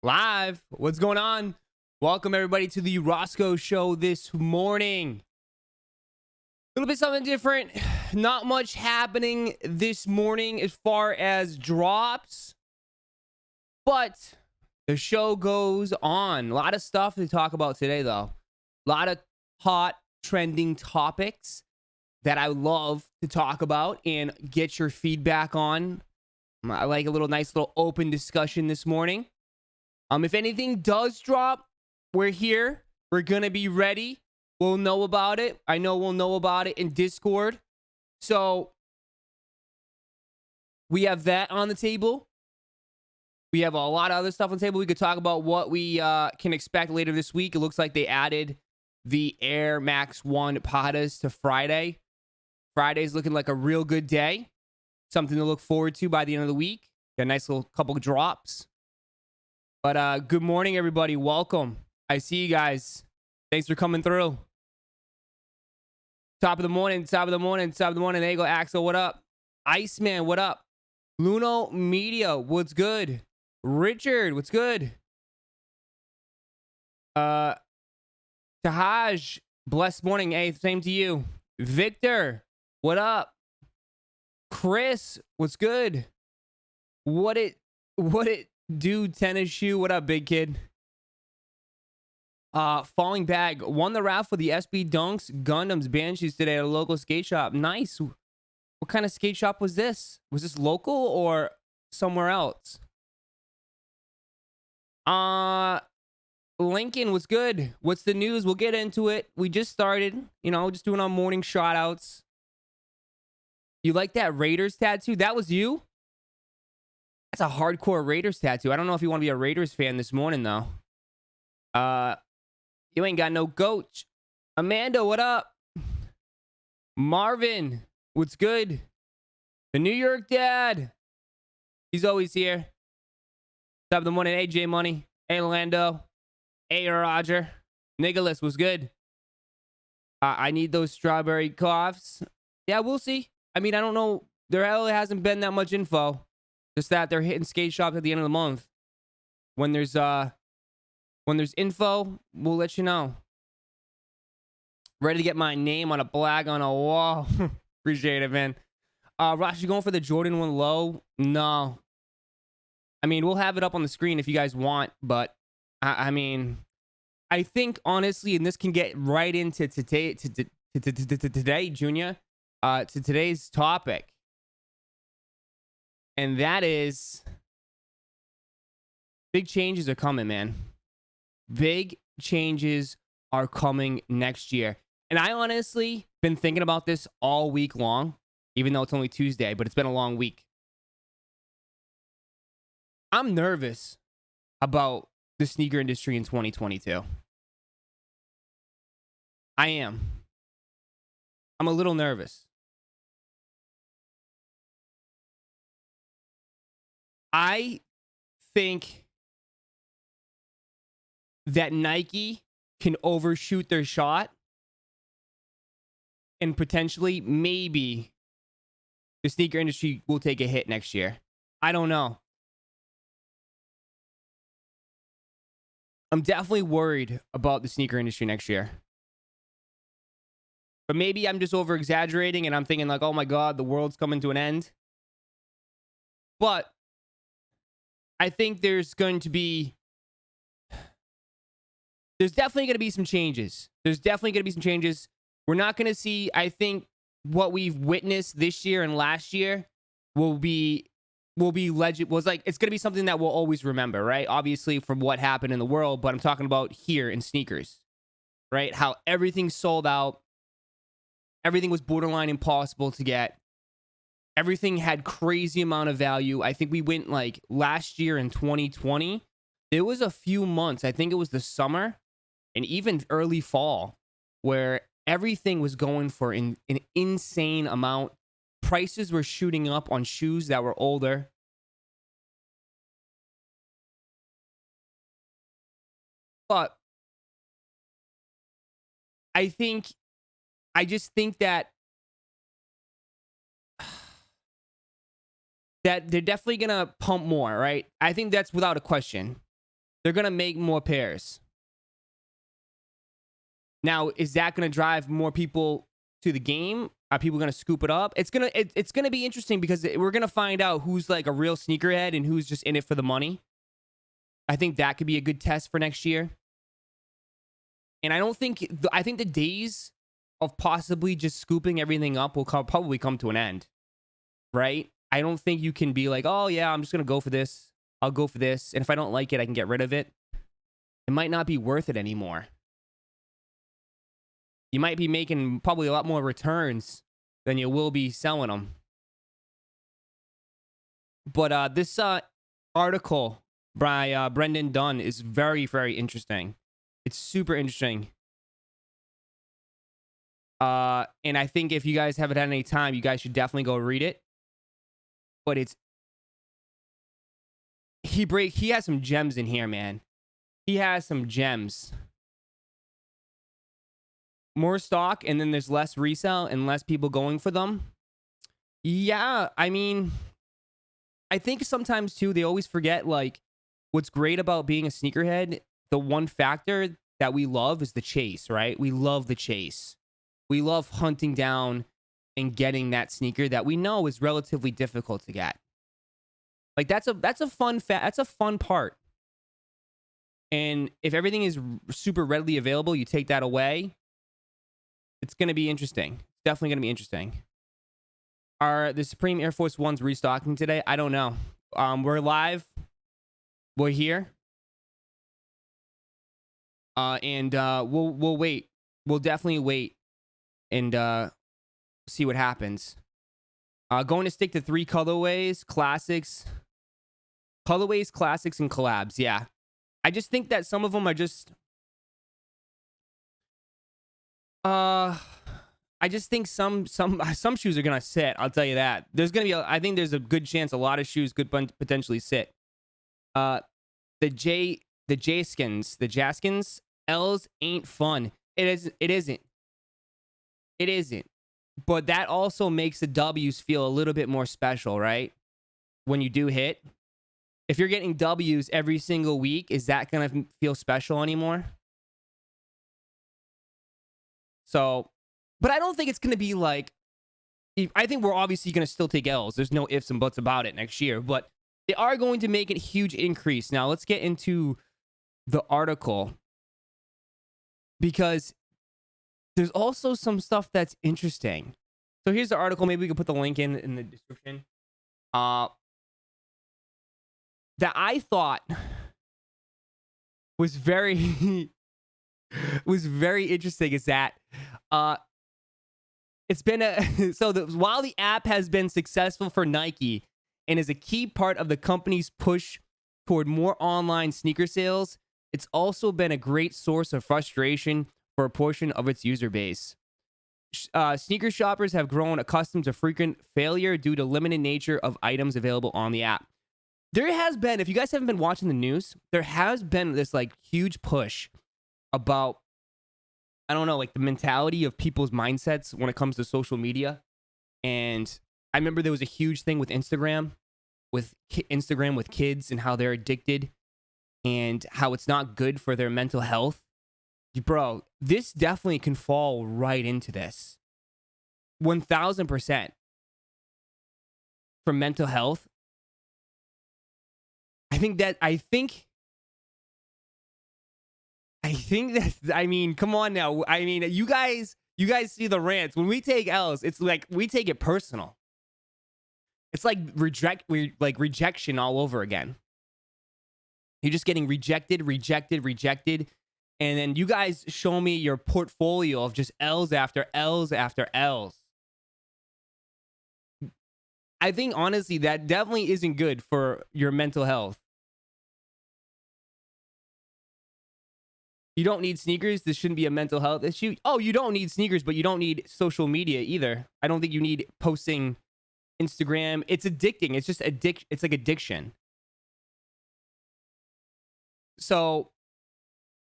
Live. What's going on? Welcome everybody to the Roszko show this morning. A little bit something different. Not much happening this morning as far as drops, but the show goes on. A lot of stuff to talk about today, though. A lot of hot, trending topics that I love to talk about and get your feedback on. I like a nice little open discussion this morning. If anything does drop, we're here. We're going to be ready. We'll know about it. I know we'll know about it in Discord. So we have that on the table. We have a lot of other stuff on the table. We could talk about what we can expect later this week. It looks like they added the Air Max 1 Padas to Friday. Friday's looking like a real good day. Something to look forward to by the end of the week. Got a nice little couple of drops. But good morning, everybody. Welcome. I see you guys. Thanks for coming through. Top of the morning. There you go, Axel. What up? Iceman, what up? Luno Media, what's good? Richard, what's good? Tahaj, blessed morning. Hey, same to you. Victor, what up? Chris, what's good? What it do, tennis shoe? What up, big kid? Falling bag won the raffle for the SB Dunks Gundams Banshees today at a local skate shop. Nice. What kind of skate shop was this? Was this local or somewhere else? Lincoln, what's good? What's the news? We'll get into it. We just started, just doing our morning shout outs. You like that Raiders tattoo? That was you? That's a hardcore Raiders tattoo. I don't know if you want to be a Raiders fan this morning, though. You ain't got no goat. Amanda, what up? Marvin, what's good? The New York Dad. He's always here. Top of the morning. Hey, J Money. Hey, Lando. Hey, Roger. Nicholas, what's good? I need those strawberry coughs. Yeah, we'll see. I mean, I don't know. There really hasn't been that much info. Just that they're hitting skate shops at the end of the month. When there's info, we'll let you know. Ready to get my name on a flag on a wall. Appreciate it, man. Rosh, you going for the Jordan 1 low? No. I mean, we'll have it up on the screen if you guys want, but I mean, I think honestly, and this can get right into today, Junior, to today's topic. And that is, big changes are coming, man. Big changes are coming next year. And I honestly been thinking about this all week long, even though it's only Tuesday, but it's been a long week. I'm nervous about the sneaker industry in 2022. I am. I'm a little nervous. I think that Nike can overshoot their shot and potentially, maybe, the sneaker industry will take a hit next year. I don't know. I'm definitely worried about the sneaker industry next year. But maybe I'm just over-exaggerating and I'm thinking like, oh my God, the world's coming to an end. But I think there's definitely going to be some changes. We're not going to see, I think, what we've witnessed this year and last year will be legend. It's going to be something that we'll always remember, right? Obviously from what happened in the world, but I'm talking about here in sneakers, right? How everything sold out. Everything was borderline impossible to get. Everything had crazy amount of value. I think we went like last year in 2020. There was a few months, I think it was the summer and even early fall, where everything was going for an insane amount. Prices were shooting up on shoes that were older. But I just think that they're definitely going to pump more, right? I think that's without a question. they're going to make more pairs. Now, is that going to drive more people to the game? Are people going to scoop it up? It's going to be interesting because we're going to find out who's like a real sneakerhead and who's just in it for the money. I think that could be a good test for next year. And I think the days of possibly just scooping everything up will probably come to an end, right? I don't think you can be like, oh yeah, I'm just going to go for this. I'll go for this. And if I don't like it, I can get rid of it. It might not be worth it anymore. You might be making probably a lot more returns than you will be selling them. But this article by Brendan Dunn is very, very interesting. It's super interesting. And I think if you guys haven't had any time, you guys should definitely go read it. But he has some gems in here, man. He has some gems. More stock, and then there's less resale and less people going for them. Yeah, I mean, I think sometimes too, they always forget like what's great about being a sneakerhead. The one factor that we love is the chase, right? We love the chase. We love hunting down and getting that sneaker that we know is relatively difficult to get. Like that's a fun that's a fun part. And if everything is super readily available, you take that away. It's going to be interesting. It's definitely going to be interesting. Are the Supreme Air Force Ones restocking today? I don't know. We're live. We're here. And we'll wait. We'll definitely wait and see what happens. Going to stick to 3 colorways, classics. Colorways, classics, and collabs. Yeah. I just think that some of them are just... I just think some shoes are gonna sit. I'll tell you that. There's gonna be I think there's a good chance a lot of shoes could potentially sit. The Jaskins L's ain't fun. It isn't. But that also makes the W's feel a little bit more special, right? When you do hit. If you're getting W's every single week, is that gonna feel special anymore? So, but I don't think it's going to be like, I think we're obviously going to still take L's. There's no ifs and buts about it next year, but they are going to make it a huge increase. Now, let's get into the article because there's also some stuff that's interesting. So here's the article. Maybe we can put the link in the description. That I thought was very... was very interesting is that it's been while the app has been successful for Nike and is a key part of the company's push toward more online sneaker sales, it's also been a great source of frustration for a portion of its user base. Sneaker shoppers have grown accustomed to frequent failure due to limited nature of items available on the app. There has been, if you guys haven't been watching the news, there has been this like huge push about, I don't know, like the mentality of people's mindsets when it comes to social media. And I remember there was a huge thing with Instagram with kids and how they're addicted and how it's not good for their mental health. Bro, this definitely can fall right into this. 1000% for mental health. I think that, I mean, come on now. I mean, you guys see the rants. When we take L's, it's like we take it personal. It's like rejection all over again. You're just getting rejected. And then you guys show me your portfolio of just L's after L's after L's. I think, honestly, that definitely isn't good for your mental health. You don't need sneakers. This shouldn't be a mental health issue. Oh, you don't need sneakers, but you don't need social media either. I don't think you need posting Instagram. It's addicting. It's just it's like addiction. So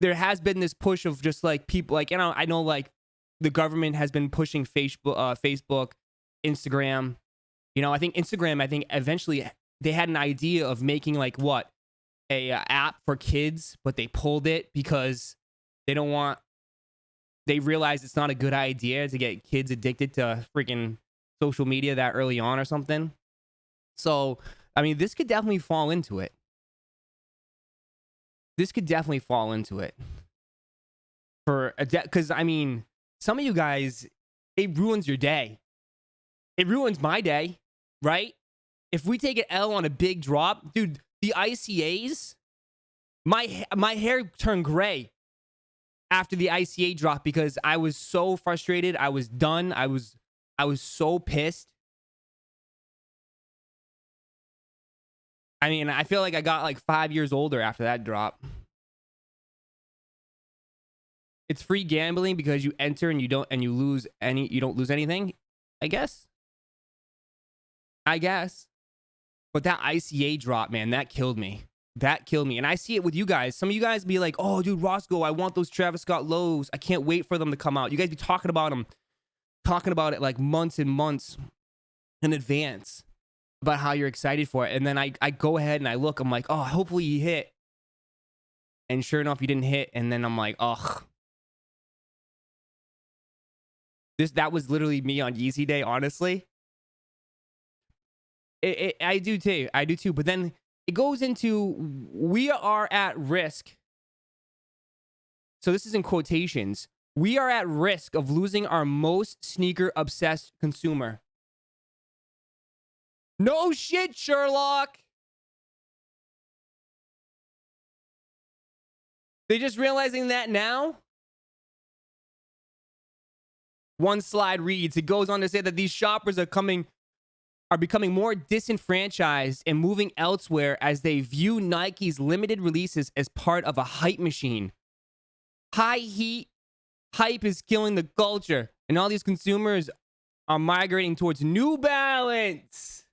there has been this push of just like people, like, you know, I know like the government has been pushing Facebook, Instagram. You know, I think Instagram, eventually they had an idea of making like what? a app for kids, but they pulled it because they don't want. They realize it's not a good idea to get kids addicted to freaking social media that early on or something. So, I mean, this could definitely fall into it. This could definitely fall into it. Because, I mean, some of you guys, it ruins your day. It ruins my day, right? If we take an L on a big drop, dude, the ICAs, my hair turned gray after the ICA drop because I was so frustrated. I was done. I was so pissed. I mean, I feel like I got like 5 years older after that drop. It's free gambling because you enter and you don't lose anything, I guess. But that ICA drop, man, that killed me. That killed me. And I see it with you guys. Some of you guys be like, oh, dude, Roszko, I want those Travis Scott lows. I can't wait for them to come out. You guys be talking about them, talking about it like months and months in advance about how you're excited for it. And then I go ahead and I look, I'm like, oh, hopefully you hit. And sure enough, you didn't hit. And then I'm like, ugh. That was literally me on Yeezy Day, honestly. I do too. But then it goes into, we are at risk. So this is in quotations. We are at risk of losing our most sneaker obsessed consumer. No shit, Sherlock. They just realizing that now? One slide reads, it goes on to say that these shoppers are becoming more disenfranchised and moving elsewhere as they view Nike's limited releases as part of a hype machine. Hype is killing the culture, and all these consumers are migrating towards New Balance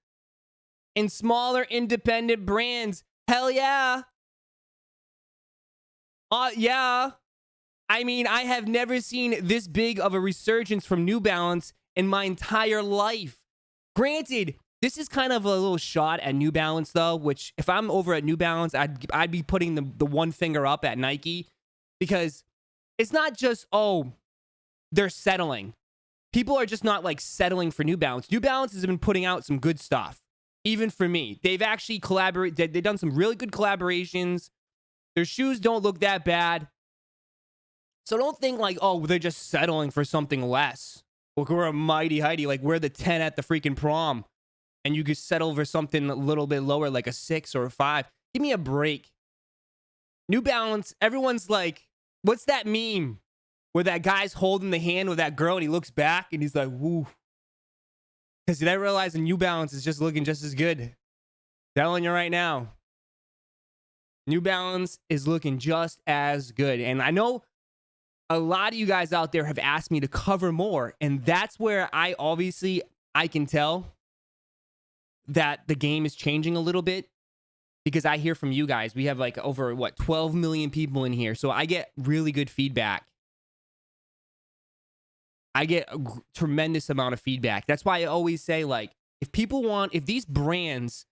and smaller independent brands. Hell yeah. Yeah. I mean, I have never seen this big of a resurgence from New Balance in my entire life. Granted, this is kind of a little shot at New Balance, though, which if I'm over at New Balance, I'd be putting the one finger up at Nike, because it's not just, oh, they're settling. People are just not like settling for New Balance. New Balance has been putting out some good stuff, even for me. They've actually collaborated. They've done some really good collaborations. Their shoes don't look that bad. So don't think like, oh, they're just settling for something less. Look, we're a mighty Heidi. Like, we're the 10 at the freaking prom. And you could settle for something a little bit lower, like a 6 or a 5. Give me a break. New Balance, everyone's like, what's that meme where that guy's holding the hand with that girl and he looks back and he's like, woo. Because they realize the New Balance is just looking just as good. Telling you right now. New Balance is looking just as good. And I know a lot of you guys out there have asked me to cover more, and that's where I can tell that the game is changing a little bit, because I hear from you guys. We have like over 12 million people in here, so I get really good feedback. I get a tremendous amount of feedback. That's why I always say, like, if these brands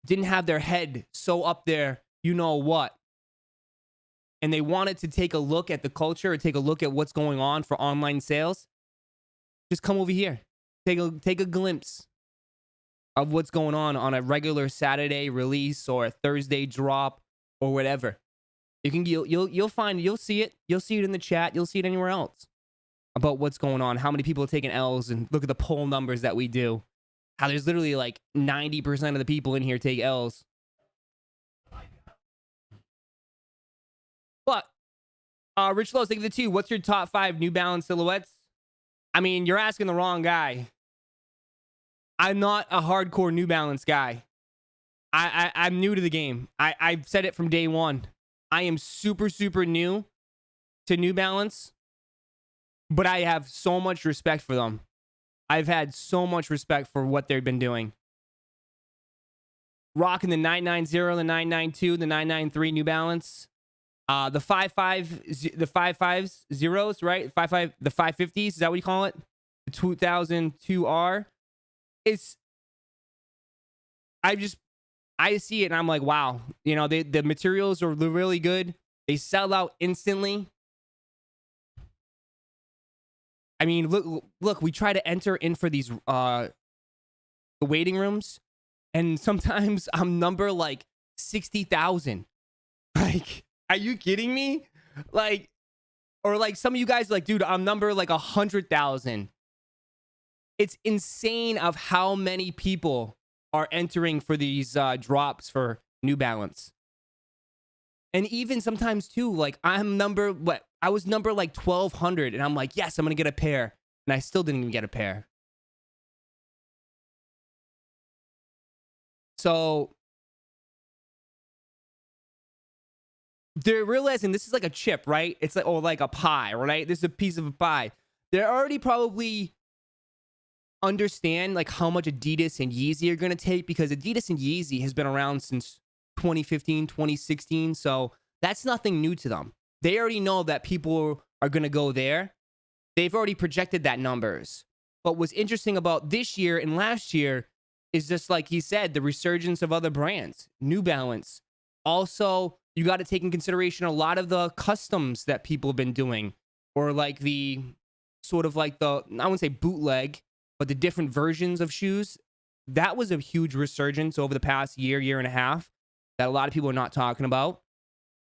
didn't have their head so up there, you know what, and they wanted to take a look at the culture or take a look at what's going on for online sales, just come over here. Take a glimpse of what's going on a regular Saturday release or a Thursday drop or whatever. You'll see it. You'll see it in the chat. You'll see it anywhere else about what's going on, how many people are taking L's, and look at the poll numbers that we do. How there's literally like 90% of the people in here take L's. But, Rich Lowe's, thank you for the 2. What's your top 5 New Balance silhouettes? I mean, you're asking the wrong guy. I'm not a hardcore New Balance guy. I'm new to the game. I've said it from day one. I am super, super new to New Balance, but I have so much respect for them. I've had so much respect for what they've been doing. Rocking the 990, the 992, the 993 New Balance. The 550s, right? The 550s, is that what you call it? The 2002R. I see it and I'm like, wow, you know, the materials are really good. They sell out instantly. I mean, look, we try to enter in for these the waiting rooms, and sometimes I'm number like 60,000. Like, are you kidding me? Like, or like some of you guys are like, dude, I'm number like 100,000. It's insane of how many people are entering for these drops for New Balance. And even sometimes too, like I'm number what? I was number like 1,200, and I'm like, yes, I'm gonna get a pair, and I still didn't even get a pair. So they're realizing this is like a chip, right? It's like, or like a pie, right? This is a piece of a pie. They're already probably understand like how much Adidas and Yeezy are gonna take, because Adidas and Yeezy has been around since 2015, 2016. So that's nothing new to them. They already know that people are going to go there. They've already projected that numbers. But what's interesting about this year and last year is just like he said, the resurgence of other brands, New Balance. Also, you got to take in consideration a lot of the customs that people have been doing, or like the sort of like the, I wouldn't say bootleg, but the different versions of shoes. That was a huge resurgence over the past year, year and a half that a lot of people are not talking about.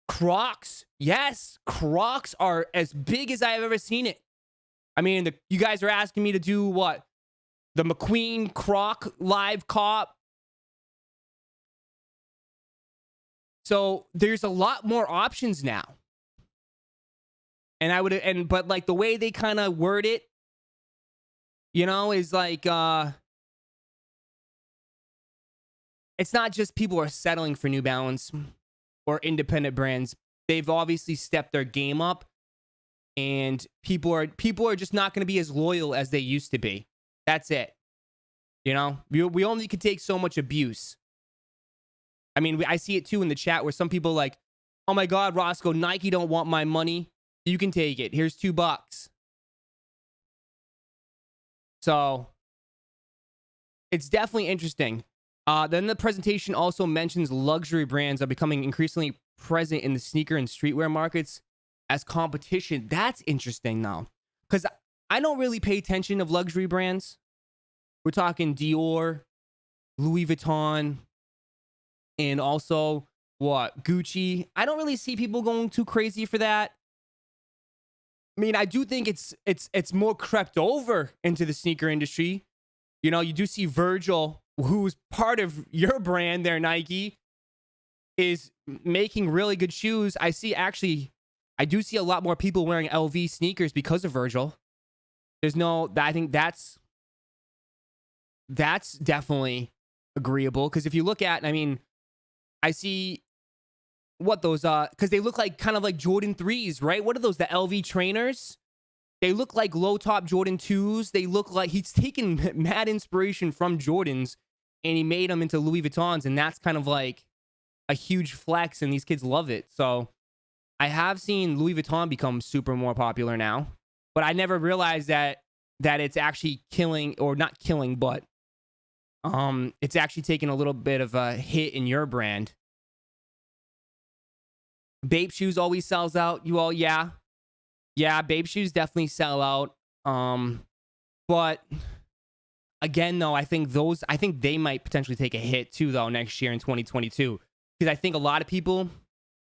Crocs. Yes, Crocs are as big as I've ever seen it. I mean, you guys are asking me to do what? The McQueen Croc live cop. So there's a lot more options now. And but like the way they kind of word it, you know, is like it's not just people are settling for New Balance or independent brands. They've obviously stepped their game up, and people are just not going to be as loyal as they used to be. That's it. You know, we only can take so much abuse. I mean, I see it too in the chat where some people are like, oh my God, Roszko, Nike don't want my money. You can take it. Here's $2. So it's definitely interesting. Then the presentation also mentions luxury brands are becoming increasingly present in the sneaker and streetwear markets as competition. That's interesting now, because I don't really pay attention of luxury brands. We're talking Dior, Louis Vuitton, and also what, Gucci. I don't really see people going too crazy for that. I mean, I do think it's more crept over into the sneaker industry. You know, you do see Virgil, who's part of your brand there, Nike, is making really good shoes. I do see a lot more people wearing LV sneakers because of Virgil. I think that's definitely agreeable, because if you look at, I mean, I see what those because they look like kind of like Jordan 3s, right? What are those, the LV trainers? They look like low top Jordan 2s. They look like he's taken mad inspiration from Jordans and he made them into Louis Vuittons, and that's kind of like a huge flex, and these kids love it. So I have seen Louis Vuitton become super more popular now, but I never realized that it's actually killing, or not killing, but it's actually taking a little bit of a hit in your brand. Bape shoes always sells out. You all, yeah, Bape shoes definitely sell out. But again, though, I think they might potentially take a hit too, though, next year in 2022, because I think a lot of people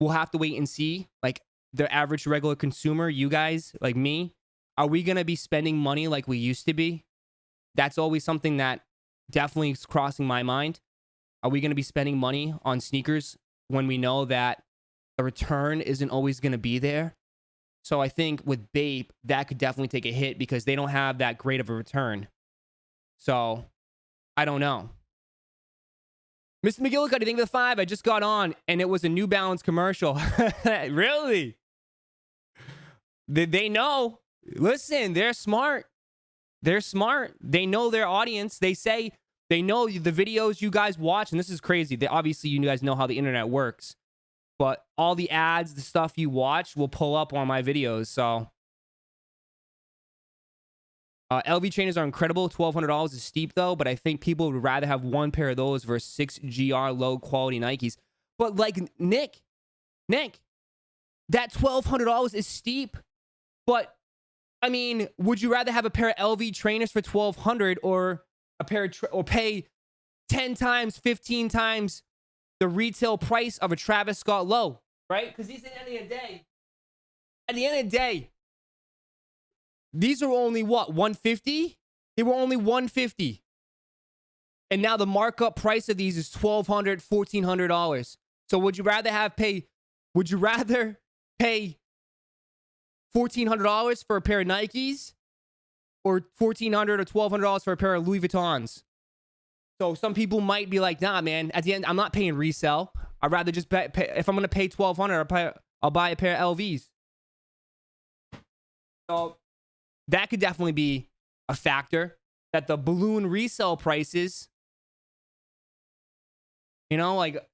will have to wait and see, like the average regular consumer, you guys, like me, are we gonna be spending money like we used to be? That's always something that definitely is crossing my mind. Are we gonna be spending money on sneakers when we know that the return isn't always gonna be there? So I think with Bape, that could definitely take a hit because they don't have that great of a return. So I don't know. Mr. McGillicuddy, thank you for the 5. I just got on and it was a New Balance commercial. Really? They know. Listen, they're smart. They're smart. They know their audience. They know the videos you guys watch, and this is crazy. Obviously, you guys know how the internet works. But all the ads, the stuff you watch will pull up on my videos. So LV trainers are incredible. $1,200 is steep though, but I think people would rather have one pair of those versus 6 GR low quality Nikes. But like Nick, that $1,200 is steep. But I mean, would you rather have a pair of LV trainers for $1,200 or a pair of or pay 10 times, 15 times the retail price of a Travis Scott low, right? Because these, at the end of the day, these are only what, 150? They were only 150. And now the markup price of these is $1,200, $1,400. So would you rather pay $1,400 for a pair of Nikes or $1,400 or $1,200 for a pair of Louis Vuittons? So some people might be like, nah, man, at the end, I'm not paying resale. I'd rather just pay if I'm going to pay $1,200, I'll buy a pair of LVs. So that could definitely be a factor, that the balloon resale prices, you know, like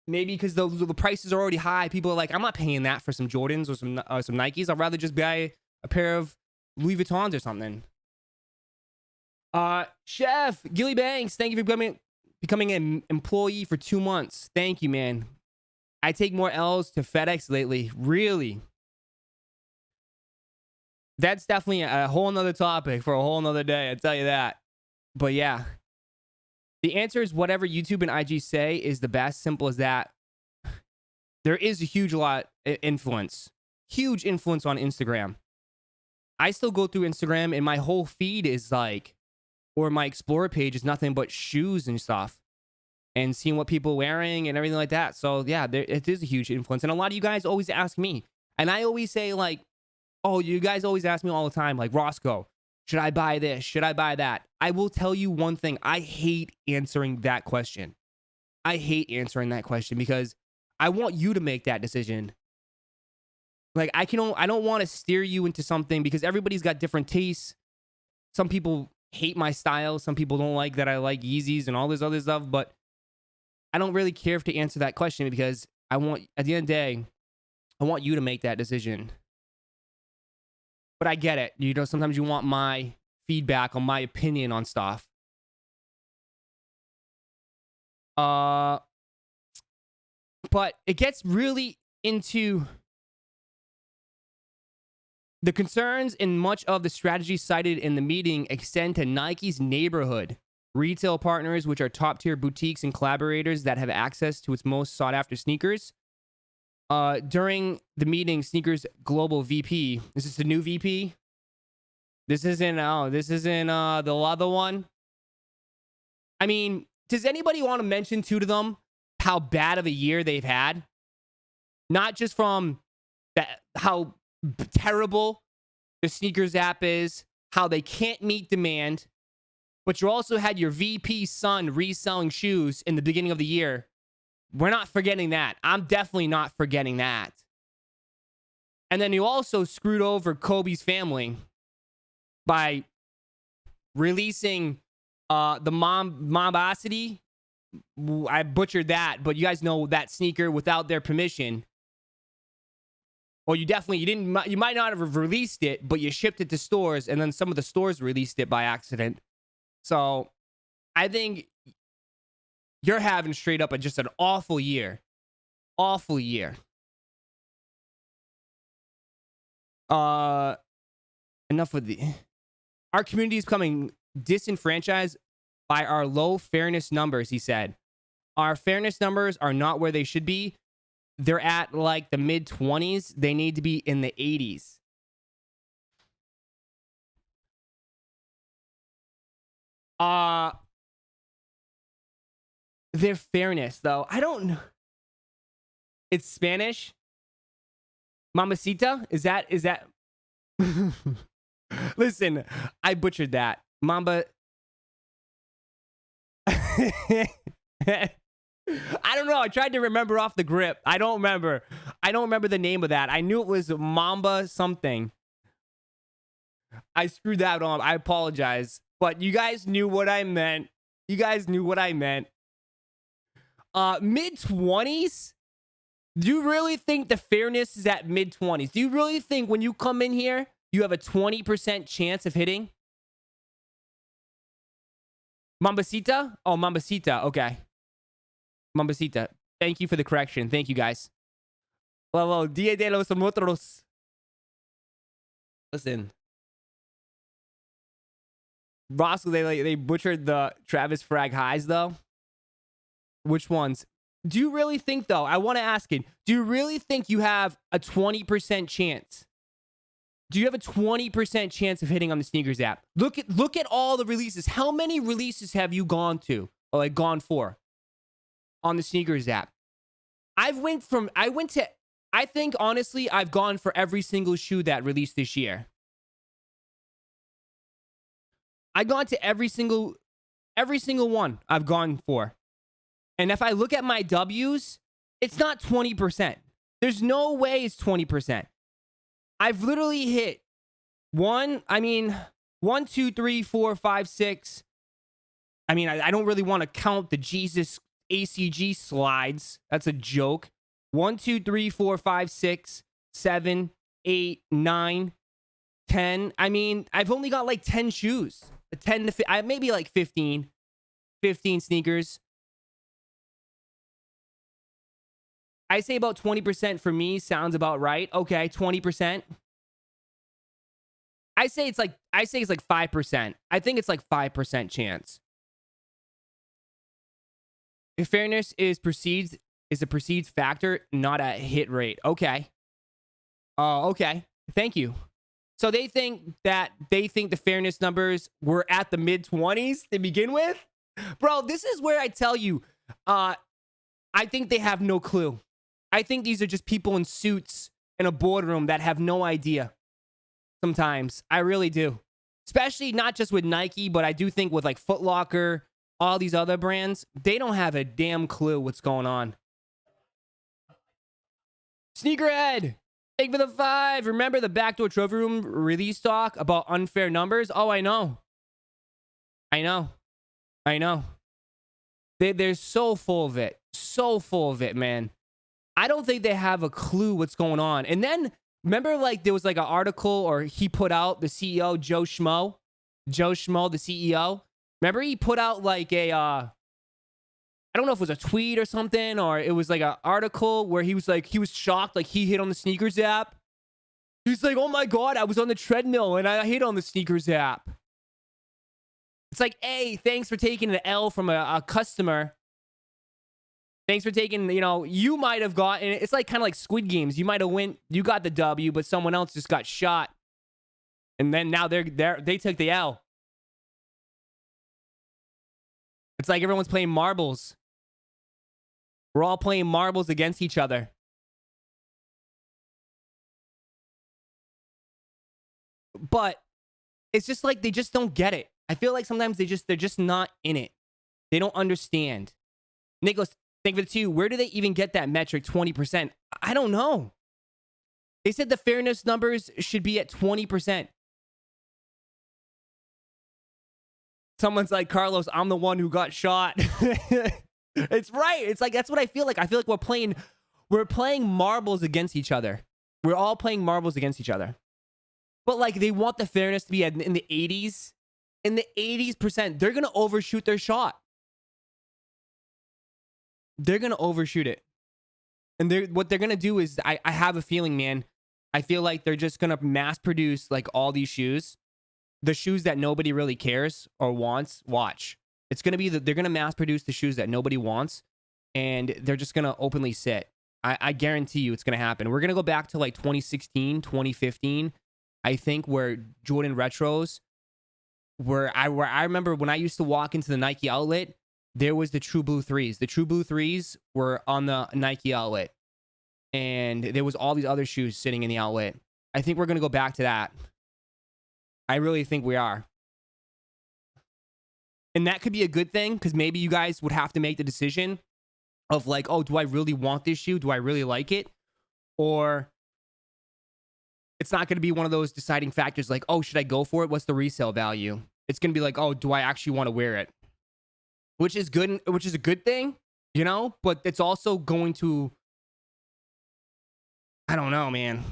maybe because the prices are already high, people are like, I'm not paying that for some Jordans or some Nikes. I'd rather just buy a pair of Louis Vuittons or something. Chef Gilly Banks, thank you for becoming an employee for 2 months. Thank you, man. I take more L's to FedEx lately. Really? That's definitely a whole nother topic for a whole nother day, I tell you that. But yeah, the answer is whatever YouTube and IG say is the best. Simple as that. There is a huge influence on Instagram. I still go through Instagram and my whole feed is like, or my Explorer page is nothing but shoes and stuff and seeing what people are wearing and everything like that. So yeah, it is a huge influence. And a lot of you guys always ask me, and I always say like, oh, you guys always ask me all the time, like, Roszko, should I buy this? Should I buy that? I will tell you one thing. I hate answering that question. I hate answering that question because I want you to make that decision. Like, I don't want to steer you into something because everybody's got different tastes. Some people hate my style. Some people don't like that I like Yeezys and all this other stuff. But I don't really care to answer that question because at the end of the day, I want you to make that decision. But I get it. You know, sometimes you want my feedback on my opinion on stuff. But it gets really into the concerns in much of the strategy cited in the meeting extend to Nike's neighborhood retail partners, which are top-tier boutiques and collaborators that have access to its most sought-after sneakers. During the meeting, Sneakers Global VP, this is the new VP? This isn't the other one? I mean, does anybody want to mention to them how bad of a year they've had? Not just from how terrible the sneakers app is, how they can't meet demand, but you also had your VP's son reselling shoes in the beginning of the year. We're not forgetting that. I'm definitely not forgetting that. And then you also screwed over Kobe's family by releasing the Mombosity. I butchered that, but you guys know that sneaker without their permission. Or you might not have released it, but you shipped it to stores, and then some of the stores released it by accident. So I think you're having straight up just an awful year. Awful year. Enough with our community is becoming disenfranchised by our low fairness numbers, he said. Our fairness numbers are not where they should be. They're at like the mid-20s. They need to be in the 80s. Their fairness, though. I don't know. It's Spanish. Mamacita? Is that? Listen, I butchered that. Mamba. I don't know. I tried to remember off the grip. I don't remember the name of that. I knew it was Mamba something. I screwed that on. I apologize. But you guys knew what I meant. Mid-20s? Do you really think the fairness is at mid-20s? Do you really think when you come in here, you have a 20% chance of hitting? Mambasita? Oh, Mambasita. Okay. Mambasita. Thank you for the correction. Thank you, guys. Well, Dia de los Muertos. Listen. Roszko, they butchered the Travis Frag highs, though. Which ones? Do you really think, though? I want to ask it. Do you really think you have a 20% chance? Do you have a 20% chance of hitting on the sneakers app? Look at all the releases. How many releases have you gone to, or like gone for, on the sneakers app? I think honestly, I've gone for every single shoe that released this year. I've gone to every single one I've gone for. And if I look at my W's, it's not 20%. There's no way it's 20%. I've literally hit 1, 2, 3, 4, 5, 6. I mean, I don't really want to count the Jesus ACG slides. That's a joke. 1, 2, 3, 4, 5, 6, 7, 8, 9, 10. I mean, I've only got like 10 shoes. 10 to maybe like 15 sneakers. I say about 20% for me sounds about right. Okay, 20%. I say it's like 5%. I think it's like 5% chance. If fairness is a perceived factor, not a hit rate. Okay. Okay. Thank you. So they think the fairness numbers were at the mid-20s to begin with? Bro, this is where I tell you, I think they have no clue. I think these are just people in suits in a boardroom that have no idea. Sometimes. I really do. Especially not just with Nike, but I do think with like Foot Locker, all these other brands, they don't have a damn clue what's going on. Sneakerhead! Thank you for the 5. Remember the Backdoor Trophy Room release talk about unfair numbers? Oh, I know. They're so full of it. So full of it, man. I don't think they have a clue what's going on. And then, remember, like, there was like an article, or he put out, the CEO, Joe Schmo, the CEO. Remember he put out like a, I don't know if it was a tweet or something, or it was like an article where he was shocked, like he hit on the sneakers app. He's like, oh my God, I was on the treadmill and I hit on the sneakers app. It's like, hey, thanks for taking an L from a customer. Thanks for taking, you might have gotten, it's like kind of like Squid Games. You might have you got the W, but someone else just got shot. And then now they took the L. It's like everyone's playing marbles. We're all playing marbles against each other. But it's just like they just don't get it. I feel like sometimes they're just not in it. They don't understand. Nicholas, thank you for the 2. Where do they even get that metric, 20%? I don't know. They said the fairness numbers should be at 20%. Someone's like, Carlos, I'm the one who got shot. It's right. It's like, that's what I feel like. I feel like we're playing marbles against each other. We're all playing marbles against each other. But like, they want the fairness to be in the 80s. In the 80s%. They're going to overshoot their shot. They're going to overshoot it. And what they're going to do is, I have a feeling, man, I feel like they're just going to mass produce like all these shoes. The shoes that nobody really cares or wants. Watch. It's going to be they're going to mass produce the shoes that nobody wants. And they're just going to openly sit. I guarantee you it's going to happen. We're going to go back to like 2016, 2015. I think where Jordan Retros, where I remember when I used to walk into the Nike outlet, there was the True Blue 3s. The True Blue 3s were on the Nike outlet. And there was all these other shoes sitting in the outlet. I think we're going to go back to that. I really think we are. And that could be a good thing, because maybe you guys would have to make the decision of like, oh, do I really want this shoe? Do I really like it? Or it's not going to be one of those deciding factors like, oh, should I go for it? What's the resale value? It's going to be like, oh, do I actually want to wear it? Which is good, which is a good thing, but it's also going to, I don't know, man.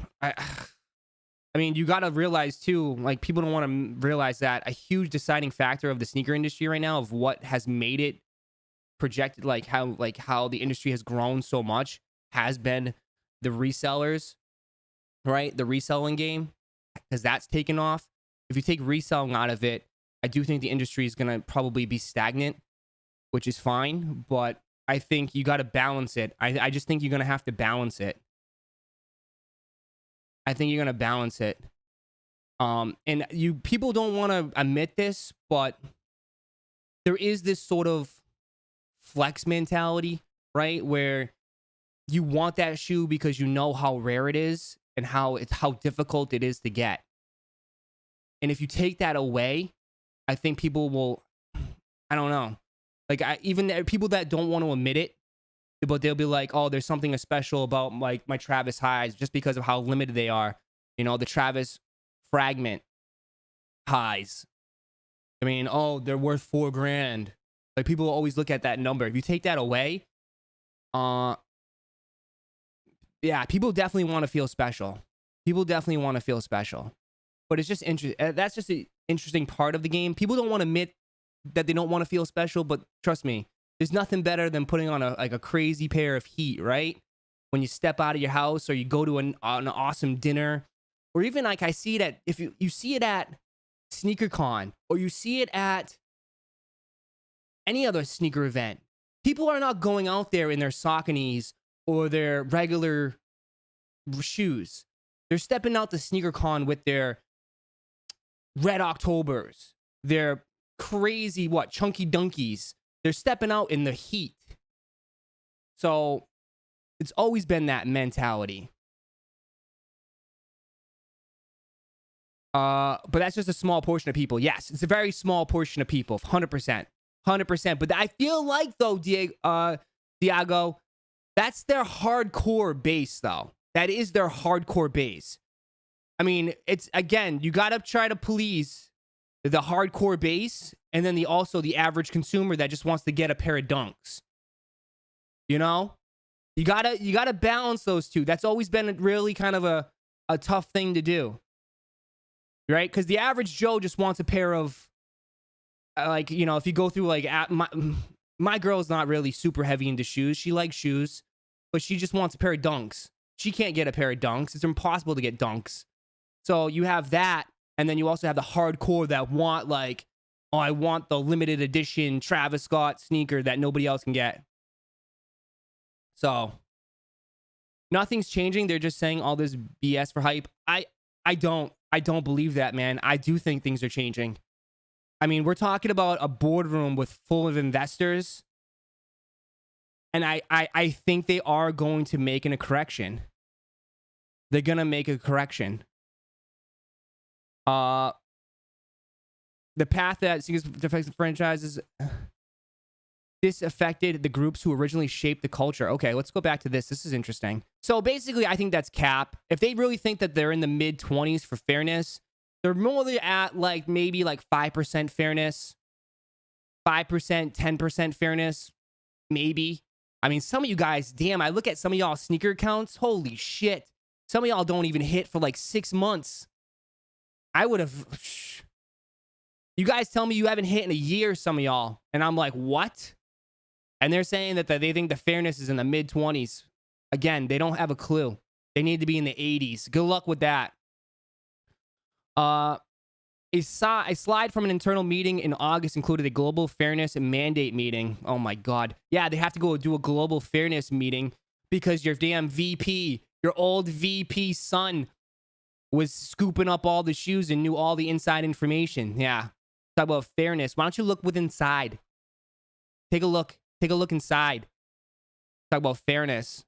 I mean, you got to realize too, like people don't want to realize that a huge deciding factor of the sneaker industry right now, of what has made it projected, like how the industry has grown so much, has been the resellers, right? The reselling game, because that's taken off. If you take reselling out of it, I do think the industry is going to probably be stagnant, which is fine. But I think you got to balance it. I just think you're going to have to balance it. I think you're going to balance it. And people don't want to admit this, but there is this sort of flex mentality, right? Where you want that shoe because you know how rare it is and how difficult it is to get. And if you take that away, I think people will, I don't know. Like even people that don't want to admit it, but they'll be like, oh, there's something special about like my Travis highs just because of how limited they are. You know, the Travis fragment highs. I mean, oh, they're worth $4,000. Like people always look at that number. If you take that away, yeah, people definitely want to feel special. People definitely want to feel special. But it's just interesting. That's just an interesting part of the game. People don't want to admit that they don't want to feel special, but trust me, there's nothing better than putting on a crazy pair of heat, right? When you step out of your house or you go to an awesome dinner, or even like I see it at, if you see it at SneakerCon, or you see it at any other sneaker event, people are not going out there in their Sauconys or their regular shoes. They're stepping out to SneakerCon with their Red Octobers, their crazy, chunky dunkies. They're stepping out in the heat. So it's always been that mentality. But that's just a small portion of people. Yes, it's a very small portion of people, 100%. 100%. But I feel like, though, Diago, that's their hardcore base, though. That is their hardcore base. I mean, it's, again, you got to try to please the hardcore base and then also the average consumer that just wants to get a pair of dunks. You know? You gotta balance those two. That's always been really kind of a tough thing to do. Right? Because the average Joe just wants a pair of, like, you know, if you go through, like, my girl's not really super heavy into shoes. She likes shoes, but she just wants a pair of dunks. She can't get a pair of dunks. It's impossible to get dunks. So you have that, and then you also have the hardcore that want, like, oh, I want the limited edition Travis Scott sneaker that nobody else can get. So nothing's changing. They're just saying all this BS for hype. I don't believe that, man. I do think things are changing. I mean, we're talking about a boardroom full of investors, and I think they are going to make a correction. They're gonna make a correction. The path that defective franchises disaffected the groups who originally shaped the culture. Okay, let's go back to this. This is interesting. So basically, I think that's cap. If they really think that they're in the mid-20s for fairness, they're more at like maybe like 5% fairness, 5%, 10% fairness, maybe. I mean, some of you guys, damn, I look at some of y'all sneaker accounts. Holy shit. Some of y'all don't even hit for like 6 months. I would have... You guys tell me you haven't hit in a year, some of y'all. And I'm like, what? And they're saying that they think the fairness is in the mid-20s. Again, they don't have a clue. They need to be in the 80s. Good luck with that. A slide from an internal meeting in August included a global fairness and mandate meeting. Oh my God. Yeah, they have to go do a global fairness meeting because your damn VP, your old VP son, was scooping up all the shoes and knew all the inside information. Yeah. Talk about fairness. Why don't you look within inside? Take a look. Take a look inside. Talk about fairness.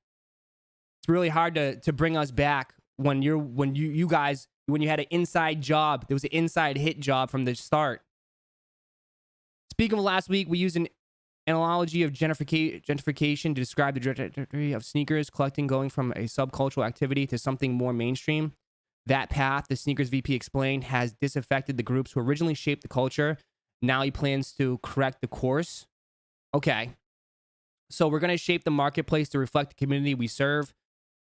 It's really hard to bring us back when you had an inside job. There was an inside hit job from the start. Speaking of last week, we used an analogy of gentrification to describe the trajectory of sneakers collecting going from a subcultural activity to something more mainstream. That path, the sneakers VP explained, has disaffected the groups who originally shaped the culture. Now he plans to correct the course. Okay. So we're going to shape the marketplace to reflect the community we serve.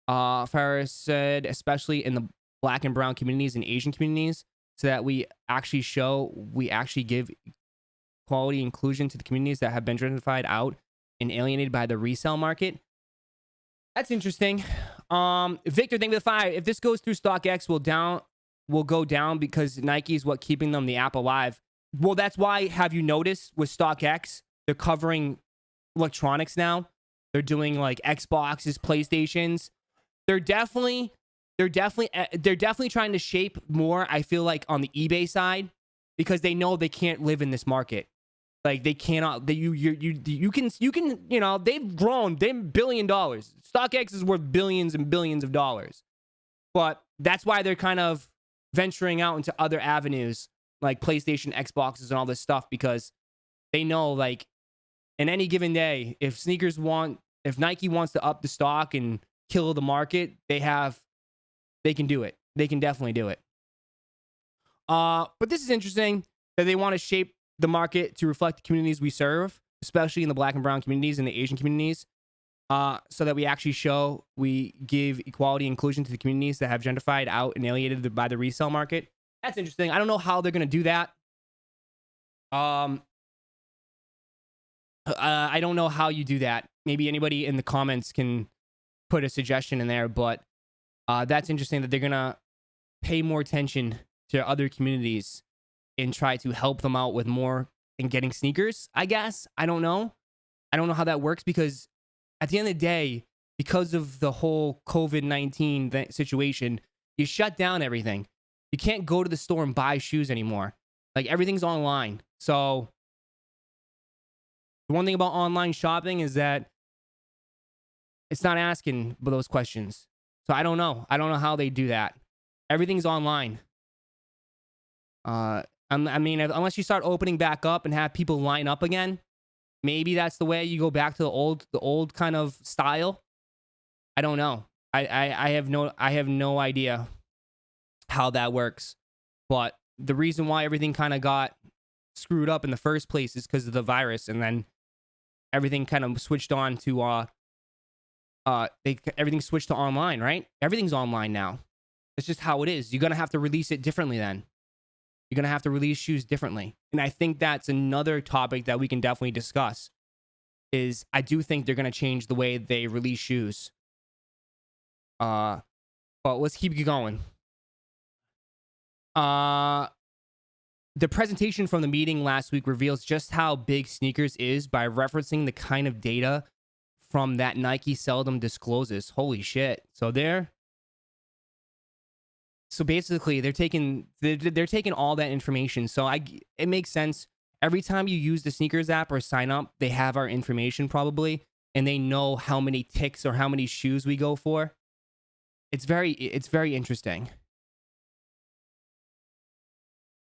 Farris said, especially in the Black and brown communities and Asian communities, so that we actually give quality inclusion to the communities that have been gentrified out and alienated by the resale market. That's interesting. Victor, thank you for the 5. If this goes through, StockX will go down because Nike is what keeping them the app alive. Well, that's why, have you noticed with StockX, they're covering electronics now. They're doing like Xboxes, PlayStations. They're definitely trying to shape more, I feel like, on the eBay side, because they know they can't live in this market. Like, they cannot. You can, you know, they've grown. They're $1 billion. StockX is worth billions and billions of dollars. But that's why they're kind of venturing out into other avenues like PlayStation, Xboxes, and all this stuff, because they know, like, in any given day, if Nike wants to up the stock and kill the market, they can do it. They can definitely do it. But this is interesting that they want to shape the market to reflect the communities we serve, especially in the Black and brown communities and the Asian communities, so that we give equality and inclusion to the communities that have gentrified out and alienated by the resale market. That's interesting. I don't know how they're going to do that. I don't know how you do that. Maybe anybody in the comments can put a suggestion in there, but that's interesting that they're going to pay more attention to other communities and try to help them out with more in getting sneakers, I guess. I don't know how that works, because at the end of the day, because of the whole COVID-19 situation, you shut down everything. You can't go to the store and buy shoes anymore. Like, everything's online. So the one thing about online shopping is that it's not asking those questions. So I don't know. I don't know how they do that. Everything's online. I mean, unless you start opening back up and have people line up again, maybe that's the way you go back to the old kind of style. I don't know. I have no idea how that works. But the reason why everything kind of got screwed up in the first place is because of the virus, and then everything kind of switched on to everything switched to online, right? Everything's online now. It's just how it is. You're gonna have to release it differently then. You're going to have to release shoes differently. And I think that's another topic that we can definitely discuss, is I do think they're going to change the way they release shoes. But let's keep going. The presentation from the meeting last week reveals just how big sneakers is by referencing the kind of data from that Nike seldom discloses. Holy shit. So basically, they're taking all that information. So it makes sense. Every time you use the sneakers app or sign up, they have our information probably, and they know how many ticks or how many shoes we go for. It's very interesting.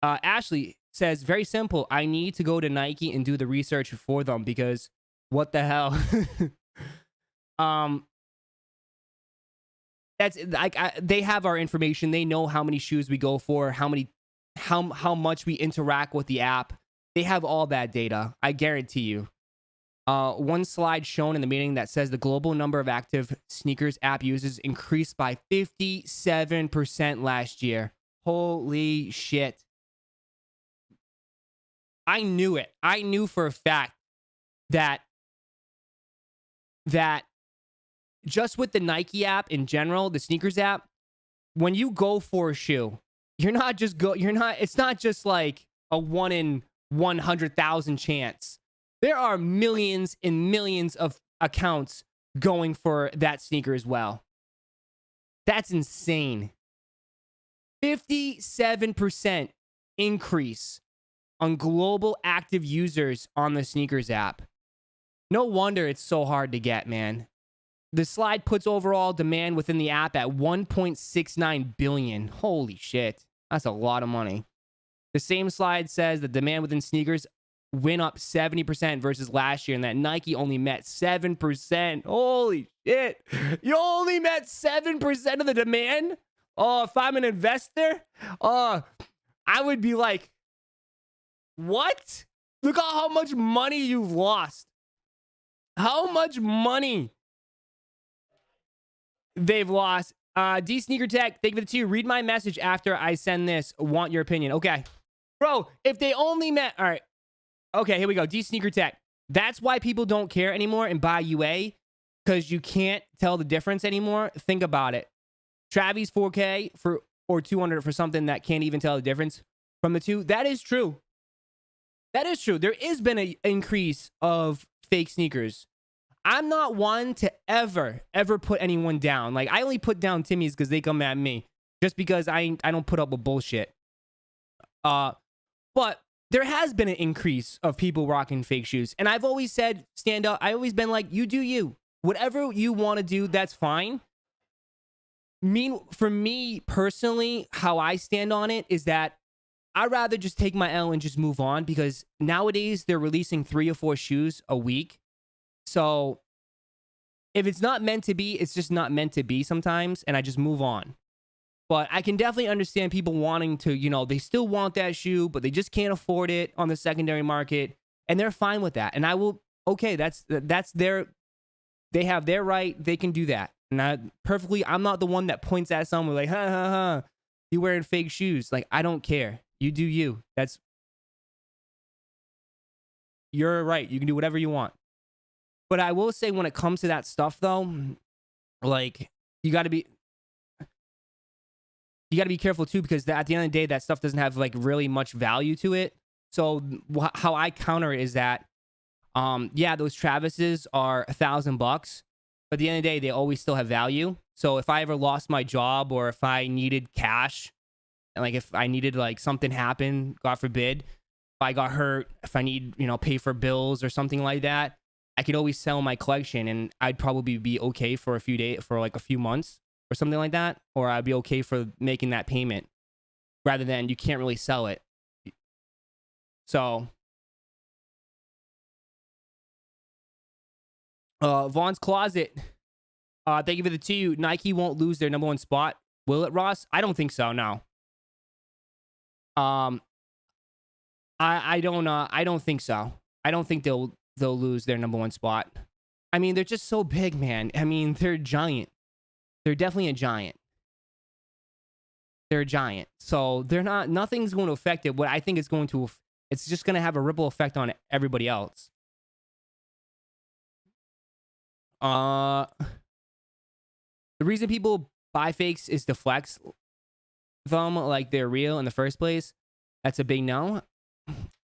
Ashley says, very simple. I need to go to Nike and do the research for them, because what the hell? That's like, they have our information. They know how many shoes we go for, how much we interact with the app. They have all that data. I guarantee you. One slide shown in the meeting that says the global number of active sneakers app users increased by 57% last year. Holy shit. I knew it. I knew for a fact that just with the Nike app in general, the sneakers app, when you go for a shoe, it's not just like a 1 in 100,000 chance. There are millions and millions of accounts going for that sneaker as well. That's insane. 57% increase on global active users on the sneakers app. No wonder it's so hard to get, man. The slide puts overall demand within the app at 1.69 billion. Holy shit. That's a lot of money. The same slide says the demand within sneakers went up 70% versus last year, and that Nike only met 7%. Holy shit. You only met 7% of the demand? Oh, if I'm an investor, I would be like, what? Look at how much money you've lost. How much money they've lost. D Sneaker Tech, thank you for the 2. Read my message after I send this. Want your opinion. Okay. Bro, if they only met... All right. Okay, here we go. D Sneaker Tech. That's why people don't care anymore and buy UA, because you can't tell the difference anymore. Think about it. Travis 4K for or 200 for something that can't even tell the difference from the two. That is true. That is true. There has been an increase of fake sneakers. I'm not one to ever put anyone down. Like, I only put down Timmy's because they come at me, just because I don't put up with bullshit. But there has been an increase of people rocking fake shoes. And I've always said, stand up. I've always been like, you do you. Whatever you want to do, that's fine. For me personally, how I stand on it is that I'd rather just take my L and just move on, because nowadays they're releasing 3 or 4 shoes a week. So if it's not meant to be, it's just not meant to be sometimes, and I just move on. But I can definitely understand people wanting to, you know, they still want that shoe, but they just can't afford it on the secondary market, and they're fine with that. And I will, okay, that's their, they have their right, they can do that. And I'm not the one that points at someone like, ha ha ha, you wearing fake shoes. Like, I don't care. You do you. You're right. You can do whatever you want. But I will say, when it comes to that stuff, though, like, you got to be careful too, because at the end of the day, that stuff doesn't have like really much value to it. So how I counter it is that, yeah, those Travises are $1,000, but at the end of the day, they always still have value. So if I ever lost my job, or if I needed cash, and like if I needed like something happen, God forbid, if I got hurt, if I need, you know, pay for bills or something like that, I could always sell my collection, and I'd probably be okay for a few days, for like a few months or something like that. Or I'd be okay for making that payment, rather than you can't really sell it. So, Vaughn's Closet, thank you for the 2. Nike won't lose their #1 spot. Will it, Ross? I don't think so, no. I don't think so. I don't think they'll lose their #1 spot. I mean, they're just so big, man. I mean, they're giant. They're definitely a giant. They're a giant. So nothing's going to affect it. What I think it's just going to have a ripple effect on everybody else. The reason people buy fakes is to flex them like they're real in the first place. That's a big no.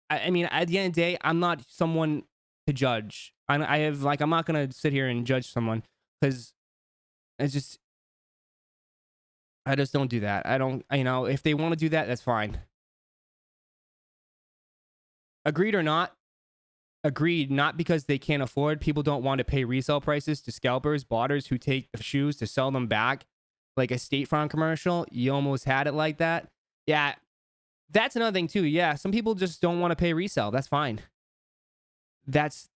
I mean, at the end of the day, I'm not someone to judge. I'm not gonna sit here and judge someone, because I just don't do that. I don't, you know, if they want to do that, that's fine. Agreed or not? Agreed. Not because they can't afford. People don't want to pay resale prices to scalpers, botters who take the shoes to sell them back, like a State Farm commercial. You almost had it like that. Yeah, that's another thing too. Yeah, some people just don't want to pay resale. That's fine. That's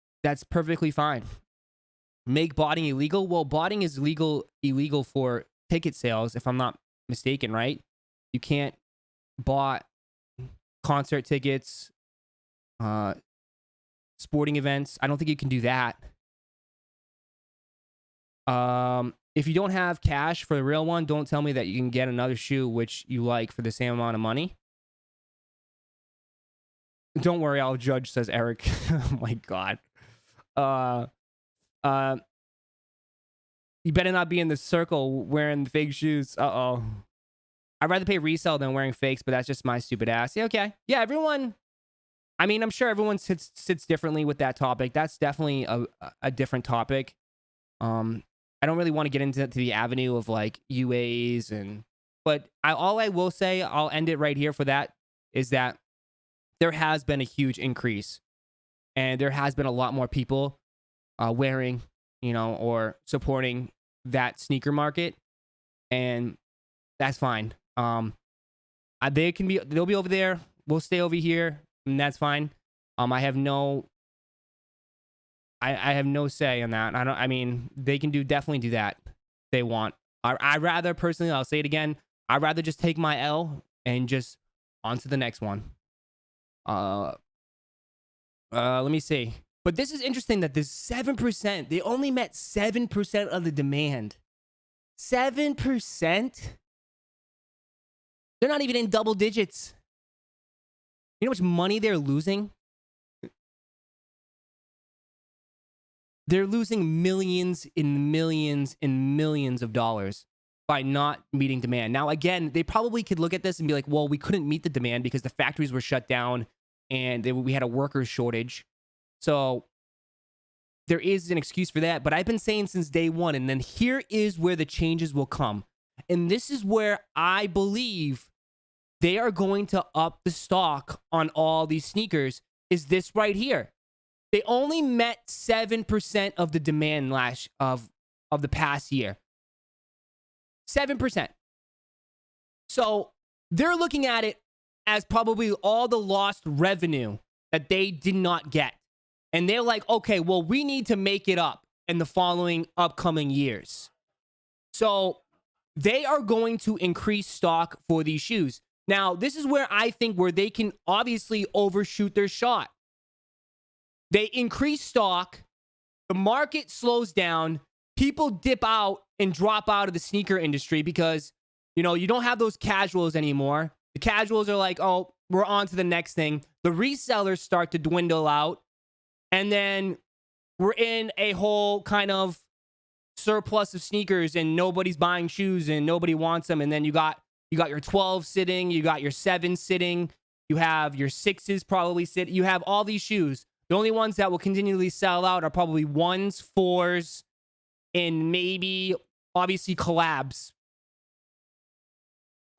perfectly fine. Make botting illegal? Well, botting is illegal for ticket sales, if I'm not mistaken, right? You can't bot concert tickets, sporting events. I don't think you can do that. If you don't have cash for the real one, don't tell me that you can get another shoe which you like for the same amount of money. Don't worry, I'll judge, says Eric. Oh my God. You better not be in the circle wearing fake shoes. Uh-oh. I'd rather pay resale than wearing fakes, but that's just my stupid ass. Yeah, okay. Yeah, everyone... I mean, I'm sure everyone sits differently with that topic. That's definitely a different topic. I don't really want to get into the avenue of like UAs but all I will say, I'll end it right here for that, is that there has been a huge increase, and there has been a lot more people wearing, you know, or supporting that sneaker market, and that's fine. They'll be over there. We'll stay over here, and that's fine. I have no say on that. I mean, they can definitely do that if they want. I'd rather, personally, I'll say it again, I'd rather just take my L and just on to the next one. Let me see. But this is interesting that there's 7%. They only met 7% of the demand. 7%? They're not even in double digits. You know how much money they're losing? They're losing millions and millions and millions of dollars by not meeting demand. Now, again, they probably could look at this and be like, well, we couldn't meet the demand because the factories were shut down and we had a worker shortage. So there is an excuse for that. But I've been saying since day one, and then here is where the changes will come. And this is where I believe they are going to up the stock on all these sneakers, is this right here. They only met 7% of the demand of the past year. 7%. So they're looking at it as probably all the lost revenue that they did not get. And they're like, okay, well, we need to make it up in the following upcoming years. So they are going to increase stock for these shoes. Now, this is where I think where they can obviously overshoot their shot. They increase stock, the market slows down, people dip out and drop out of the sneaker industry because, you know, you don't have those casuals anymore. The casuals are like, oh, we're on to the next thing. The resellers start to dwindle out, and then we're in a whole kind of surplus of sneakers and nobody's buying shoes and nobody wants them. And then you got your 12 sitting, you got your 7 sitting, you have your 6s probably sitting, you have all these shoes. The only ones that will continually sell out are probably 1s, 4s, and maybe, obviously, collabs.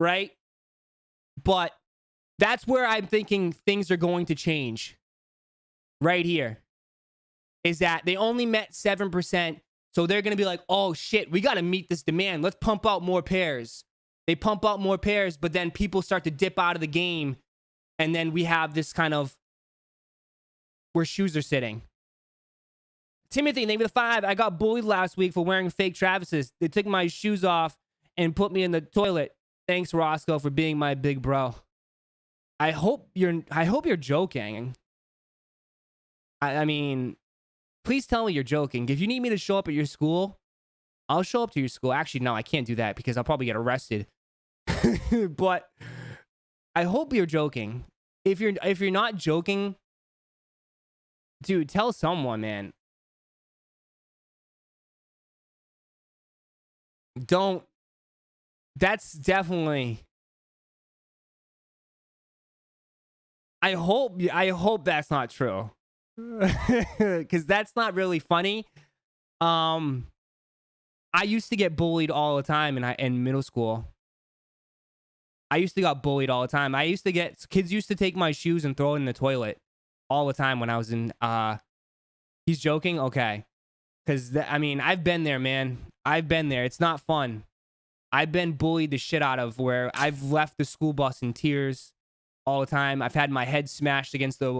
Right? But that's where I'm thinking things are going to change. Right here. Is that they only met 7%, so they're going to be like, oh, shit, we got to meet this demand. Let's pump out more pairs. They pump out more pairs, but then people start to dip out of the game, and then we have this kind of where shoes are sitting. Timothy, thank you for the 5. I got bullied last week for wearing fake Travises. They took my shoes off and put me in the toilet. Thanks, Roszko, for being my big bro. I hope you're joking. I mean, please tell me you're joking. If you need me to show up at your school, I'll show up to your school. Actually, no, I can't do that because I'll probably get arrested. But I hope you're joking. If you're not joking, dude, tell someone, man. Don't. That's definitely. I hope that's not true. Because that's not really funny. I used to get bullied all the time in middle school. I used to get bullied all the time. Kids used to take my shoes and throw it in the toilet all the time when I was in, he's joking? Okay. Because, I mean, I've been there, man. I've been there. It's not fun. I've been bullied the shit out of where I've left the school bus in tears all the time. I've had my head smashed against the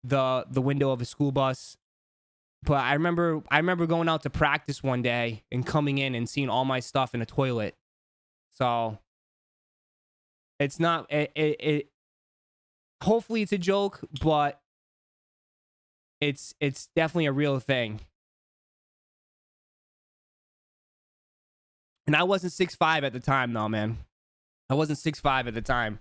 window of a school bus. But I remember going out to practice one day and coming in and seeing all my stuff in a toilet. So it's not it hopefully it's a joke, but it's definitely a real thing. And I wasn't 6'5" at the time, though, man. I wasn't 6'5" at the time.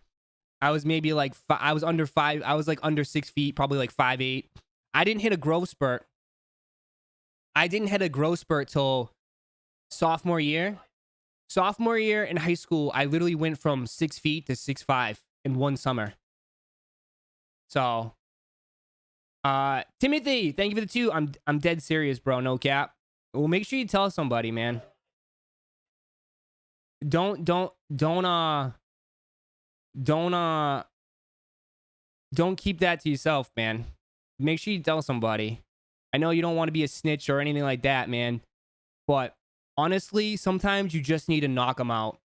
I was maybe like I was under 5. I was like under 6 feet, probably like 5'8". I didn't hit a growth spurt. Till sophomore year. Sophomore year in high school, I literally went from 6 feet to 6'5" in one summer. So, Timothy, thank you for the 2. I'm dead serious, bro. No cap. Well, make sure you tell somebody, man. Don't keep that to yourself, man. Make sure you tell somebody. I know you don't want to be a snitch or anything like that, man. But honestly, sometimes you just need to knock them out.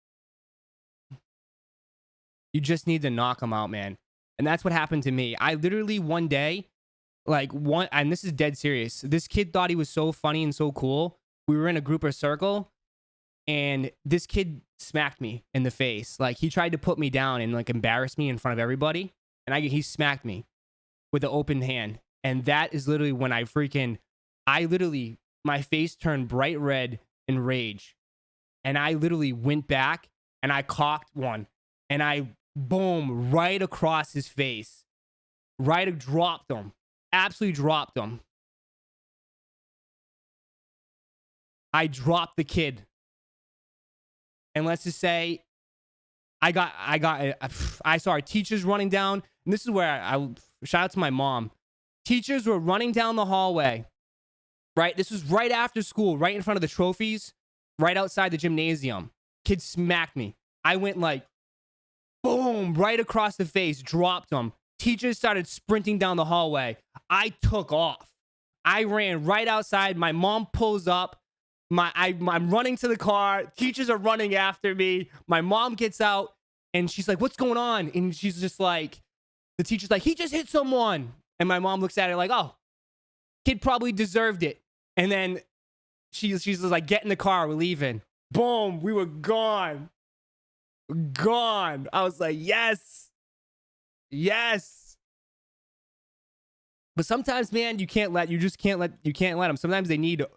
You just need to knock them out, man. And that's what happened to me. I literally one day, and this is dead serious. This kid thought he was so funny and so cool. We were in a group or circle, and this kid smacked me in the face. Like, he tried to put me down and like embarrass me in front of everybody. And he smacked me with an open hand. And that is literally when my face turned bright red in rage. And I literally went back and I cocked one. And I, boom, right across his face. Dropped him. Absolutely dropped him. I dropped the kid. And let's just say, I saw our teachers running down. And this is where I shout out to my mom. Teachers were running down the hallway. Right? This was right after school, right in front of the trophies, right outside the gymnasium. Kid smacked me. I went like, boom, right across the face, dropped him. Teachers started sprinting down the hallway. I took off. I ran right outside. My mom pulls up. I'm running to the car. Teachers are running after me. My mom gets out and she's like, what's going on? And she's just like, the teacher's like, he just hit someone. And my mom looks at it like, oh, kid probably deserved it. And then she's just like, get in the car, we're leaving. Boom, we were gone. Gone. I was like, yes. Yes. But sometimes, man, you can't let them. Sometimes they need a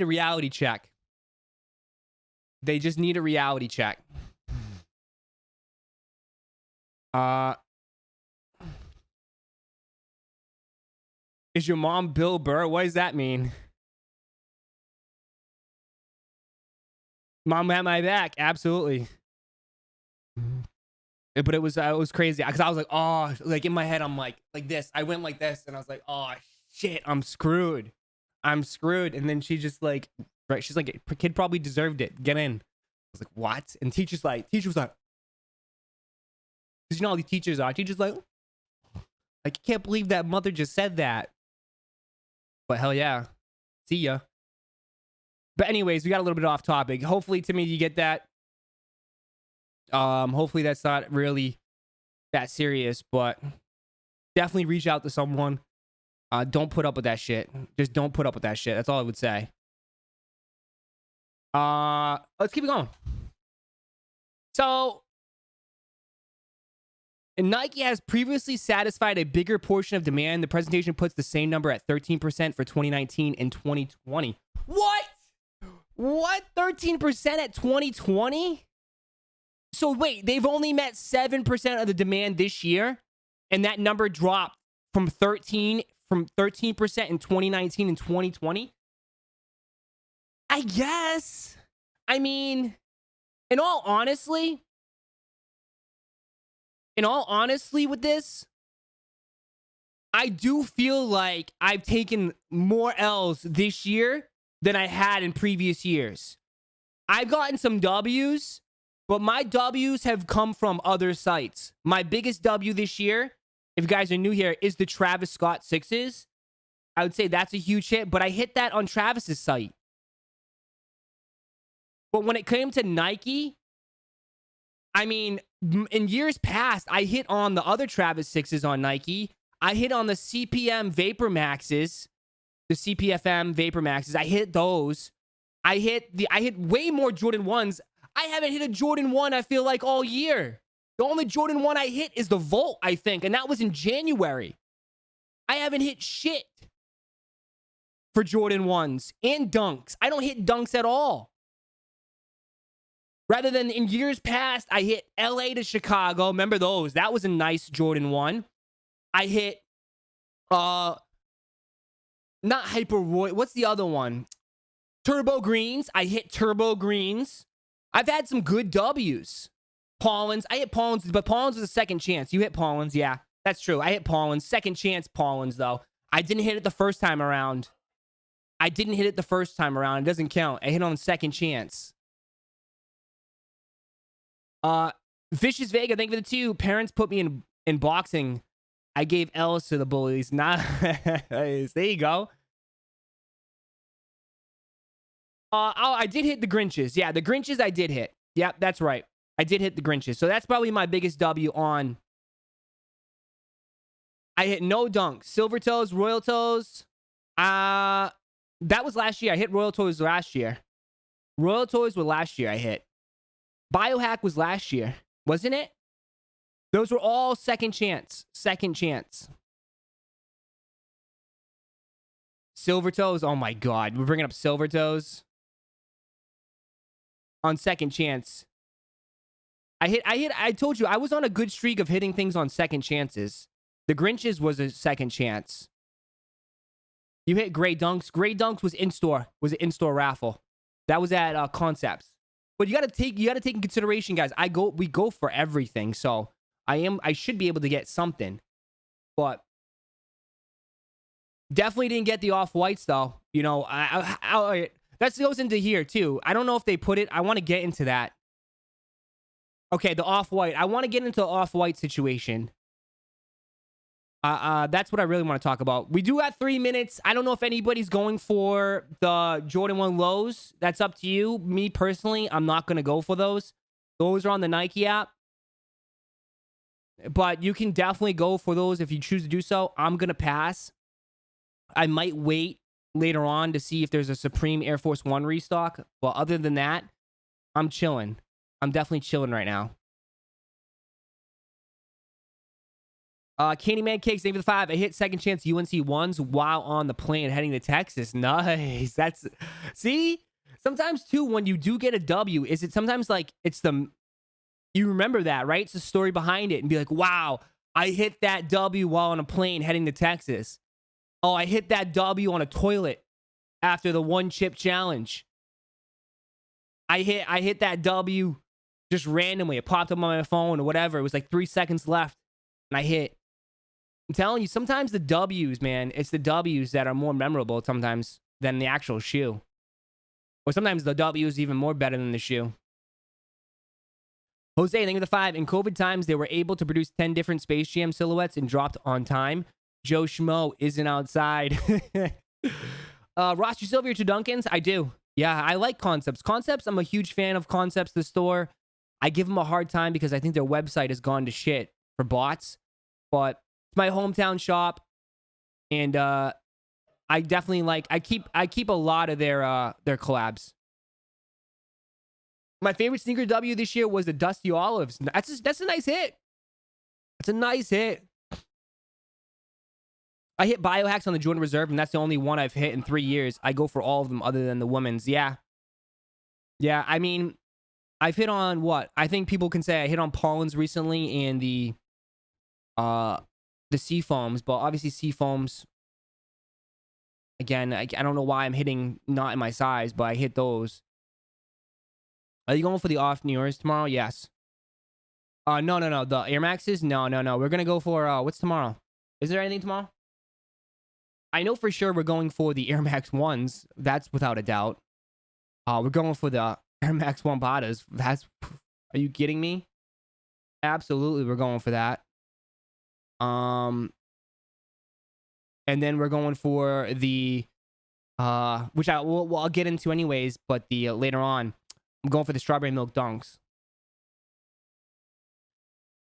reality check. They just need a reality check. Is your mom Bill Burr? What does that mean? Mom had my back, absolutely. But it was crazy because I was like, oh, like in my head, I'm like this. I went like this, and I was like, oh shit, I'm screwed. And then she just like, right? She's like, kid probably deserved it. Get in. I was like, what? And teacher was like, because you know how these teachers are. Teachers like, I can't believe that mother just said that. But hell yeah. See ya. But anyways, we got a little bit off topic. Hopefully, Timmy, you get that. Hopefully that's not really that serious, but definitely reach out to someone. Don't put up with that shit. Just don't put up with that shit. That's all I would say. Let's keep it going. So, Nike has previously satisfied a bigger portion of demand. The presentation puts the same number at 13% for 2019 and 2020. What? 13% at 2020? So wait, they've only met 7% of the demand this year, and that number dropped from 13% in 2019 and 2020? I guess. I mean, in all honesty with this, I do feel like I've taken more L's this year than I had in previous years. I've gotten some W's, but my W's have come from other sites. My biggest W this year, if you guys are new here, is the Travis Scott 6s. I would say that's a huge hit, but I hit that on Travis's site. But when it came to Nike, I mean, in years past, I hit on the other Travis 6s on Nike. I hit on the CPM Vapor Maxes, the CPFM Vapor Maxes. I hit those. I hit way more Jordan 1s. I haven't hit a Jordan 1, I feel like, all year. The only Jordan 1 I hit is the Volt, I think, and that was in January. I haven't hit shit for Jordan 1s and Dunks. I don't hit Dunks at all. Rather than in years past, I hit LA to Chicago. Remember those? That was a nice Jordan 1. I hit, not Hyper Roy. What's the other one? Turbo Greens. I hit Turbo Greens. I've had some good W's. Paulins. I hit Paulins, but Paulins was a second chance. You hit Paulins. Yeah, that's true. I hit Paulins. Second chance Paulins, though. I didn't hit it the first time around. It doesn't count. I hit on second chance. Vicious Vega, thank you for the 2. Parents put me in boxing. I gave L's to the bullies. Nice. There you go. I did hit the Grinches. Yeah, the Grinches I did hit. Yep, that's right. I did hit the Grinches. So that's probably my biggest W on. I hit no dunks. Silver Toes, Royal Toes. That was last year. I hit Royal Toes last year. Royal Toes were last year I hit. Biohack was last year, wasn't it? Those were all second chance. Silver toes. Oh my God. We're bringing up silver toes. On second chance. I told you, I was on a good streak of hitting things on second chances. The Grinches was a second chance. You hit Gray Dunks. Gray Dunks was in-store. Was an in-store raffle. That was at Concepts. But you gotta take in consideration, guys. We go for everything. So I should be able to get something. But definitely didn't get the off-whites though. You know, that goes into here too. I don't know if they put it. I want to get into that. Okay, the off-white. I want to get into the off-white situation. That's what I really want to talk about. We do have 3 minutes. I don't know if anybody's going for the Jordan 1 lows. That's up to you. Me personally, I'm not going to go for those. Those are on the Nike app. But you can definitely go for those if you choose to do so. I'm going to pass. I might wait later on to see if there's a Supreme Air Force One restock. But other than that, I'm chilling. I'm definitely chilling right now. Candyman Cakes, thank you for the 5. I hit second chance UNC ones while on the plane heading to Texas. Nice. That's see. Sometimes too, when you do get a W, is it sometimes like it's the you remember that, right? It's the story behind it, and be like, wow, I hit that W while on a plane heading to Texas. Oh, I hit that W on a toilet after the one chip challenge. I hit that W just randomly. It popped up on my phone or whatever. It was like 3 seconds left, and I hit. I'm telling you, sometimes the W's, man, it's the W's that are more memorable sometimes than the actual shoe. Or sometimes the W is even more better than the shoe. Jose, thank you for the 5. In COVID times, they were able to produce 10 different Space Jam silhouettes and dropped on time. Joe Schmo isn't outside. Ross, you still have your two Duncans? I do. Yeah, I like Concepts. Concepts, I'm a huge fan of Concepts, the store. I give them a hard time because I think their website has gone to shit for bots. But it's my hometown shop. And I definitely like, I keep a lot of their collabs. My favorite sneaker W this year was the Dusty Olives. That's a nice hit. That's a nice hit. I hit Biohacks on the Jordan Reserve, and that's the only one I've hit in 3 years. I go for all of them other than the women's. Yeah. Yeah, I mean, I've hit on what? I think people can say I hit on Paulins recently and the Seafoams, but obviously Seafoams, again, I don't know why I'm hitting not in my size, but I hit those. Are you going for the off New Year's tomorrow? Yes. No. The Air Maxes? No. We're going to go for, what's tomorrow? Is there anything tomorrow? I know for sure we're going for the Air Max 1s. That's without a doubt. We're going for the Air Max 1 Batas. Are you kidding me? Absolutely, we're going for that. And then we're going for the, which I'll get into anyways, but the later on, I'm going for the Strawberry Milk Dunks.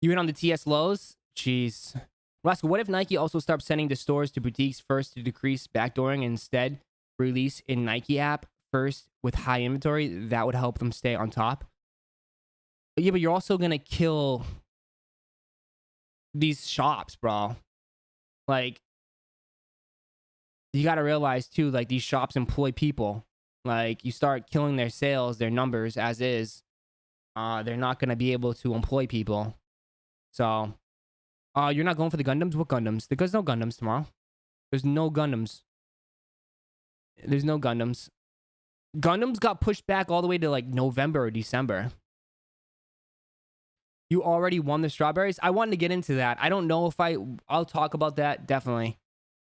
You hit on the TS lows? Jeez. Roszko, what if Nike also starts sending the stores to boutiques first to decrease backdooring and instead release in Nike app first with high inventory? That would help them stay on top. But yeah, but you're also going to kill these shops, bro. Like, you got to realize, too, like, these shops employ people. Like, you start killing their sales, their numbers as is. They're not going to be able to employ people. So... you're not going for the Gundams? What Gundams? There's no Gundams tomorrow. There's no Gundams. There's no Gundams. Gundams got pushed back all the way to like November or December. You already won the strawberries? I wanted to get into that. I don't know if I'll talk about that, definitely.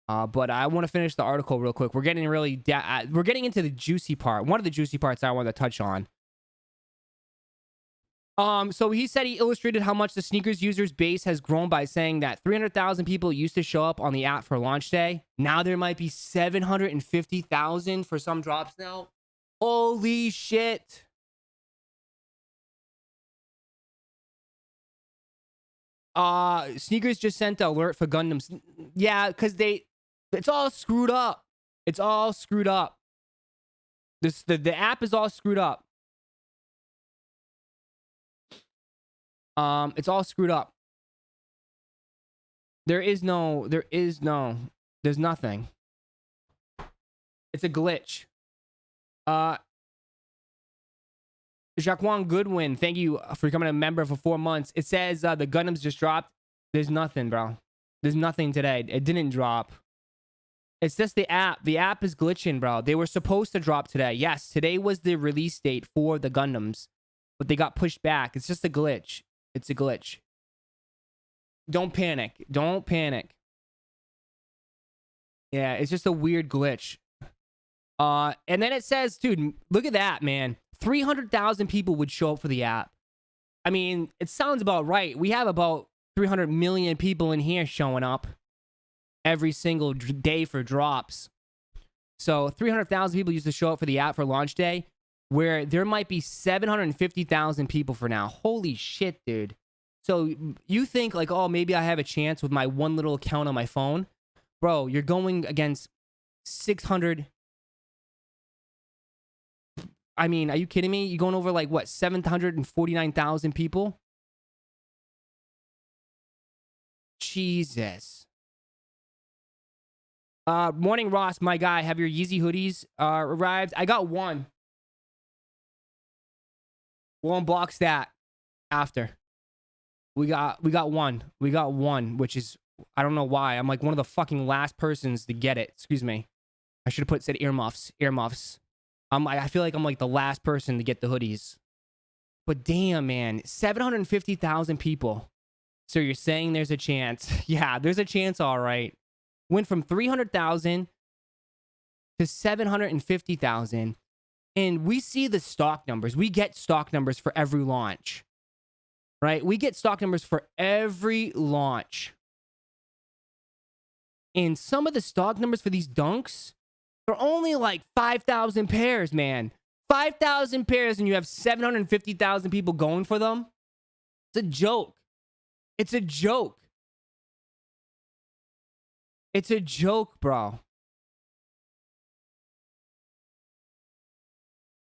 But I want to finish the article real quick. We're getting we're getting into the juicy part. One of the juicy parts I want to touch on. So he said he illustrated how much the sneakers users base has grown by saying that 300,000 people used to show up on the app for launch day. Now there might be 750,000 for some drops now. Holy shit. Sneakers just sent an alert for Gundams. Yeah, because it's all screwed up. It's all screwed up. The app is all screwed up. It's all screwed up. There's nothing. It's a glitch. Jaquan Goodwin, thank you for becoming a member for 4 months. It says the Gundams just dropped. There's nothing, bro. There's nothing today. It didn't drop. It's just the app. The app is glitching, bro. They were supposed to drop today. Yes, today was the release date for the Gundams, but they got pushed back. It's just a glitch. It's a glitch. Don't panic. Don't panic. Yeah, it's just a weird glitch. And then it says, dude, look at that, man. 300,000 people would show up for the app. I mean, it sounds about right. We have about 300 million people in here showing up every single day for drops. So 300,000 people used to show up for the app for launch day, where there might be 750,000 people for now. Holy shit, dude. So you think like, oh, maybe I have a chance with my one little account on my phone. Bro, you're going against 600. I mean, are you kidding me? You're going over like, what, 749,000 people? Jesus. Morning, Ross, my guy. Have your Yeezy hoodies arrived? I got one. We'll unbox that after. We got one. We got one, which is, I don't know why. I'm like one of the fucking last persons to get it. Excuse me. I should have said earmuffs. Earmuffs. I feel like I'm like the last person to get the hoodies. But damn, man. 750,000 people. So you're saying there's a chance. Yeah, there's a chance, all right. Went from 300,000 to 750,000. And we see the stock numbers. We get stock numbers for every launch. Right? We get stock numbers for every launch. And some of the stock numbers for these dunks, they're only like 5,000 pairs, man. 5,000 pairs and you have 750,000 people going for them? It's a joke. It's a joke. It's a joke, bro.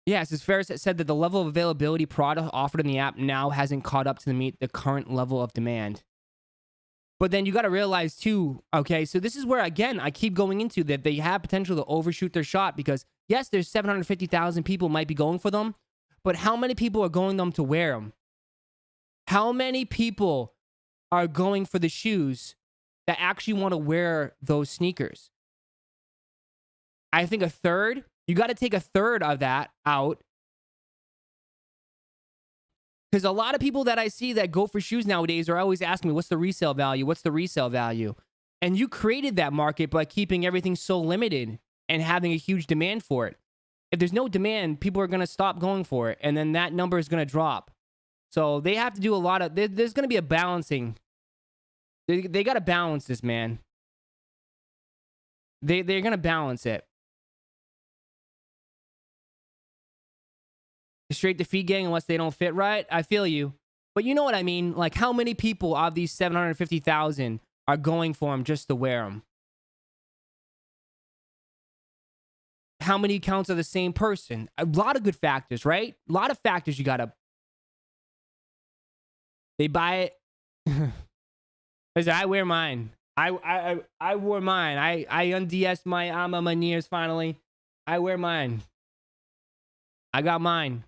Yes, as Ferris said that the level of availability product offered in the app now hasn't caught up to meet the current level of demand. But then you got to realize too, okay, so this is where, again, I keep going into that they have potential to overshoot their shot because, yes, there's 750,000 people might be going for them, but how many people are going them to wear them? How many people are going for the shoes that actually want to wear those sneakers? I think a third. You got to take a third of that out. Because a lot of people that I see that go for shoes nowadays are always asking me, what's the resale value? What's the resale value? And you created that market by keeping everything so limited and having a huge demand for it. If there's no demand, people are going to stop going for it. And then that number is going to drop. So they have to do a lot of... There's going to be a balancing. They got to balance this, man. They're going to balance it. Straight to feed gang unless they don't fit right. I feel you. But you know what I mean? Like, how many people of these 750,000 are going for them just to wear them? How many accounts are the same person? A lot of good factors, right? A lot of factors you gotta... They buy it. Listen, I wear mine. I wore mine. I unds my Amaneers finally. I wear mine. I got mine.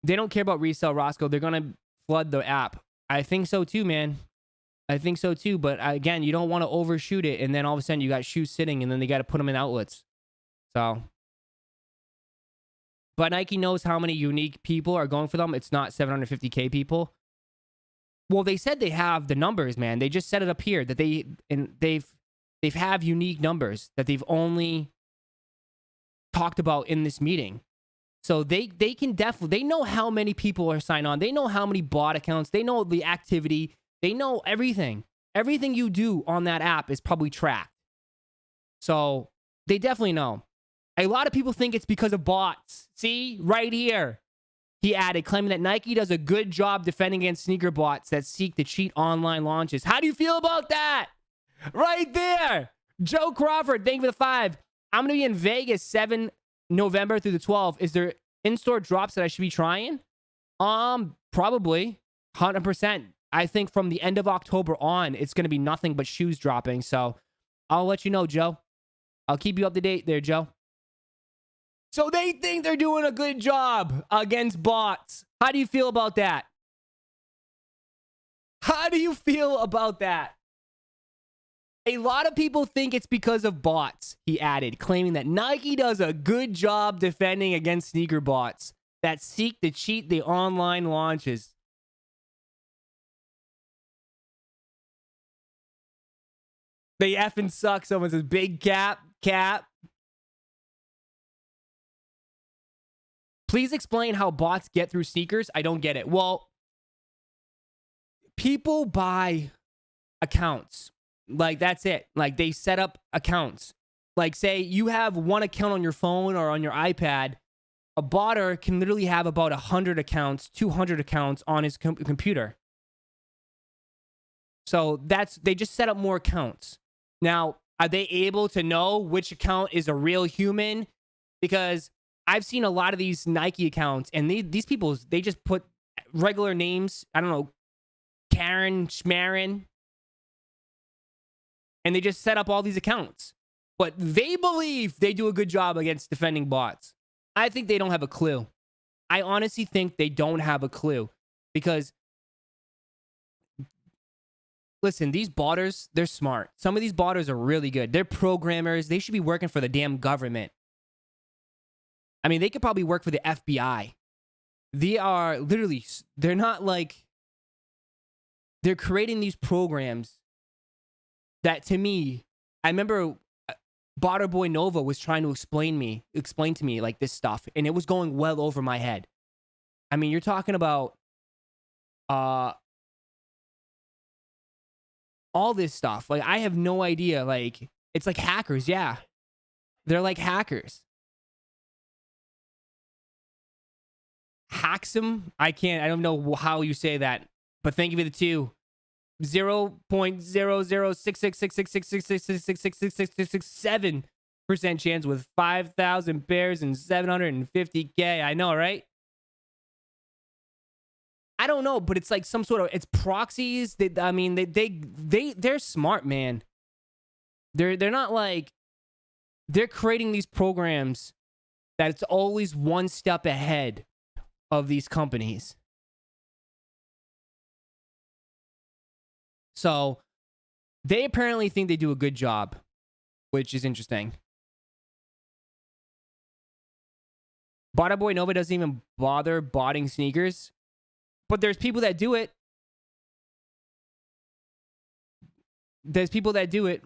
They don't care about resale, Roszko. They're going to flood the app. I think so too, man. I think so too. But again, you don't want to overshoot it. And then all of a sudden you got shoes sitting and then they got to put them in outlets. So. But Nike knows how many unique people are going for them. It's not 750K people. Well, they said they have the numbers, man. They just set it up here that they've have unique numbers that they've only talked about in this meeting. So they can definitely, they know how many people are signed on. They know how many bot accounts. They know the activity. They know everything. Everything you do on that app is probably tracked. So they definitely know. A lot of people think it's because of bots. See, right here. He added, claiming that Nike does a good job defending against sneaker bots that seek to cheat online launches. How do you feel about that? Right there. Joe Crawford, thank you for the 5. I'm going to be in Vegas 7 November through the 12th. Is there in-store drops that I should be trying? Probably 100%. I think from the end of October on, it's going to be nothing but shoes dropping. So I'll let you know, Joe. I'll keep you up to date there, Joe. So they think they're doing a good job against bots. How do you feel about that? How do you feel about that? A lot of people think it's because of bots, he added, claiming that Nike does a good job defending against sneaker bots that seek to cheat the online launches. They effing suck. Someone says, big cap. Please explain how bots get through sneakers. I don't get it. Well, people buy accounts. Like, that's it. Like, they set up accounts. Like, say you have one account on your phone or on your iPad. A botter can literally have about 100 accounts, 200 accounts on his computer. So they just set up more accounts. Now, are they able to know which account is a real human? Because I've seen a lot of these Nike accounts, and these people, they just put regular names. I don't know, Karen, Schmarin, and they just set up all these accounts. But they believe they do a good job against defending bots. I think they don't have a clue. I honestly think they don't have a clue. Because, listen, these botters, they're smart. Some of these botters are really good. They're programmers. They should be working for the damn government. I mean, they could probably work for the FBI. They are literally, they're not like, they're creating these programs that, to me, I remember Botter Boy Nova was trying to explain to me like this stuff, and it was going well over my head. I mean, you're talking about all this stuff. Like, I have no idea. Like, it's like hackers. Yeah, they're like hackers. Hacksum? I don't know how you say that, but thank you for the 2. 0.00666666666667% chance with 5,000 pairs and 750K. I know, right? I don't know, but it's like some sort of, it's proxies. I mean, they're smart, man. They're not like, they're creating these programs that it's always one step ahead of these companies. So they apparently think they do a good job, which is interesting. Botter Boy Nova doesn't even bother botting sneakers, but there's people that do it. There's people that do it.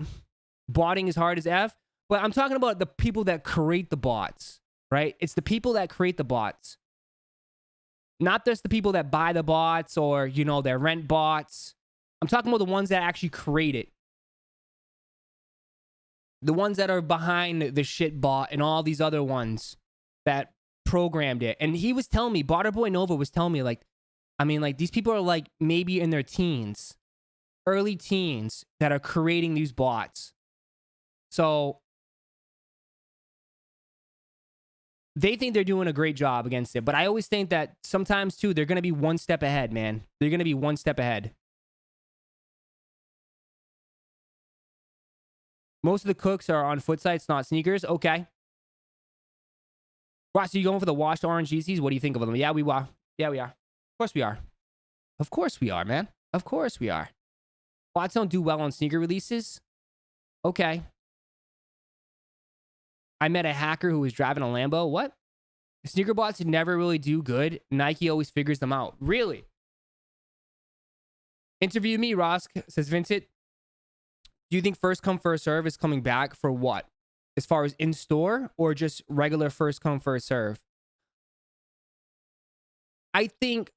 Botting is hard as F, but I'm talking about the people that create the bots, right? It's the people that create the bots. Not just the people that buy the bots or, you know, they rent bots. I'm talking about the ones that actually create it. The ones that are behind the shit bot and all these other ones that programmed it. And he was telling me, Botter Boy Nova was telling me, like, I mean, like, these people are like maybe in their teens, early teens, that are creating these bots. So they think they're doing a great job against it. But I always think that sometimes, too, they're going to be one step ahead, man. They're going to be one step ahead. Most of the cooks are on foot sites, not sneakers. Okay. Ross, are you going for the washed orange Yeezys? What do you think of them? Yeah, we are. Yeah, we are. Of course we are. Of course we are, man. Of course we are. Bots don't do well on sneaker releases. Okay. I met a hacker who was driving a Lambo. What? Sneaker bots never really do good. Nike always figures them out. Really? Interview me, Roszko, says Vincent. Do you think first come, first serve is coming back for what? As far as in-store or just regular first come, first serve? I think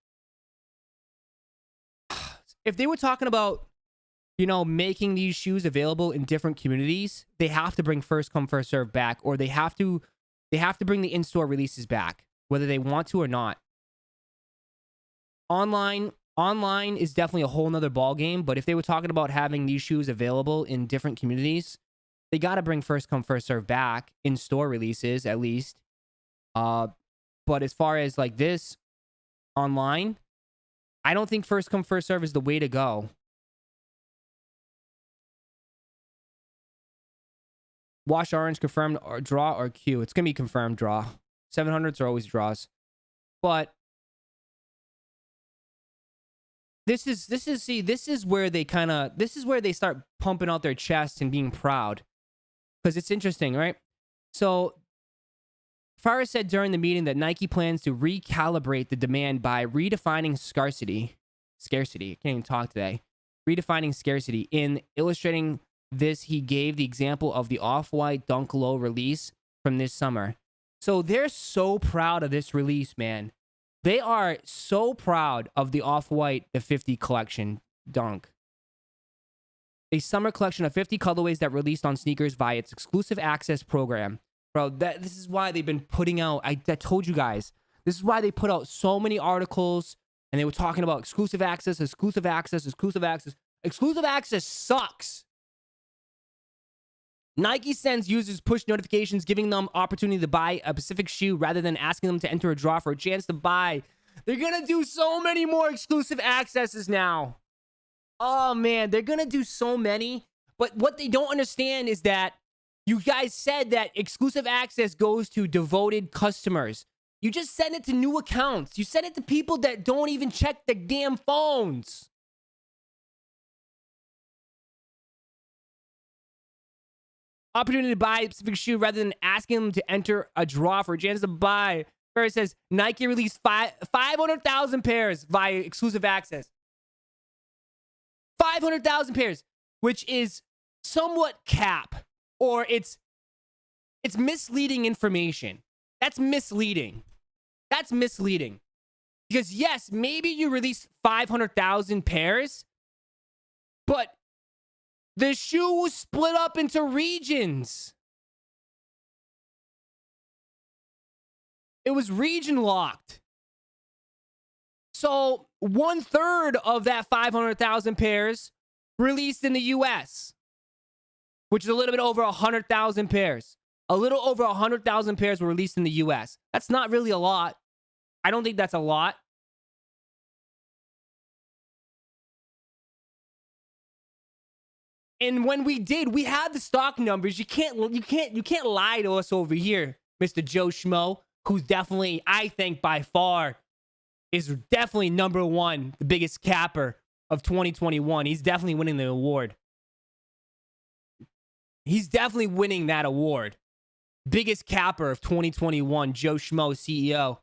if they were talking about, you know, making these shoes available in different communities, they have to bring first come, first serve back, or they have to bring the in-store releases back, whether they want to or not. Online is definitely a whole nother ball game, but if they were talking about having these shoes available in different communities, they got to bring first come, first serve back, in-store releases at least. But as far as like this online, I don't think first come, first serve is the way to go. Wash orange confirmed or draw or Q. It's gonna be confirmed draw. 700s are always draws, but this is where they start pumping out their chest and being proud, because it's interesting, right? So Farah said during the meeting that Nike plans to recalibrate the demand by redefining scarcity. I can't even talk today. Redefining scarcity. In illustrating this, he gave the example of the Off-White Dunk Low release from this summer. So they're so proud of this release, man. They are so proud of the Off-White, the 50 collection Dunk. A summer collection of 50 colorways that released on sneakers via its exclusive access program. Bro, this is why they've been putting out, I told you guys, this is why they put out so many articles, and they were talking about exclusive access, exclusive access, exclusive access. Exclusive access sucks. Nike sends users push notifications, giving them opportunity to buy a specific shoe rather than asking them to enter a draw for a chance to buy. They're going to do so many more exclusive accesses now. Oh, man, they're going to do so many. But what they don't understand is that you guys said that exclusive access goes to devoted customers. You just send it to new accounts. You send it to people that don't even check their damn phones. Opportunity to buy a specific shoe rather than asking them to enter a draw for a chance to buy. Where it says Nike released 500,000 pairs via exclusive access. 500,000 pairs, which is somewhat cap, or it's misleading information. That's misleading. That's misleading. Because yes, maybe you released 500,000 pairs, but the shoe was split up into regions. It was region locked. So 1/3 of that 500,000 pairs released in the US, which is a little bit over 100,000 pairs. A little over 100,000 pairs were released in the US. That's not really a lot. I don't think that's a lot. And when we did, we had the stock numbers. You can't lie to us over here, Mr. Joe Schmo, who's definitely, I think by far, is definitely number one, the biggest capper of 2021. He's definitely winning the award. He's definitely winning that award. Biggest capper of 2021, Joe Schmo, CEO.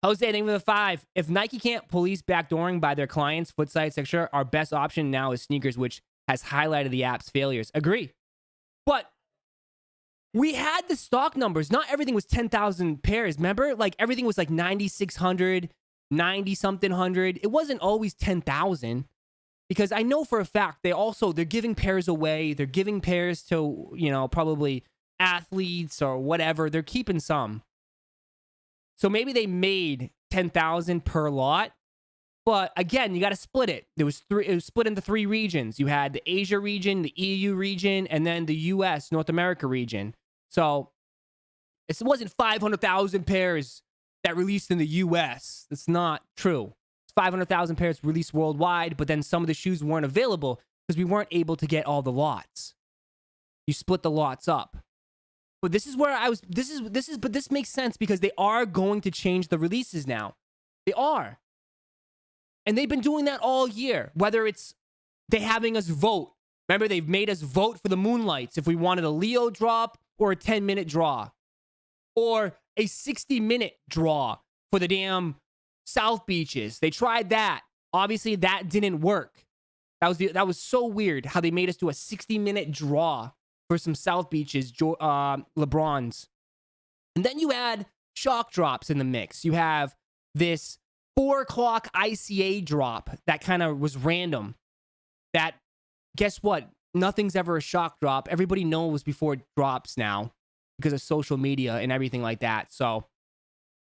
Jose, thank you for the 5. If Nike can't police backdooring by their clients, foot sites, etc., our best option now is sneakers, which has highlighted the app's failures. Agree. But we had the stock numbers. Not everything was 10,000 pairs. Remember? Like everything was like 9,600, 90-something hundred. It wasn't always 10,000. Because I know for a fact they're giving pairs away. They're giving pairs to, probably athletes or whatever. They're keeping some. So maybe they made 10,000 per lot. But again, you got to split it. It was split into 3 regions. You had the Asia region, the EU region, and then the US, North America region. So it wasn't 500,000 pairs that released in the US. That's not true. It's 500,000 pairs released worldwide, but then some of the shoes weren't available because we weren't able to get all the lots. You split the lots up. But this is where but this makes sense because they are going to change the releases now. They are. And they've been doing that all year, whether it's they having us vote. Remember, they've made us vote for the Moonlights if we wanted a Leo drop or a 10-minute draw. Or a 60-minute draw for the damn South Beaches. They tried that. Obviously, that didn't work. That was so weird how they made us do a 60-minute draw for some South Beaches LeBrons. And then you add shock drops in the mix. You have this 4 o'clock ICA drop that kind of was random. That, guess what? Nothing's ever a shock drop. Everybody knows before it drops now because of social media and everything like that. So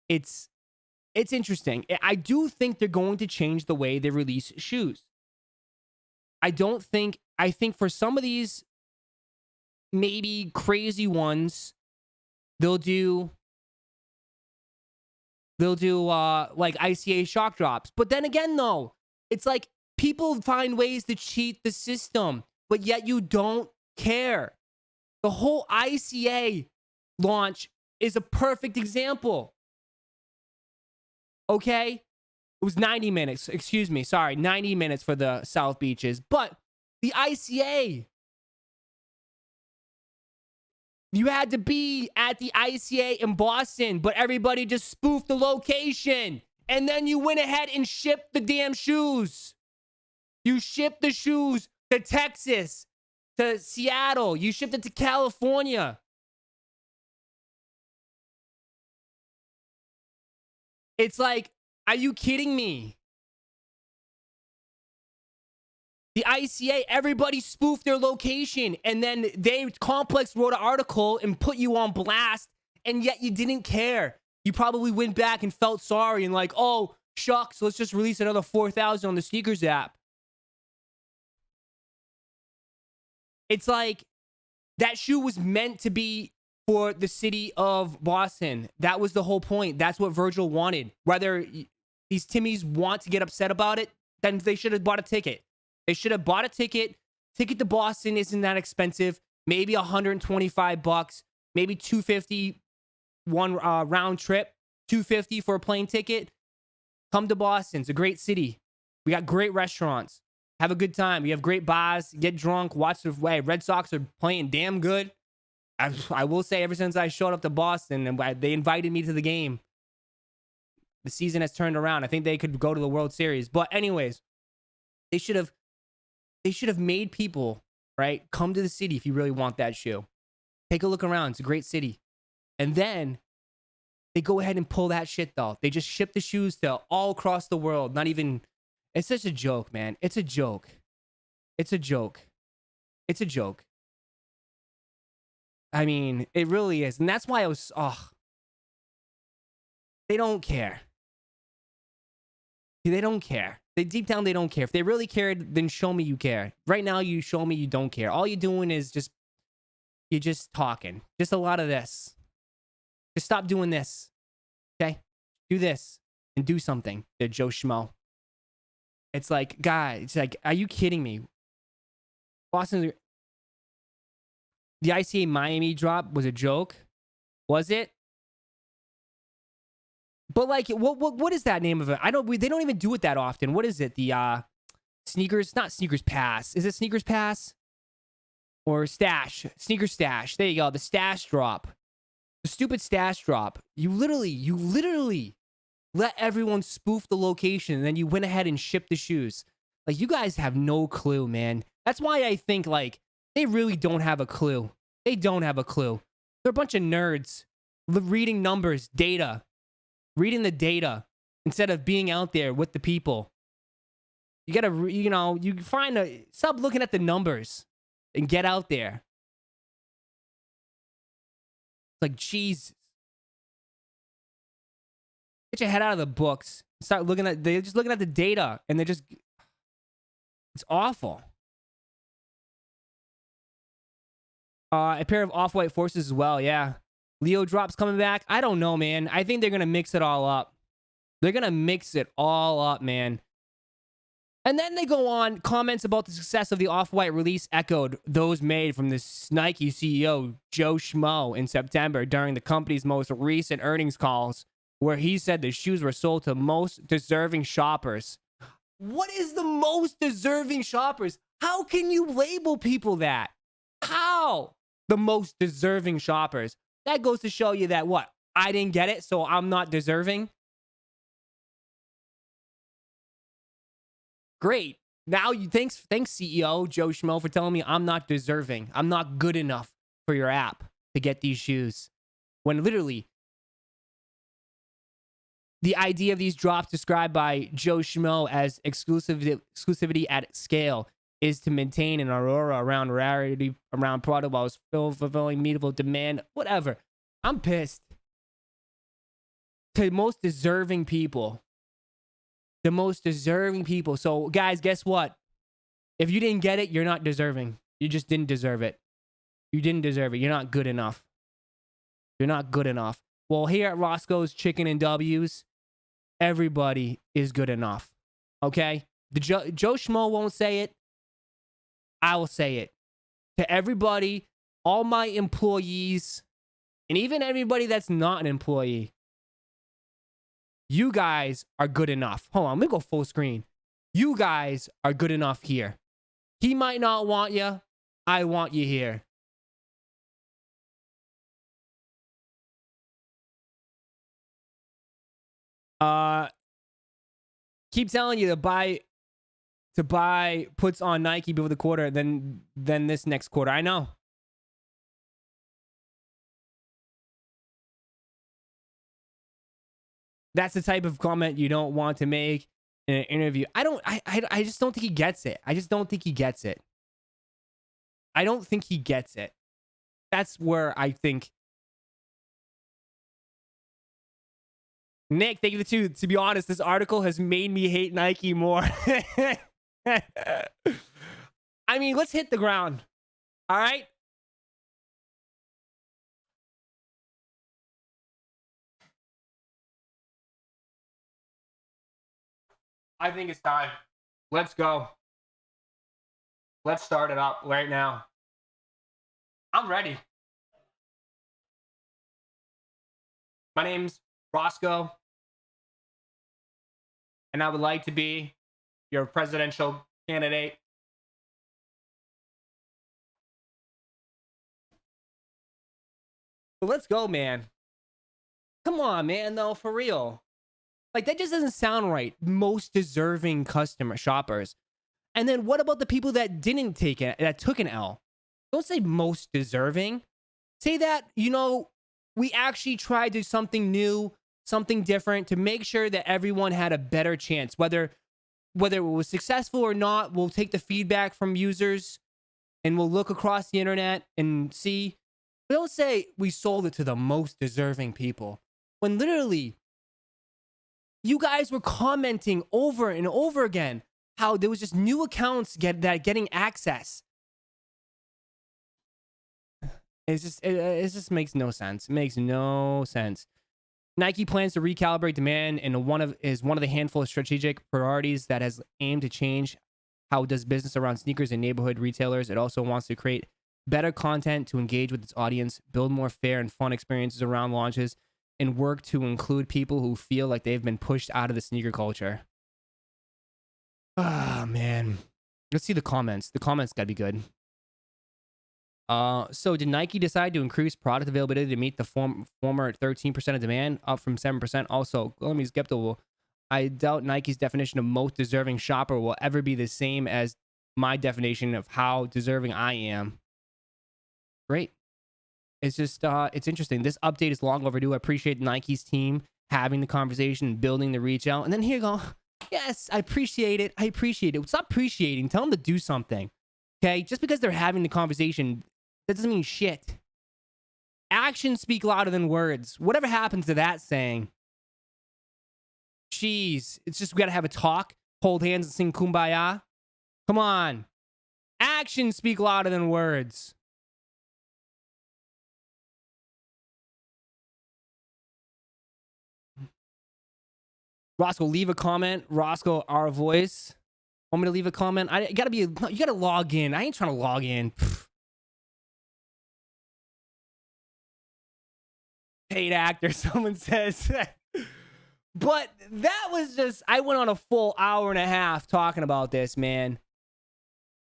it's interesting. I do think they're going to change the way they release shoes. I think for some of these maybe crazy ones, they'll do like ICA shock drops. But then again, though, it's like people find ways to cheat the system, but yet you don't care. The whole ICA launch is a perfect example. Okay? It was 90 minutes. Excuse me. Sorry. 90 minutes for the South Beaches. But the ICA, you had to be at the ICA in Boston, but everybody just spoofed the location. And then you went ahead and shipped the damn shoes. You shipped the shoes to Texas, to Seattle. You shipped it to California. It's like, are you kidding me? The ICA, everybody spoofed their location, and then Complex wrote an article and put you on blast, and yet you didn't care. You probably went back and felt sorry and like, oh, shucks, let's just release another 4,000 on the sneakers app. It's like that shoe was meant to be for the city of Boston. That was the whole point. That's what Virgil wanted. Whether these Timmies want to get upset about it, then they should have bought a ticket. They should have bought a ticket. Ticket to Boston isn't that expensive. Maybe $125, maybe $250 one round trip, $250 for a plane ticket. Come to Boston. It's a great city. We got great restaurants. Have a good time. We have great bars. Get drunk. Watch the way. Red Sox are playing damn good. I will say, ever since I showed up to Boston and they invited me to the game, the season has turned around. I think they could go to the World Series. But anyways, they should have made people, right, come to the city if you really want that shoe. Take a look around. It's a great city. And then they go ahead and pull that shit, though. They just ship the shoes to all across the world. Not even... It's such a joke, man. It's a joke. It's a joke. It's a joke. I mean, it really is. And that's why I was... Oh. They don't care. They don't care. Deep down, they don't care. If they really cared, then show me you care. Right now, you show me you don't care. All you're doing is just... You're just talking. Just a lot of this. Just stop doing this. Okay? Do this. And do something. Joe Schmo. It's like, guys, it's like, are you kidding me? Boston... The ICA Miami drop was a joke. Was it? But like, what is that name of it? They don't even do it that often. What is it? The sneakers, not Sneakers Pass. Is it Sneakers Pass? Or Stash? Sneaker Stash. There you go. The Stash drop. The stupid Stash drop. You literally let everyone spoof the location and then you went ahead and shipped the shoes. Like, you guys have no clue, man. That's why I think, like, they really don't have a clue. They don't have a clue. They're a bunch of nerds reading numbers, data, reading the data instead of being out there with the people. You gotta, you stop looking at the numbers and get out there. It's like, Jesus. Get your head out of the books. They're just looking at the data and it's awful. A pair of off-white forces as well, yeah. Leo drops coming back. I don't know, man. I think they're going to mix it all up. They're going to mix it all up, man. And then they go on, comments about the success of the off-white release echoed those made from this Nike CEO, Joe Schmo, in September during the company's most recent earnings calls, where he said the shoes were sold to most deserving shoppers. What is the most deserving shoppers? How can you label people that? How? The most deserving shoppers. That goes to show you that what? I didn't get it, so I'm not deserving. Great. Now thanks CEO Joe Schmo for telling me I'm not deserving. I'm not good enough for your app to get these shoes. When literally the idea of these drops described by Joe Schmo as exclusivity at scale is to maintain an aurora around rarity, around product while fulfilling meetable demand, whatever. I'm pissed. To most deserving people. The most deserving people. So, guys, guess what? If you didn't get it, you're not deserving. You just didn't deserve it. You didn't deserve it. You're not good enough. You're not good enough. Well, here at Roszko's Chicken and W's, everybody is good enough. Okay? The Joe Schmo won't say it. I will say it. To everybody all my employees, and even everybody that's not an employee, you guys are good enough. Hold on, let me go full screen. You guys are good enough here. He might not want you. I want you here. Keep telling you to buy puts on Nike before the quarter, then this next quarter. I know. That's the type of comment you don't want to make in an interview. I just don't think he gets it. I just don't think he gets it. I don't think he gets it. That's where I think. Nick, thank you for the two. To be honest, this article has made me hate Nike more. I mean, let's hit the ground. All right? I think it's time. Let's go. Let's start it up right now. I'm ready. My name's Roszko, and I would like to be your presidential candidate. But let's go, man. Come on, man, though, for real. Like, that just doesn't sound right. Most deserving shoppers. And then what about the people that didn't take it, that took an L? Don't say most deserving. Say that, you know, we actually tried to do something new, something different to make sure that everyone had a better chance. Whether it was successful or not, we'll take the feedback from users and we'll look across the internet and see. But don't say we sold it to the most deserving people. When literally, you guys were commenting over and over again how there was just new accounts getting access. It just makes no sense. It makes no sense. Nike plans to recalibrate demand and is one of the handful of strategic priorities that has aimed to change how it does business around sneakers and neighborhood retailers. It also wants to create better content to engage with its audience, build more fair and fun experiences around launches, and work to include people who feel like they've been pushed out of the sneaker culture. Ah, man. Let's see the comments. The comments gotta be good. So did Nike decide to increase product availability to meet the former 13% of demand, up from 7%? Also, let me skeptical. I doubt Nike's definition of most deserving shopper will ever be the same as my definition of how deserving I am. Great. It's just, it's interesting. This update is long overdue. I appreciate Nike's team having the conversation, building the reach out. And then here you go. Yes, I appreciate it. I appreciate it. Stop appreciating. Tell them to do something. Okay? Just because they're having the conversation, that doesn't mean shit. Actions speak louder than words. Whatever happens to that saying? Jeez. It's just we gotta have a talk, hold hands and sing Kumbaya. Come on. Actions speak louder than words. Roszko, leave a comment. Roszko, our voice. Want me to leave a comment? You gotta log in. I ain't trying to log in. Paid actor, someone says. But that was just, I went on a full hour and a half talking about this, man.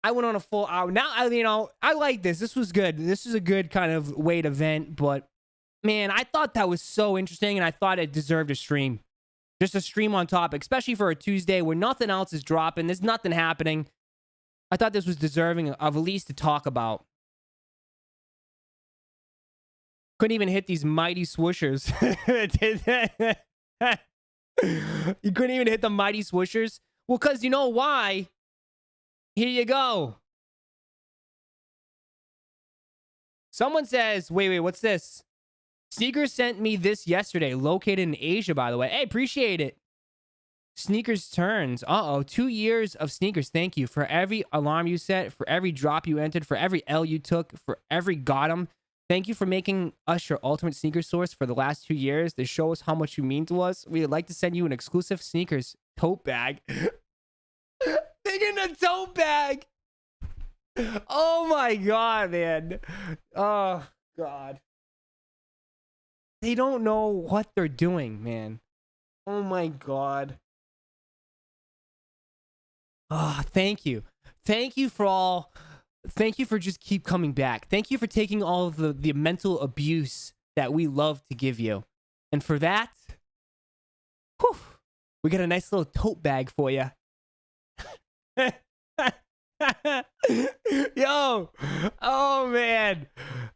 I went on a full hour. Now, I like this. This was good. This is a good kind of way to vent, but man, I thought that was so interesting and I thought it deserved a stream. Just a stream on topic, especially for a Tuesday where nothing else is dropping. There's nothing happening. I thought this was deserving of at least to talk about. Couldn't even hit these mighty swooshers. You couldn't even hit the mighty swooshers? Well, because you know why? Here you go. Someone says, wait, what's this? Sneakers sent me this yesterday, located in Asia, by the way. Hey, appreciate it. Sneakers turns. 2 years of sneakers. Thank you for every alarm you set, for every drop you entered, for every L you took, for every got 'em. Thank you for making us your ultimate sneaker source for the last 2 years. To show us how much you mean to us, we would like to send you an exclusive sneakers tote bag. They get a tote bag. Oh my God, man. Oh God. They don't know what they're doing, man. Oh my God. Ah, thank you. Thank you for all. Thank you for just keep coming back. Thank you for taking all of the mental abuse that we love to give you. And for that, whew, we got a nice little tote bag for you. Yo, oh man.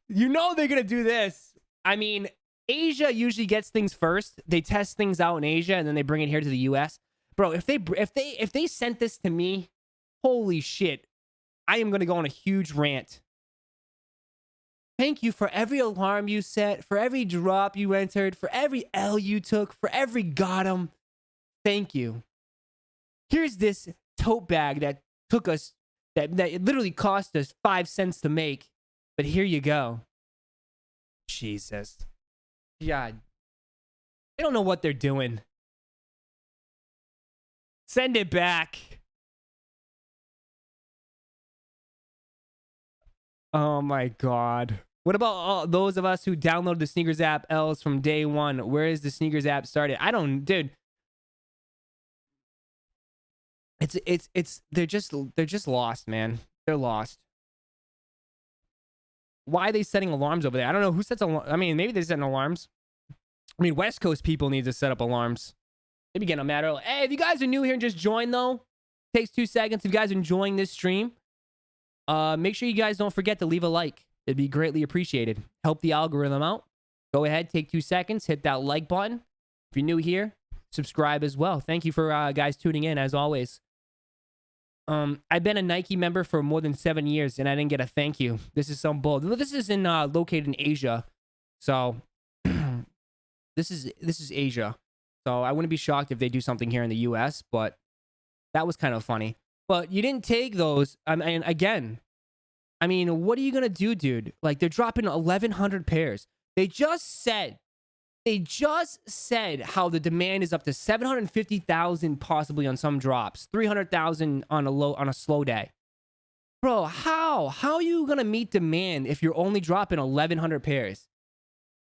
You know they're gonna do this. I mean, Asia usually gets things first. They test things out in Asia and then they bring it here to the US. Bro, if they sent this to me, holy shit, I am gonna go on a huge rant. Thank you for every alarm you set, for every drop you entered, for every L you took, for every got 'em. Thank you. Here's this tote bag that took us, that it literally cost us 5 cents to make. But here you go. Jesus. God. They don't know what they're doing. Send it back. Oh my God. What about all those of us who downloaded the Sneakers app L's from day one? Where is the Sneakers app started? I don't, dude. They're just lost, man. They're lost. Why are they setting alarms over there? I don't know who sets alarms. I mean, maybe they're setting alarms. I mean, West Coast people need to set up alarms. Maybe get them mad early. Hey, if you guys are new here and just joined though, takes 2 seconds. If you guys are enjoying this stream, make sure you guys don't forget to leave a like. It'd be greatly appreciated. Help the algorithm out. Go ahead, take 2 seconds, hit that like button. If you're new here, subscribe as well. Thank you for guys tuning in as always. I've been a Nike member for more than 7 years and I didn't get a thank you. This is some bull. This is located in Asia. So this is Asia. So I wouldn't be shocked if they do something here in the US, but that was kind of funny. But you didn't take those. I mean, again, I mean, what are you going to do, dude? Like, they're dropping 1,100 pairs. They just said how the demand is up to 750,000 possibly on some drops, 300,000 on a slow day. Bro, how are you going to meet demand if you're only dropping 1,100 pairs?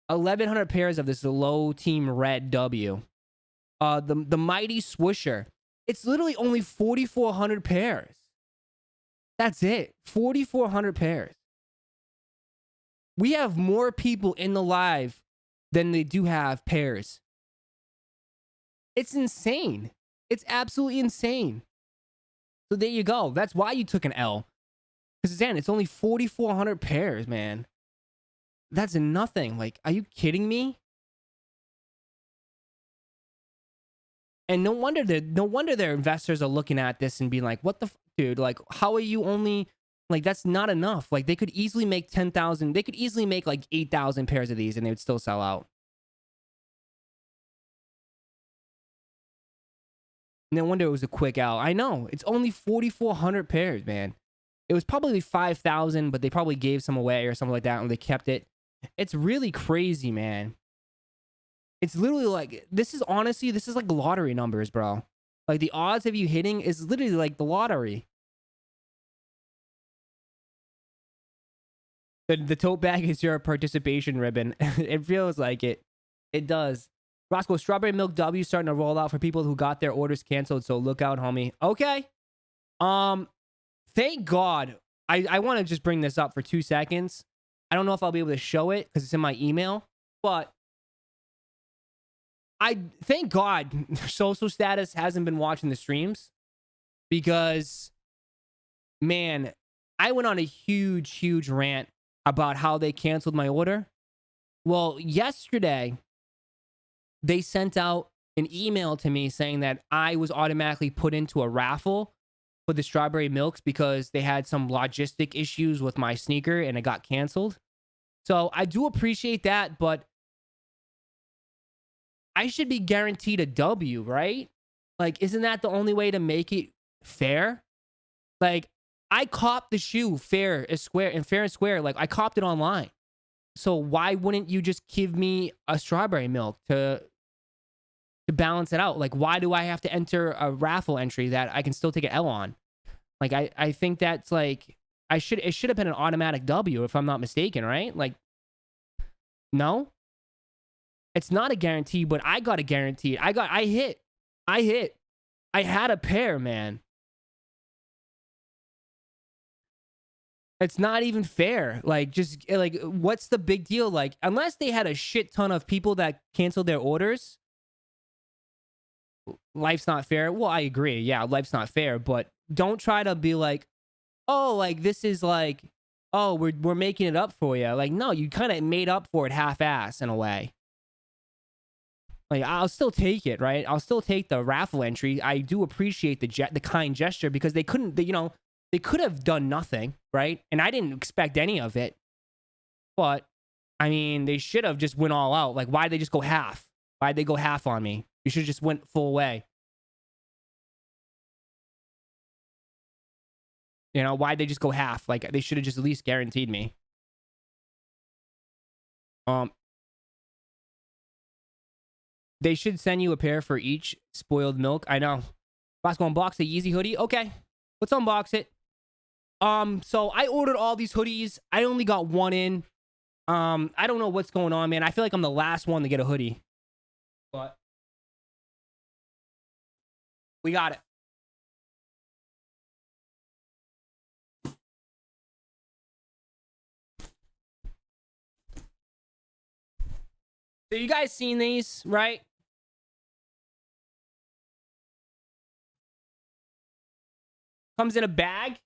1,100 pairs of this low team red W. The mighty swoosher. It's literally only 4,400 pairs. That's it. 4,400 pairs. We have more people in the live than they do have pairs. It's insane. It's absolutely insane. So there you go. That's why you took an L. Because Dan, it's only 4,400 pairs, man. That's nothing. Like, are you kidding me? And no wonder their investors are looking at this and being like, what the dude? Like, how are you only, like, that's not enough. Like, they could easily make 10,000. They could easily make like 8,000 pairs of these and they would still sell out. No wonder it was a quick out. I know. It's only 4,400 pairs, man. It was probably 5,000, but they probably gave some away or something like that and they kept it. It's really crazy, man. It's literally like, this is like lottery numbers, bro. Like, the odds of you hitting is literally like the lottery. The tote bag is your participation ribbon. It feels like it. It does. Roszko, strawberry milk W starting to roll out for people who got their orders canceled, so look out, homie. Okay. Thank God. I want to just bring this up for 2 seconds. I don't know if I'll be able to show it because it's in my email, but I thank God social status hasn't been watching the streams because, man, I went on a huge rant about how they canceled my order. Well, yesterday, they sent out an email to me saying that I was automatically put into a raffle for the strawberry milks because they had some logistic issues with my sneaker and it got canceled. So I do appreciate that, but I should be guaranteed a W, right? Like, isn't that the only way to make it fair? Like, I copped the shoe fair and square. Like, I copped it online. So why wouldn't you just give me a strawberry milk to balance it out? Like, why do I have to enter a raffle entry that I can still take an L on? Like, I think that's like, it should have been an automatic W if I'm not mistaken, right? Like, no, it's not a guarantee, but I got a guarantee. I hit. I had a pair, man. It's not even fair. Like, just like, what's the big deal? Like, unless they had a shit ton of people that canceled their orders, life's not fair. Well, I agree. Yeah, life's not fair, but don't try to be like, oh, like this is like, oh, we're making it up for you. Like, no, you kind of made up for it half-ass in a way. Like, I'll still take it, right? I'll still take the raffle entry. I do appreciate the kind gesture because they couldn't, they could have done nothing, right? And I didn't expect any of it. But, I mean, they should have just went all out. Like, why'd they just go half? Why'd they go half on me? You should have just went full way. You know, why'd they just go half? Like, they should have just at least guaranteed me. They should send you a pair for each spoiled milk. I know. Roszko, unbox the Yeezy hoodie. Okay, let's unbox it. So I ordered all these hoodies. I only got one in. I don't know what's going on, man. I feel like I'm the last one to get a hoodie. But we got it. So you guys seen these, right? Comes in a bag,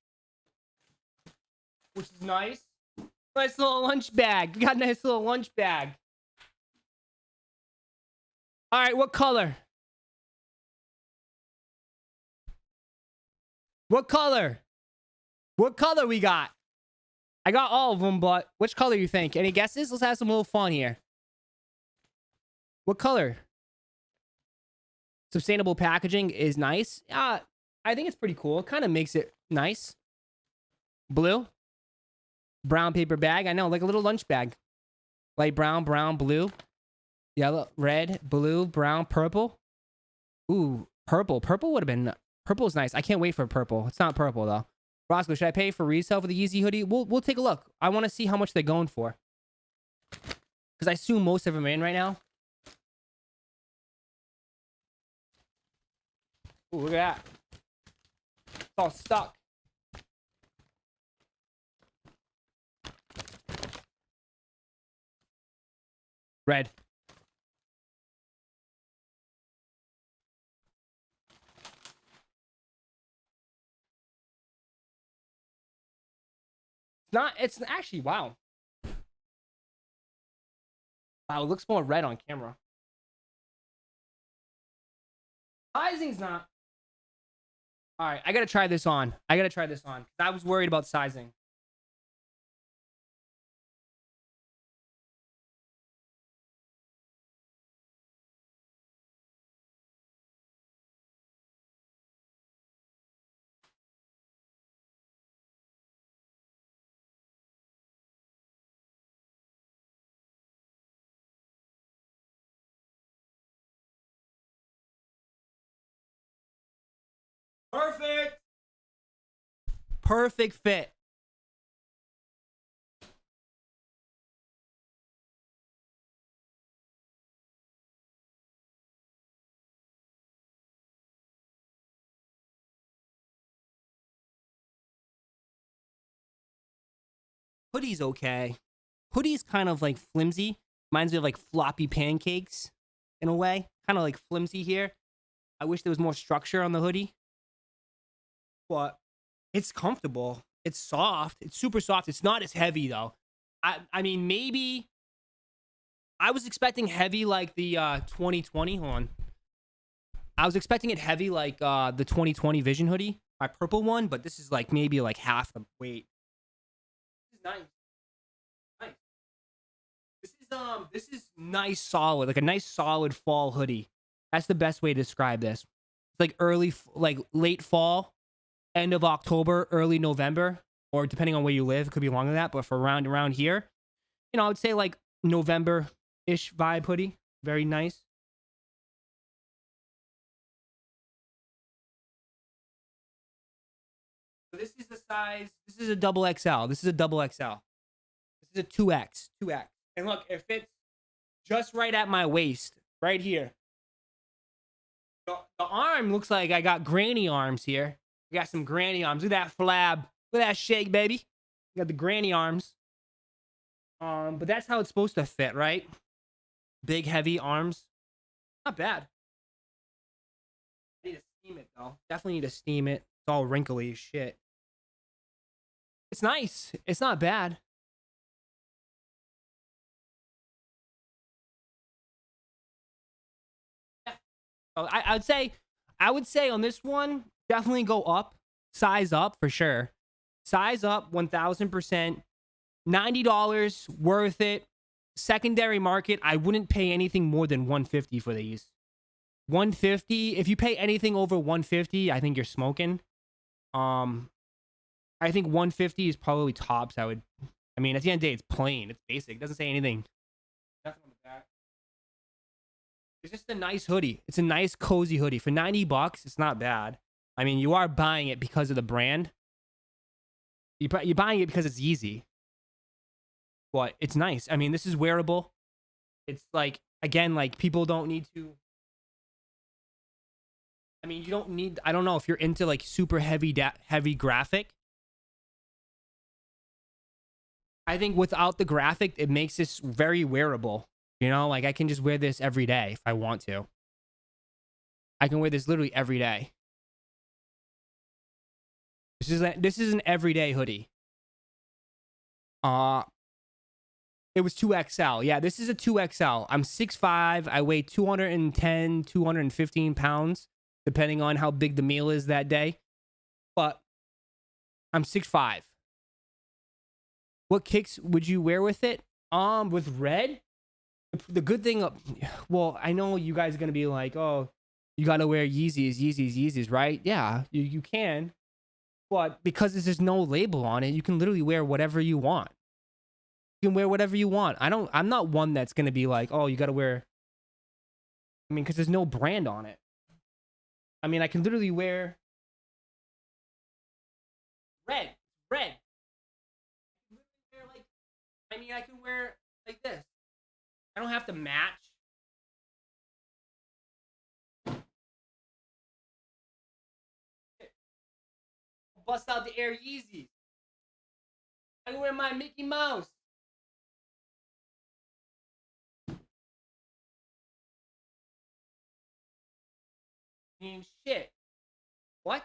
which is nice. Nice little lunch bag. We got a nice little lunch bag. All right, what color? What color? What color we got? I got all of them, but which color you think? Any guesses? Let's have some little fun here. What color? Sustainable packaging is nice. I think it's pretty cool. It kind of makes it nice. Blue. Brown paper bag. I know, like a little lunch bag. Light brown, brown, blue. Yellow, red, blue, brown, purple. Ooh, purple. Purple would have been... Purple is nice. I can't wait for purple. It's not purple, though. Roszko, should I pay for resale for the Yeezy hoodie? We'll take a look. I want to see how much they're going for. Because I assume most of them are in right now. Ooh, look at that. It's all stuck. Red. It's actually, wow. Wow, it looks more red on camera. Sizing's not. All right, I gotta try this on. I was worried about sizing. Perfect. Perfect fit. Hoodie's okay. Hoodie's kind of like flimsy. Reminds me of like floppy pancakes in a way. Kind of like flimsy here. I wish there was more structure on the hoodie. But it's comfortable. It's soft. It's super soft. It's not as heavy though. I mean, maybe I was expecting heavy like the 2020. Hold on. I was expecting it heavy like the 2020 Vision hoodie, my purple one, but this is like maybe like half the weight. This is nice. Nice. This is nice solid, like a nice solid fall hoodie. That's the best way to describe this. It's like like late fall, end of October, early November, or depending on where you live, it could be longer than that, but for around here, you know, I would say like November-ish vibe hoodie. Very nice. So this is the size. This is a double XL. This is a double XL. This is a 2X. 2X. And look, it fits just right at my waist. Right here. The arm looks like I got granny arms here. I got some granny arms. Look at that flab. Look at that shake, baby. You got the granny arms. But that's how it's supposed to fit, right? Big, heavy arms. Not bad. I need to steam it, though. Definitely need to steam it. It's all wrinkly as shit. It's nice. It's not bad. Yeah. Oh, I would say on this one, definitely go up. Size up for sure. Size up 1000%. $90 worth it. Secondary market, I wouldn't pay anything more than $150 for these. $150. If you pay anything over $150, I think you're smoking. I think $150 is probably tops. I mean, at the end of the day, it's plain. It's basic. It doesn't say anything. Nothing on the back. It's just a nice hoodie. It's a nice, cozy hoodie. For $90, it's not bad. I mean, you are buying it because of the brand. You're buying it because it's Yeezy. But it's nice. I mean, this is wearable. It's like, again, like people don't need to. I mean, you don't need, I don't know if you're into like super heavy graphic. I think without the graphic, it makes this very wearable. You know, like I can just wear this every day if I want to. I can wear this literally every day. This is an everyday hoodie. It was 2XL. Yeah, this is a 2XL. I'm 6'5". I weigh 210, 215 pounds, depending on how big the meal is that day. But I'm 6'5". What kicks would you wear with it? With red? The good thing, well, I know you guys are going to be like, oh, you got to wear Yeezys, right? Yeah, you can. But because there's no label on it, you can literally wear whatever you want. You can wear whatever you want. I'm not one that's going to be like, oh, you got to wear. I mean, because there's no brand on it. I mean, I can literally wear red. I mean, I can wear like this. I don't have to match. Bust out the Air Yeezys. I can wear my Mickey Mouse. I mean, shit. What?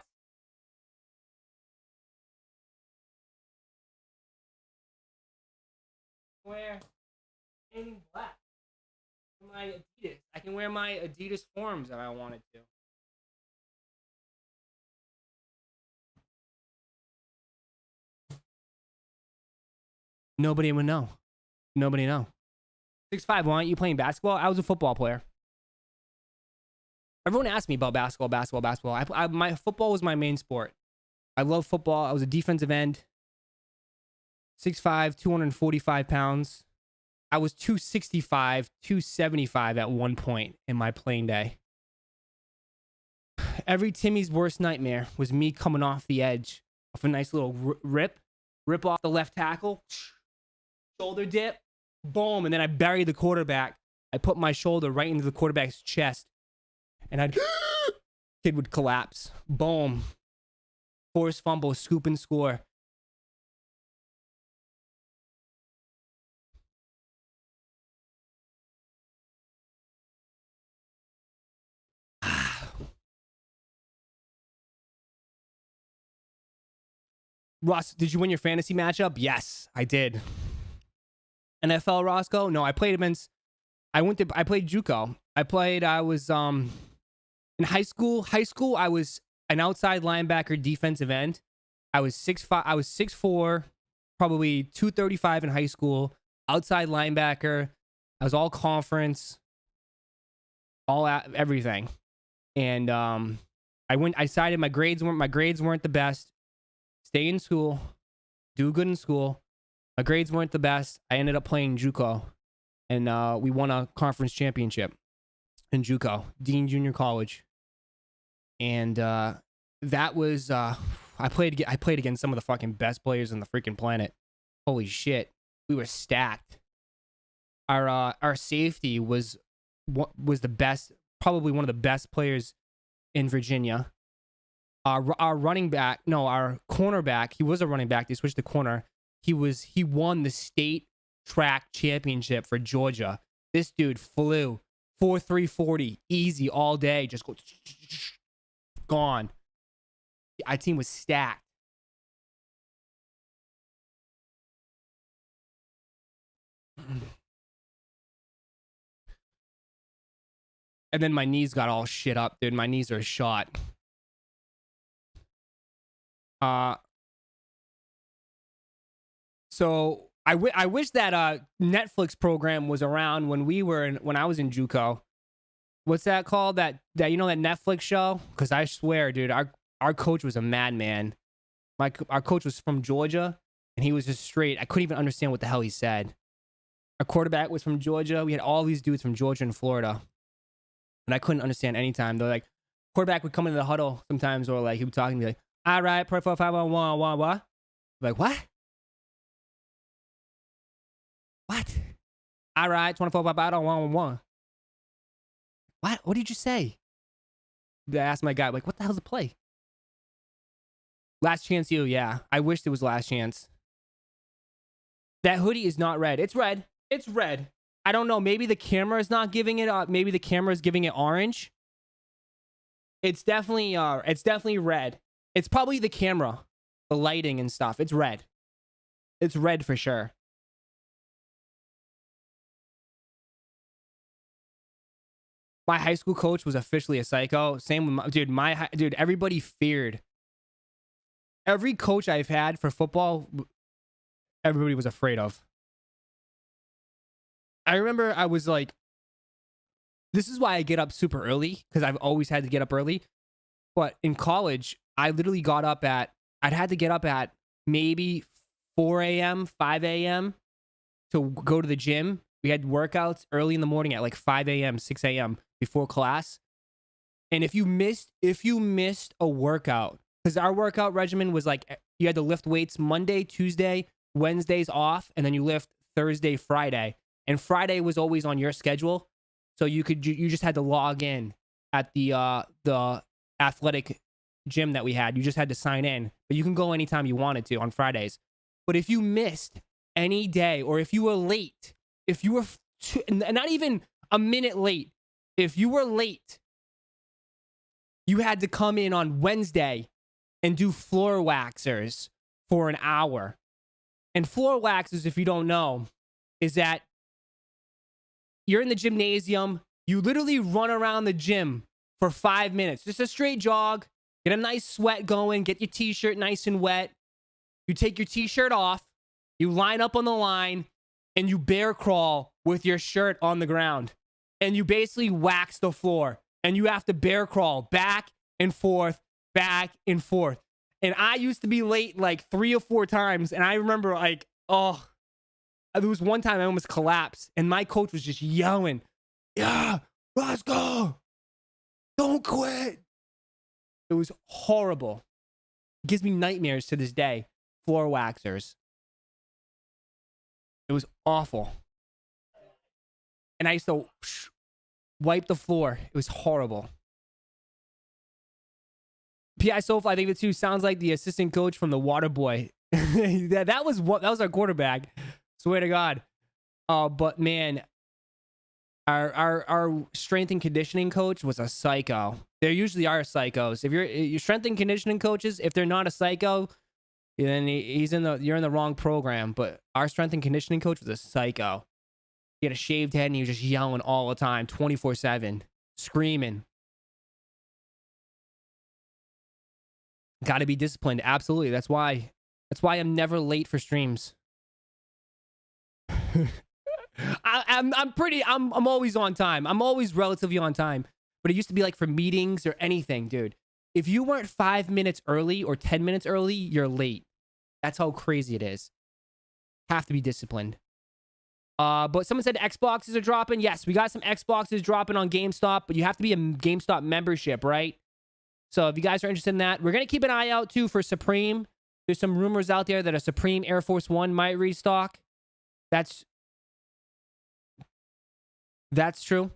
Wear anything black. My Adidas. I can wear my Adidas forms if I wanted to. Nobody would know. Nobody know. 6'5", why aren't you playing basketball? I was a football player. Everyone asked me about basketball. My football was my main sport. I love football. I was a defensive end. 6'5", 245 pounds. I was 265, 275 at one point in my playing day. Every Timmy's worst nightmare was me coming off the edge of a nice little rip off the left tackle, shoulder dip, boom, and then I buried the quarterback. I put my shoulder right into the quarterback's chest, and kid would collapse. Boom. Force fumble, scoop and score. Ross, did you win your fantasy matchup? Yes, I did. NFL Roszko? No, I played against. I played JUCO. I was in high school. I was an outside linebacker, defensive end. I was 6'5". I was 6'4", probably 235 in high school. Outside linebacker. I was all conference, everything. And I decided my grades weren't the best. Stay in school, do good in school. My grades weren't the best. I ended up playing JUCO, and we won a conference championship in JUCO, Dean Junior College. And that was, I I played against some of the fucking best players on the freaking planet. Holy shit, we were stacked. Our safety was the best, probably one of the best players in Virginia. Our running back, no, our cornerback, he was a running back. They switched to corner. He won the state track championship for Georgia. This dude flew 4.340 easy all day, just go gone. Our team was stacked. And then my knees got all shit up, dude. My knees are shot. So I wish that Netflix program was around when I was in JUCO. What's that called? That you know, that Netflix show? Because I swear, dude, our coach was a madman. Our coach was from Georgia, and he was just straight. I couldn't even understand what the hell he said. Our quarterback was from Georgia. We had all these dudes from Georgia and Florida, and I couldn't understand any time. They're like, quarterback would come into the huddle sometimes, or like he would talk and be like, "All right, pro 4 5 1 1 what?" Like, what? What? All right, 24 5 1 1 1. What did you say? I asked my guy, like, what the hell's the play? Last Chance U, yeah. I wish it was Last Chance. That hoodie is not red. It's red. It's red. I don't know. Maybe the camera is not giving it maybe the camera is giving it orange. It's definitely red. It's probably the camera, the lighting and stuff. It's red. It's red for sure. My high school coach was officially a psycho. Same with dude, everybody feared. Every coach I've had for football, everybody was afraid of. I remember I was like, this is why I get up super early, because I've always had to get up early. But in college, I literally I'd had to get up at maybe 4 a.m., 5 a.m. to go to the gym. We had workouts early in the morning at like 5 a.m., 6 a.m. before class. And if you missed a workout, because our workout regimen was like, you had to lift weights Monday, Tuesday, Wednesdays off, and then you lift Thursday, Friday. And Friday was always on your schedule. So you just had to log in at the athletic gym that we had. You just had to sign in, but you can go anytime you wanted to on Fridays. But if you missed any day, or if you were late, if you were not even a minute late, if you were late, you had to come in on Wednesday and do floor waxers for an hour. And floor waxers, if you don't know, is that you're in the gymnasium, you literally run around the gym for 5 minutes, just a straight jog, get a nice sweat going, get your t-shirt nice and wet. You take your t-shirt off, you line up on the line, and you bear crawl with your shirt on the ground. And you basically wax the floor. And you have to bear crawl back and forth, back and forth. And I used to be late like 3 or 4 times. And I remember like, oh, there was one time I almost collapsed. And my coach was just yelling, "Yeah, Roszko, don't quit." It was horrible. It gives me nightmares to this day. Floor waxers. It was awful. And I used to wipe the floor. It was horrible. P.I. Sofa, I think the two sounds like the assistant coach from the Water Boy. that was our quarterback. Swear to God. But man, our strength and conditioning coach was a psycho. There usually are psychos. If your strength and conditioning coaches, if they're not a psycho, then you're in the wrong program. But our strength and conditioning coach was a psycho. He had a shaved head and he was just yelling all the time, 24/7, screaming. Got to be disciplined. Absolutely. That's why I'm never late for streams. I'm always on time. I'm always relatively on time. But it used to be like for meetings or anything, dude. If you weren't 5 minutes early or 10 minutes early, you're late. That's how crazy it is. Have to be disciplined. But someone said Xboxes are dropping. Yes, we got some Xboxes dropping on GameStop, but you have to be a GameStop membership, right? So if you guys are interested in that, we're going to keep an eye out too for Supreme. There's some rumors out there that a Supreme Air Force One might restock. That's true.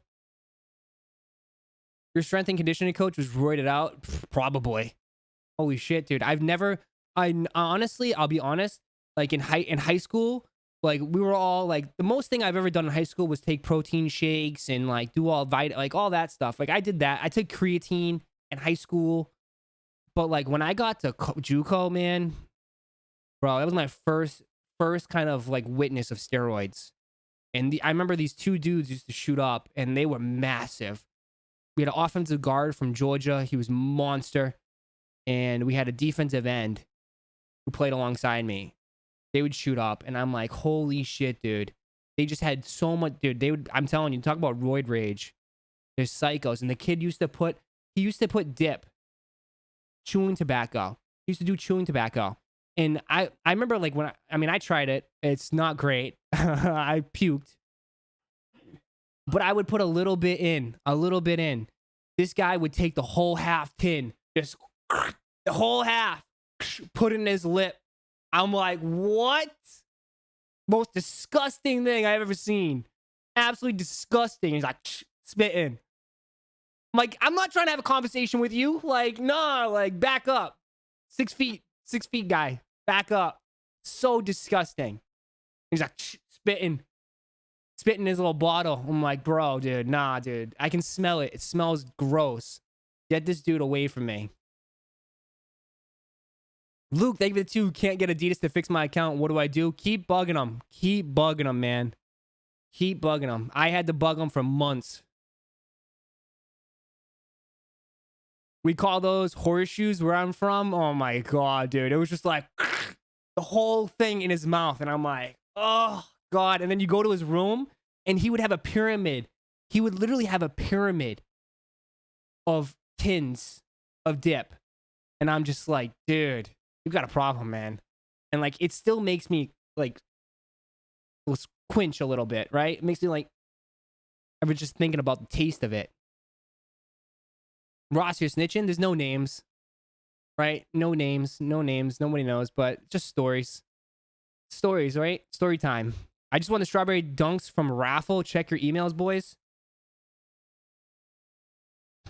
Your strength and conditioning coach was roided out? Probably. Holy shit, dude. Honestly, I'll be honest, like in high school, like we were all like, the most thing I've ever done in high school was take protein shakes and like do all like all that stuff. Like I did that. I took creatine in high school. But like when I got to JUCO, man, bro, that was my first kind of like witness of steroids. And I remember these two dudes used to shoot up and they were massive. We had an offensive guard from Georgia. He was monster. And we had a defensive end who played alongside me. They would shoot up and I'm like, holy shit, dude. They just had so much, dude. I'm telling you, talk about roid rage. They're psychos. And the kid used to put dip, chewing tobacco. He used to do chewing tobacco. And I remember like when I tried it. It's not great. I puked. But I would put a little bit in. This guy would take the whole half tin, just the whole half, put it in his lip. I'm like, what? Most disgusting thing I've ever seen. Absolutely disgusting. He's like, spitting. I'm like, I'm not trying to have a conversation with you. Like, nah, like, back up. 6 feet guy. Back up. So disgusting. He's like, spitting in his little bottle. I'm like, bro, dude, nah, dude. I can smell it. It smells gross. Get this dude away from me. Luke, thank you for the 2. Can't get Adidas to fix my account. What do I do? Keep bugging them. Keep bugging them, man. Keep bugging them. I had to bug them for months. We call those horseshoes where I'm from. Oh my God, dude. It was just like the whole thing in his mouth. And I'm like, oh God. And then you go to his room and he would have a pyramid. He would literally have a pyramid of tins of dip. And I'm just like, dude, you've got a problem, man. And like, it still makes me like quench a little bit, right? It makes me like, I was just thinking about the taste of it. Ross, you're snitching? There's no names, right? No names. Nobody knows, but just stories. Stories, right? Story time. I just won the strawberry dunks from raffle. Check your emails, boys.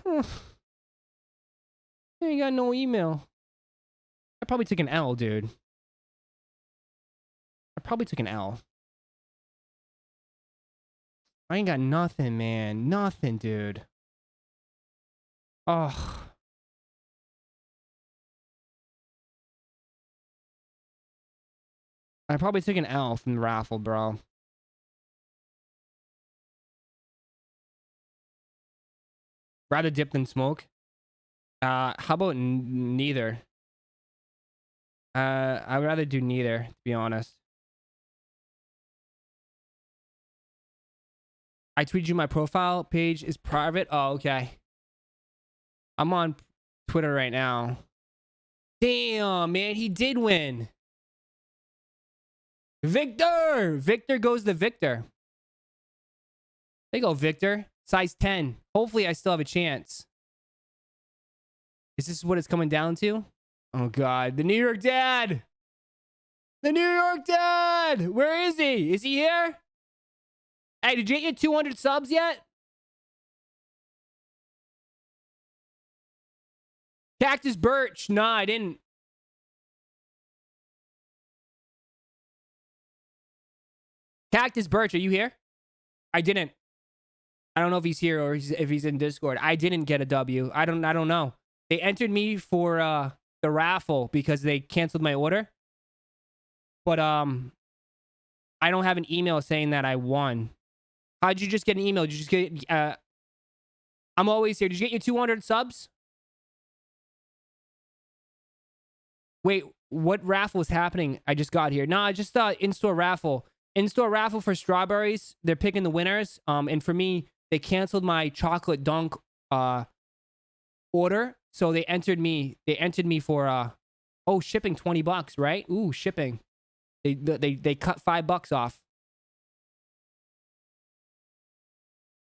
I ain't got no email. I probably took an L, dude. I probably took an L. I ain't got nothing, man. Nothing, dude. Oh. I probably took an L from the raffle, bro. Rather dip than smoke. How about neither? I'd rather do neither, to be honest. I tweeted you my profile page is private. Oh, okay. I'm on Twitter right now. Damn, man, he did win. Victor! Victor goes to Victor. There you go, Victor. Size 10. Hopefully, I still have a chance. Is this what it's coming down to? Oh, God. The New York Dad! The New York Dad! Where is he? Is he here? Hey, did you get 200 subs yet? Cactus Birch. Nah, I didn't. Cactus Birch, are you here? I didn't. I don't know if he's here or if he's in Discord. I didn't get a W. I don't know. They entered me for the raffle because they canceled my order. But I don't have an email saying that I won. How'd you just get an email? Did you just get I'm always here. Did you get your 200 subs? Wait, what raffle is happening? I just got here. Nah, just in-store raffle. In-store raffle for strawberries. They're picking the winners. And for me, they canceled my chocolate dunk order. So they entered me for shipping $20, right? Ooh, shipping. They cut $5 off.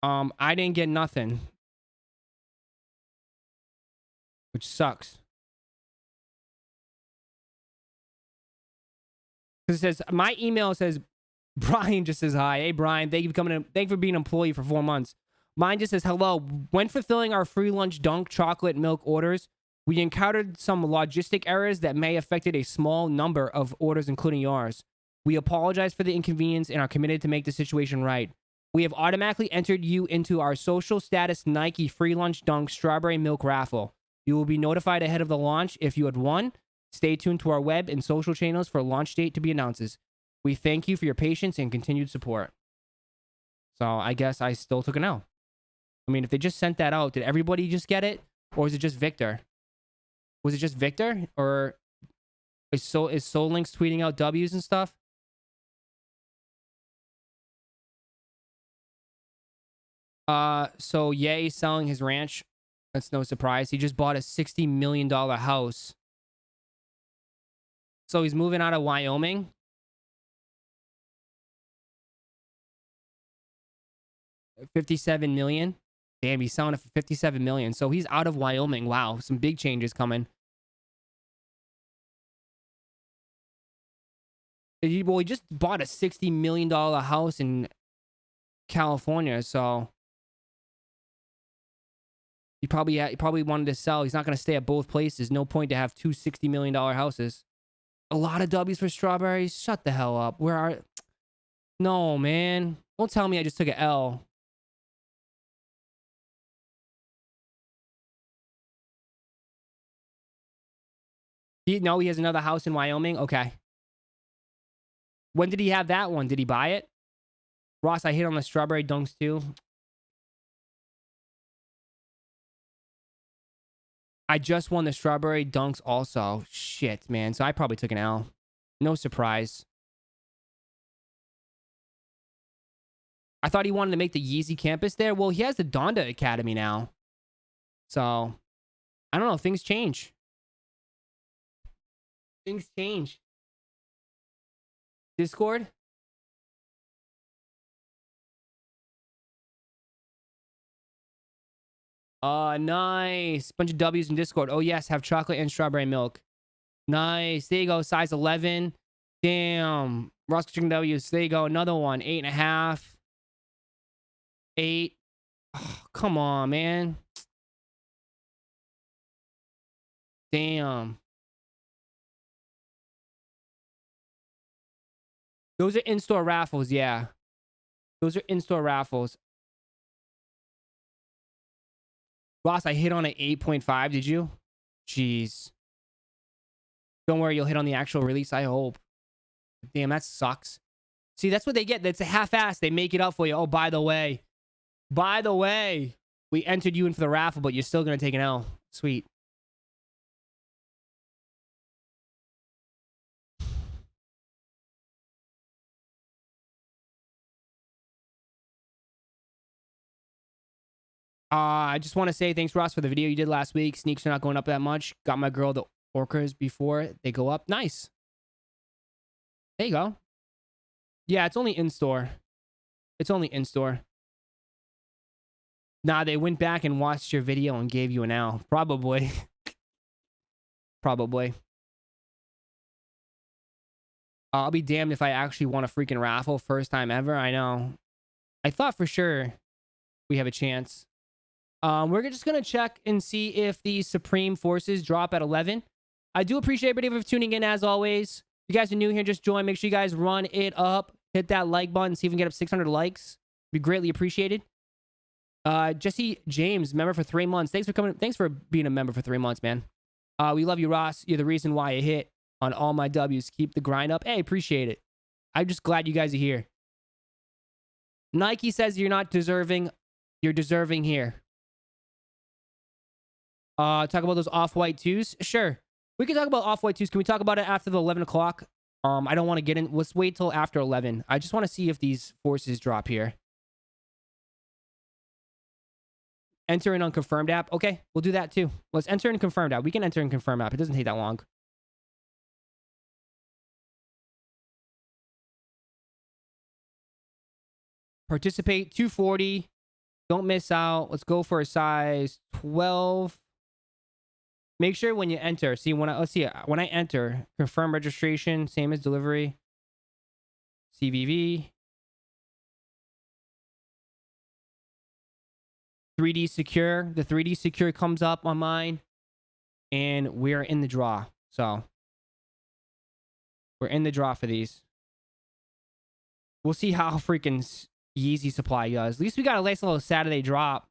I didn't get nothing. which sucks. Because it says, my email says, Brian just says hi. Hey, Brian, thank you for coming in. Thank you for being an employee for 4 months. Mine just says, hello. When fulfilling our free lunch dunk chocolate milk orders, we encountered some logistic errors that may have affected a small number of orders, including yours. We apologize for the inconvenience and are committed to make the situation right. We have automatically entered you into our social status Nike free lunch dunk strawberry milk raffle. You will be notified ahead of the launch if you had won. Stay tuned to our web and social channels for a launch date to be announced. We thank you for your patience and continued support. So I guess I still took an L. I mean, if they just sent that out, did everybody just get it? Or was it just Victor? Was it just Victor? Or is SoulLinks tweeting out W's and stuff? So Ye selling his ranch. That's no surprise. He just bought a $60 million house. So he's moving out of Wyoming. $57 million. Damn, he's selling it for $57 million. So he's out of Wyoming. Wow, some big changes coming. He just bought a $60 million house in California, so he probably wanted to sell. He's not going to stay at both places. No point to have two $60 million houses. A lot of W's for strawberries. Shut the hell up. Where are... No, man. Don't tell me I just took an L. No, he has another house in Wyoming? Okay. When did he have that one? Did he buy it? Ross, I hit on the strawberry dunks too. I just won the strawberry dunks also. Shit, man. So I probably took an L. No surprise. I thought he wanted to make the Yeezy campus there. Well, he has the Donda Academy now. So, I don't know. Things change. Things change. Discord? Nice. Bunch of W's in Discord. Oh, yes. Have chocolate and strawberry milk. Nice. There you go. Size 11. Damn. Roszko Chicken W's. There you go. Another one. 8.5. 8. Oh, come on, man. Damn. Those are in-store raffles, yeah. Those are in-store raffles. Ross, I hit on an 8.5, did you? Jeez. Don't worry, you'll hit on the actual release, I hope. Damn, that sucks. See, that's what they get. That's a half-ass. They make it up for you. Oh, by the way. By the way, we entered you in for the raffle, but you're still going to take an L. Sweet. I just want to say thanks, Ross, for the video you did last week. Sneaks are not going up that much. Got my girl the orcas before they go up. Nice. There you go. Yeah, it's only in-store. It's only in-store. Nah, they went back and watched your video and gave you an L. Probably. Probably. I'll be damned if I actually won a freaking raffle. First time ever. I know. I thought for sure we have a chance. We're just going to check and see if the Supreme Forces drop at 11. I do appreciate everybody for tuning in, as always. If you guys are new here, just join. Make sure you guys run it up. Hit that like button. See if we can get up 600 likes. Be greatly appreciated. Jesse James, member for 3 months. Thanks for coming. Thanks for being a member for 3 months, man. We love you, Ross. You're the reason why I hit on all my W's. Keep the grind up. Hey, appreciate it. I'm just glad you guys are here. Nike says you're not deserving. You're deserving here. Talk about those off-white 2s. Sure. We can talk about off-white 2s. Can we talk about it after the 11 o'clock? I don't want to get in. Let's wait till after 11. I just want to see if these forces drop here. Enter in on confirmed app. Okay, we'll do that too. Let's enter in confirmed app. We can enter in confirmed app. It doesn't take that long. Participate 240. Don't miss out. Let's go for a size 12. Make sure when you enter, see when I, let's see, when I enter, confirm registration, same as delivery, CVV, 3D secure. The 3D secure comes up on mine, and we're in the draw. So we're in the draw for these. We'll see how freaking Yeezy supply does. At least we got a nice little Saturday drop.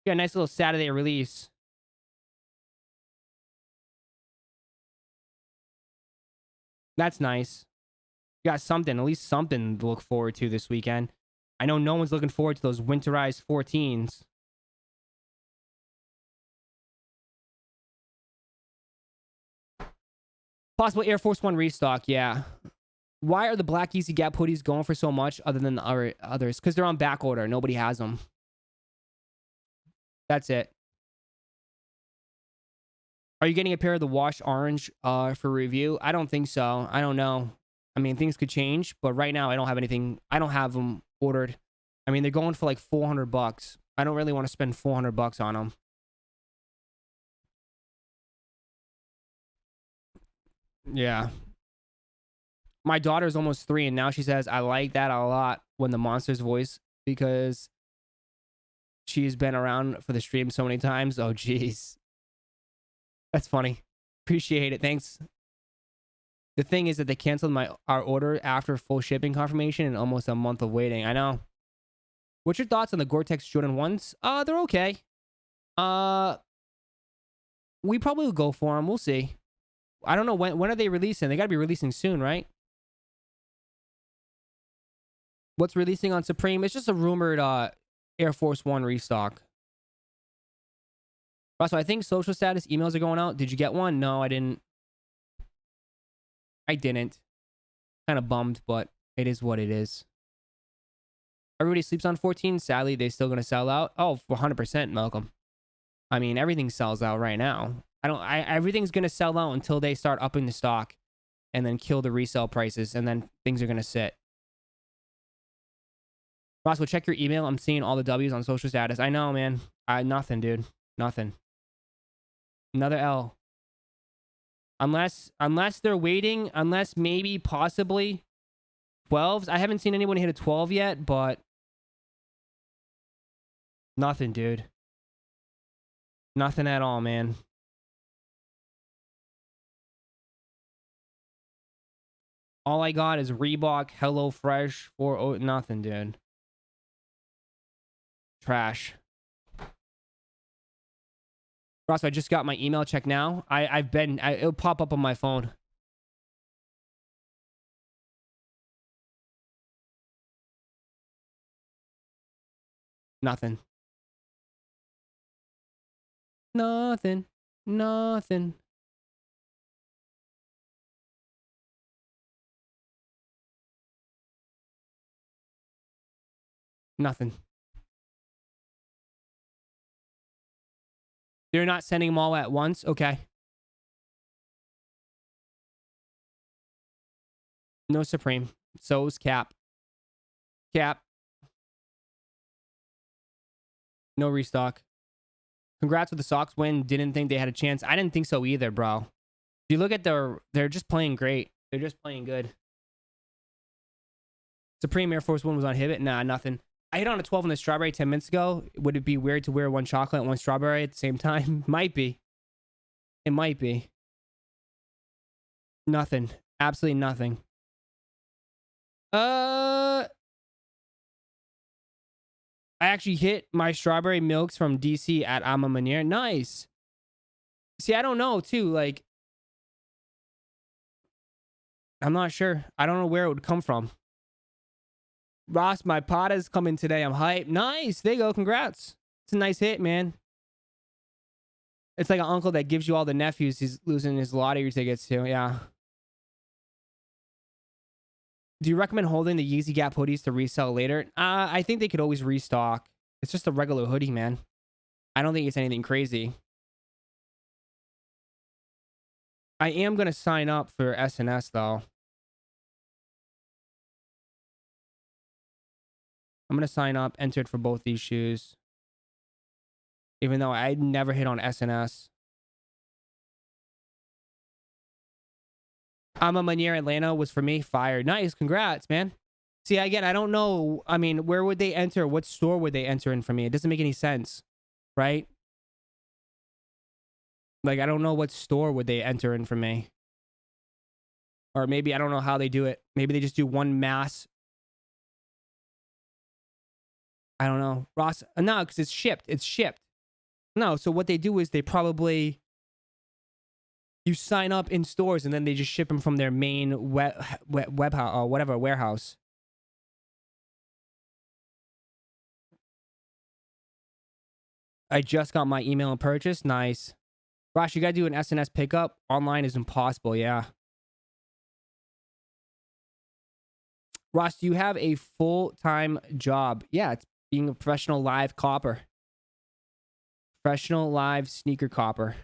We got a nice little Saturday release. That's nice. We got something, at least something to look forward to this weekend. I know no one's looking forward to those winterized 14s. Possible Air Force One restock, yeah. Why are the Black Yeezy Gap hoodies going for so much other than the others? Because they're on back order. Nobody has them. That's it. Are you getting a pair of the Wash Orange for review? I don't think so. I don't know. I mean, things could change, but right now I don't have anything. I don't have them ordered. I mean, they're going for like $400. I don't really want to spend $400 on them. Yeah. My daughter's almost 3, and now she says, I like that a lot when the monster's voice, because she's been around for the stream so many times. Oh, jeez. That's funny. Appreciate it. Thanks. The thing is that they canceled our order after full shipping confirmation and almost a month of waiting. I know. What's your thoughts on the Gore-Tex Jordan 1s? They're okay. We probably will go for them. We'll see. I don't know when are they releasing? They got to be releasing soon, right? What's releasing on Supreme? It's just a rumored Air Force One restock. Also, I think social status emails are going out. Did you get one? No, I didn't. I didn't. Kind of bummed, but it is what it is. Everybody sleeps on 14. Sadly, they're still going to sell out. Oh, 100%, Malcolm. I mean, everything sells out right now. Everything's going to sell out until they start upping the stock and then kill the resale prices, and then things are going to sit. Roszko, check your email. I'm seeing all the W's on social status. I know, man. Nothing, dude. Nothing. Another L. Unless they're waiting, unless maybe possibly 12s. I haven't seen anyone hit a 12 yet, but nothing, dude. Nothing at all, man. All I got is Reebok, HelloFresh, nothing, dude. Trash. Roszko, I just got my email. Check now. It'll pop up on my phone. Nothing. Nothing. Nothing. Nothing. They're not sending them all at once? Okay. No Supreme. So is Cap. Cap. No restock. Congrats with the Sox win. Didn't think they had a chance. I didn't think so either, bro. If you look at they're just playing great. They're just playing good. Supreme Air Force One was on Hibbit. Nah, nothing. I hit on a 12 on the strawberry 10 minutes ago. Would it be weird to wear one chocolate and one strawberry at the same time? Might be. It might be. Nothing. Absolutely nothing. I actually hit my strawberry milks from DC at Ama Manier. Nice. See, I don't know, too. Like, I'm not sure. I don't know where it would come from. Ross, my pot is coming today. I'm hyped. Nice. There you go. Congrats. It's a nice hit, man. It's like an uncle that gives you all the nephews he's losing his lottery tickets to. Yeah. Do you recommend holding the Yeezy Gap hoodies to resell later? I think they could always restock. It's just a regular hoodie, man. I don't think it's anything crazy. I am going to sign up for SNS, though. I'm going to sign up, entered for both these shoes. Even though I never hit on SNS. I'm a Manier Atlanta was for me. Fire. Nice. Congrats, man. See, again, I don't know. I mean, where would they enter? What store would they enter in for me? It doesn't make any sense, right? Like, I don't know what store would they enter in for me. Or maybe I don't know how they do it. Maybe they just do one mass. I don't know. Ross, no, because it's shipped. It's shipped. No, so what they do is they probably, you sign up in stores and then they just ship them from their main web or whatever warehouse. I just got my email and purchase. Nice. Ross, you gotta do an SNS pickup. Online is impossible. Yeah. Ross, do you have a full-time job? Yeah, it's being a professional live copper. Professional live sneaker copper.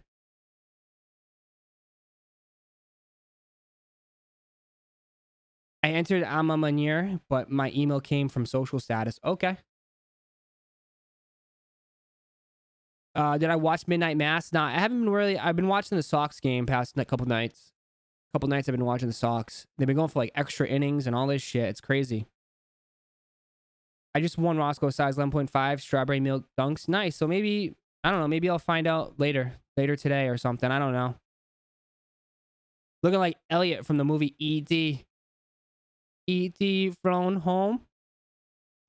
I entered I'm a Manier, but my email came from social status. Okay. Did I watch Midnight Mass? Nah, I haven't been really. I've been watching the Sox game past a couple nights. Couple nights I've been watching the Sox. They've been going for like extra innings and all this shit. It's crazy. I just won Roszko size 11.5 strawberry milk dunks. Nice. So maybe, I don't know, maybe I'll find out later today or something. I don't know. Looking like Elliot from the movie E.T. E.T. Flown Home.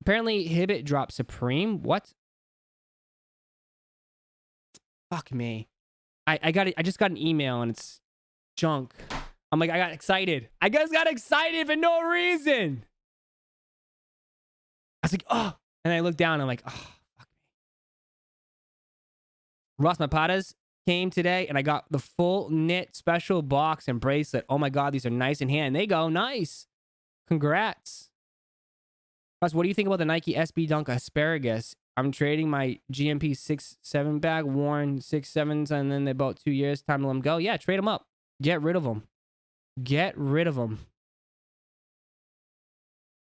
Apparently Hibbit dropped Supreme. What? Fuck me. I just got an email and it's junk. I'm like, I got excited. I just got excited for no reason. I was like, oh. And I looked down and I'm like, oh, fuck me. Ross Mapadas came today and I got the full knit special box and bracelet. Oh my God, these are nice in hand. They go nice. Congrats. Ross, what do you think about the Nike SB Dunk Asparagus? I'm trading my GMP 6-7 bag, worn 6-7s, and then they about 2 years. Time to let them go. Yeah, trade them up. Get rid of them. Get rid of them.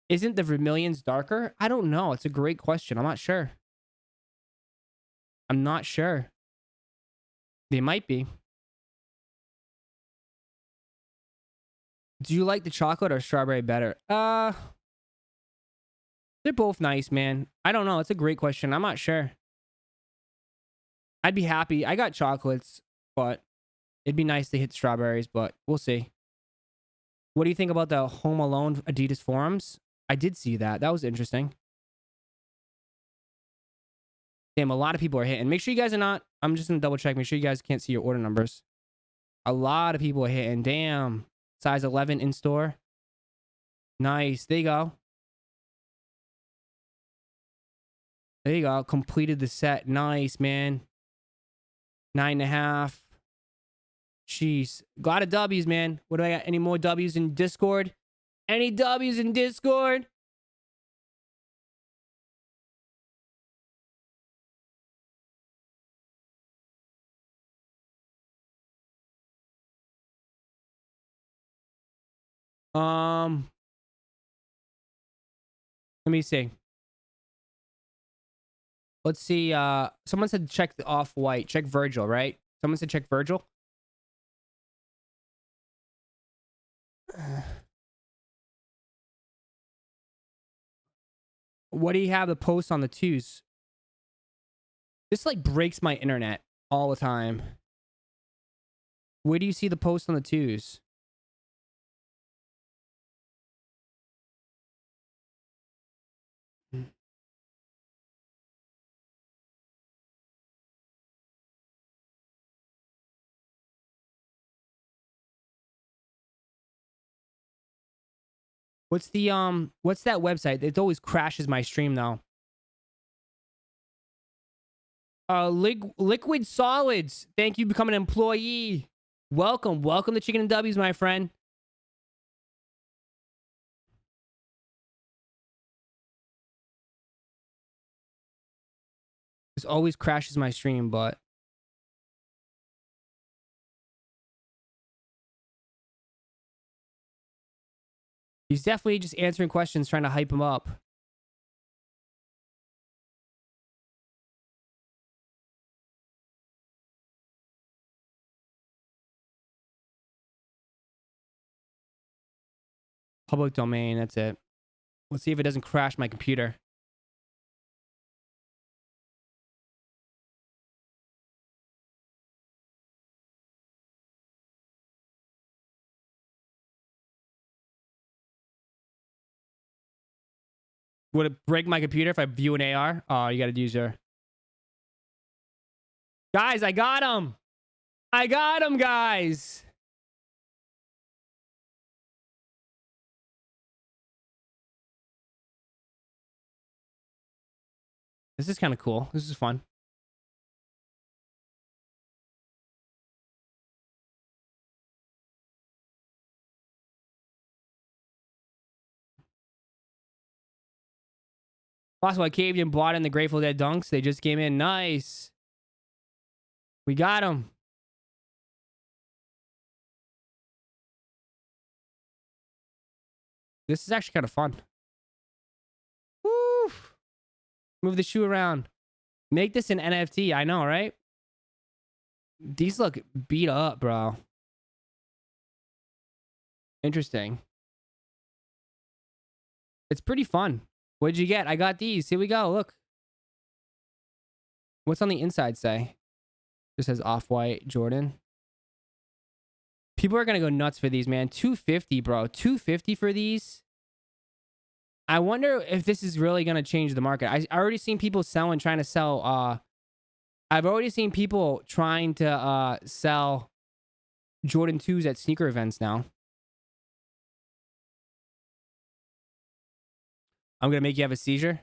Isn't the Vermilions darker? I don't know. It's a great question. I'm not sure. I'm not sure. They might be. Do you like the chocolate or strawberry better? They're both nice, man. I don't know. It's a great question. I'm not sure. I'd be happy. I got chocolates, but it'd be nice to hit strawberries, but we'll see. What do you think about the Home Alone Adidas forums? I did see that. That was interesting. Damn, a lot of people are hitting. Make sure you guys are not. I'm just going to double check. Make sure you guys can't see your order numbers. A lot of people are hitting. Damn. Size 11 in store. Nice. There you go. There you go. Completed the set. Nice, man. 9.5. Jeez. A lot of W's, man. What do I got? Any more W's in Discord? Any W's in Discord? Let me see. Let's see. Someone said check the Off-White. Check Virgil, right? Someone said check Virgil. What do you have the post on the twos? This like breaks my internet all the time. Where do you see the post on the twos? What's that website? It always crashes my stream though. Liquid Solids. Thank you for becoming an employee. Welcome. Welcome to Chicken and W's, my friend. This always crashes my stream, but he's definitely just answering questions, trying to hype him up. Public domain. That's it. Let's see if it doesn't crash my computer. Would it break my computer if I view an AR? Oh, you got to use your... Guys, I got him. I got him, guys. This is kind of cool. This is fun. Also, I caved and bought in the Grateful Dead dunks. They just came in. Nice. We got them. This is actually kind of fun. Woo! Move the shoe around. Make this an NFT. I know, right? These look beat up, bro. Interesting. It's pretty fun. What'd you get? I got these. Here we go. Look. What's on the inside say? Just says Off-White Jordan. People are going to go nuts for these, man. $250, bro. $250 for these. I wonder if this is really going to change the market. I already seen people trying to sell. I've already seen people trying to sell Jordan 2s at sneaker events now. I'm going to make you have a seizure.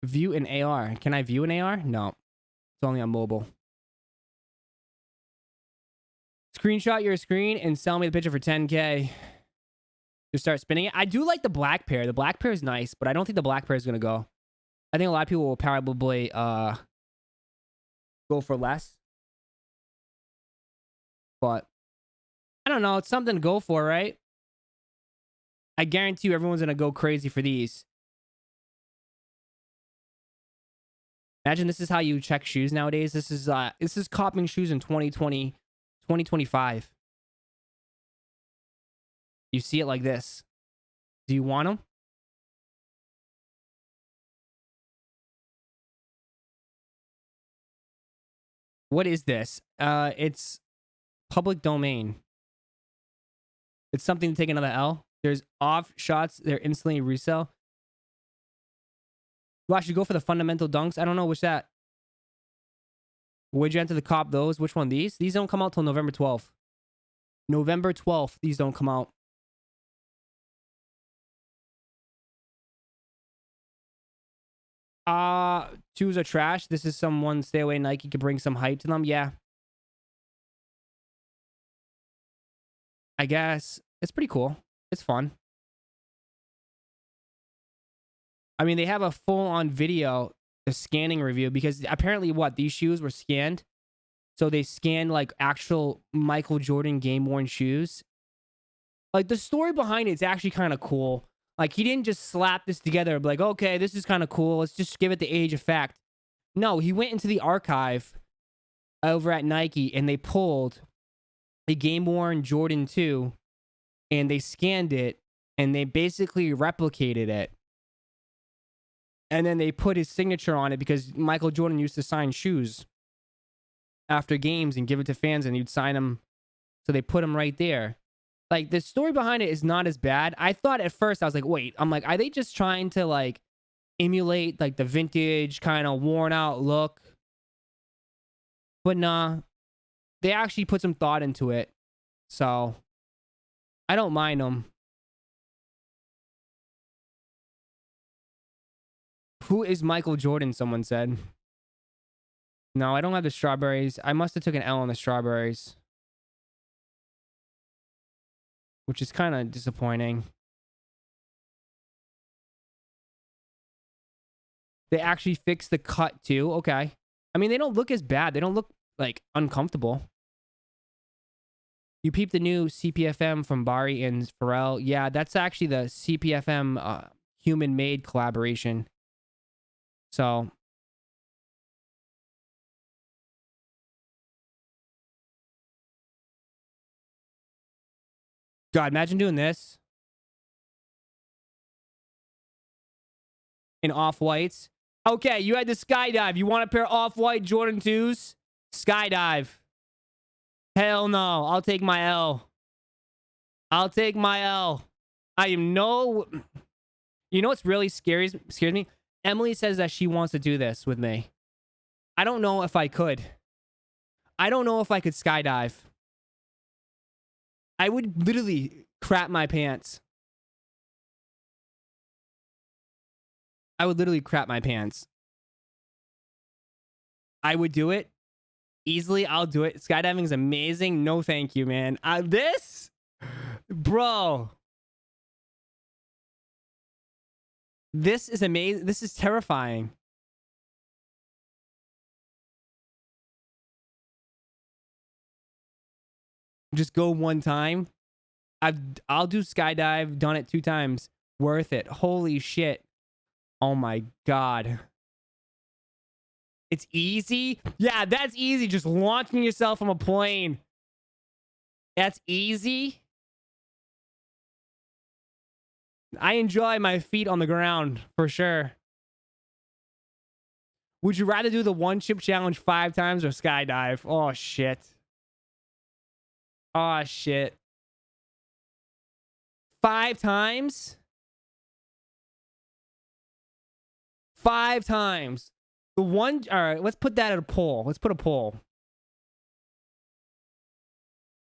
View an AR. Can I view an AR? No. It's only on mobile. Screenshot your screen and sell me the picture for 10K. Just start spinning it. I do like the black pair. The black pair is nice, but I don't think the black pair is going to go. I think a lot of people will probably go for less. But I don't know. It's something to go for, right? I guarantee you everyone's going to go crazy for these. Imagine this is how you check shoes nowadays. This is copping shoes in 2020, 2025. You see it like this. Do you want them? What is this? It's public domain. It's something to take another L. There's off shots. They're instantly resell. Well, I should go for the fundamental dunks. I don't know which that. Would you enter the cop those? Which one? These? These don't come out till November 12th. November 12th. These don't come out. Twos are trash. This is someone stay away. Nike could bring some hype to them. Yeah. I guess. It's pretty cool. It's fun. I mean, they have a full-on video, a scanning review, because apparently these shoes were scanned. So they scanned like actual Michael Jordan game-worn shoes. Like the story behind it's actually kind of cool. Like he didn't just slap this together like, okay, this is kind of cool. Let's just give it the age effect. No, he went into the archive over at Nike and they pulled a game-worn Jordan 2 and they scanned it and they basically replicated it. And then they put his signature on it because Michael Jordan used to sign shoes after games and give it to fans and he'd sign them. So they put them right there. Like the story behind it is not as bad. I thought at first, I was like, wait, I'm like, are they just trying to like emulate like the vintage kind of worn out look? But nah, they actually put some thought into it. So I don't mind them. Who is Michael Jordan? Someone said. No, I don't have the strawberries. I must have took an L on the strawberries. Which is kind of disappointing. They actually fixed the cut too. Okay. I mean, they don't look as bad. They don't look like uncomfortable. You peep the new CPFM from Bari and Pharrell. Yeah, that's actually the CPFM human-made collaboration. So God, imagine doing this in off-whites. Okay, you had to skydive. You want a pair of off-white Jordan 2s? Skydive. Hell no. I'll take my L. I'll take my L. I am no... You know what's really scares me? Emily says that she wants to do this with me. I don't know if I could. I don't know if I could skydive. I would literally crap my pants. I would literally crap my pants. I would do it. Easily, I'll do it. Skydiving is amazing. No, thank you, man. This? Bro. This is amazing. This is terrifying. Just go one time. I'll do skydive. Done it 2 times. Worth it. Holy shit. Oh my God. It's easy? Yeah, that's easy. Just launching yourself from a plane. That's easy. I enjoy my feet on the ground, for sure. Would you rather do the 1 chip challenge 5 times or skydive? Oh, shit. Oh, shit. 5 times? 5 times. The one... All right, let's put that at a poll. Let's put a poll.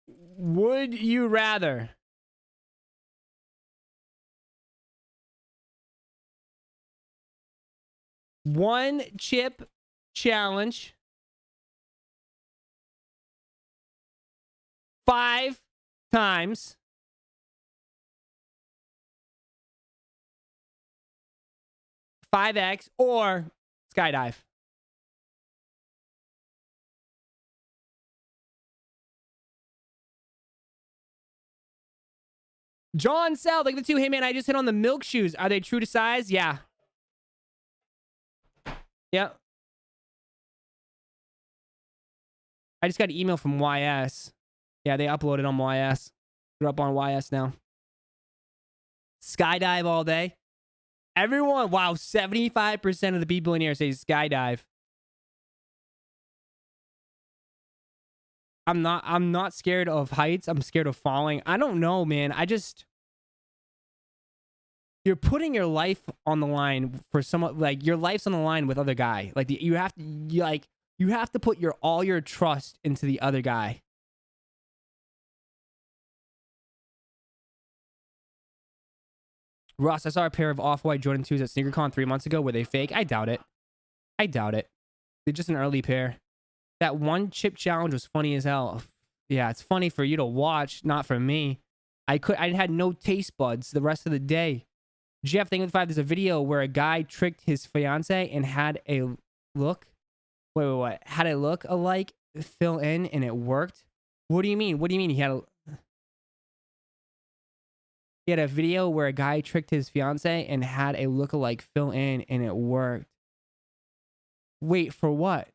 Would you rather... one chip challenge 5 times, 5x, or skydive? John Sell, like the 2. Hey man, I just hit on the milk shoes. Are they true to size? Yeah. Yep. I just got an email from YS. Yeah, they uploaded on YS. They're up on YS now. Skydive all day. Everyone, wow, 75% of the people in here say skydive. I'm not scared of heights. I'm scared of falling. I don't know, man. You're putting your life on the line for someone, like your life's on the line with other guy. Like you have to put all your trust into the other guy. Ross, I saw a pair of off-white Jordan 2s at SneakerCon 3 months ago. Were they fake? I doubt it. I doubt it. They're just an early pair. That 1 chip challenge was funny as hell. Yeah, it's funny for you to watch, not for me. I had no taste buds the rest of the day. Jeff, Thing with 5, there's a video where a guy tricked his fiance and had a look. Wait. Had a look alike fill in and it worked? What do you mean? What do you mean he had a video where a guy tricked his fiance and had a lookalike fill in and it worked? Wait, for what?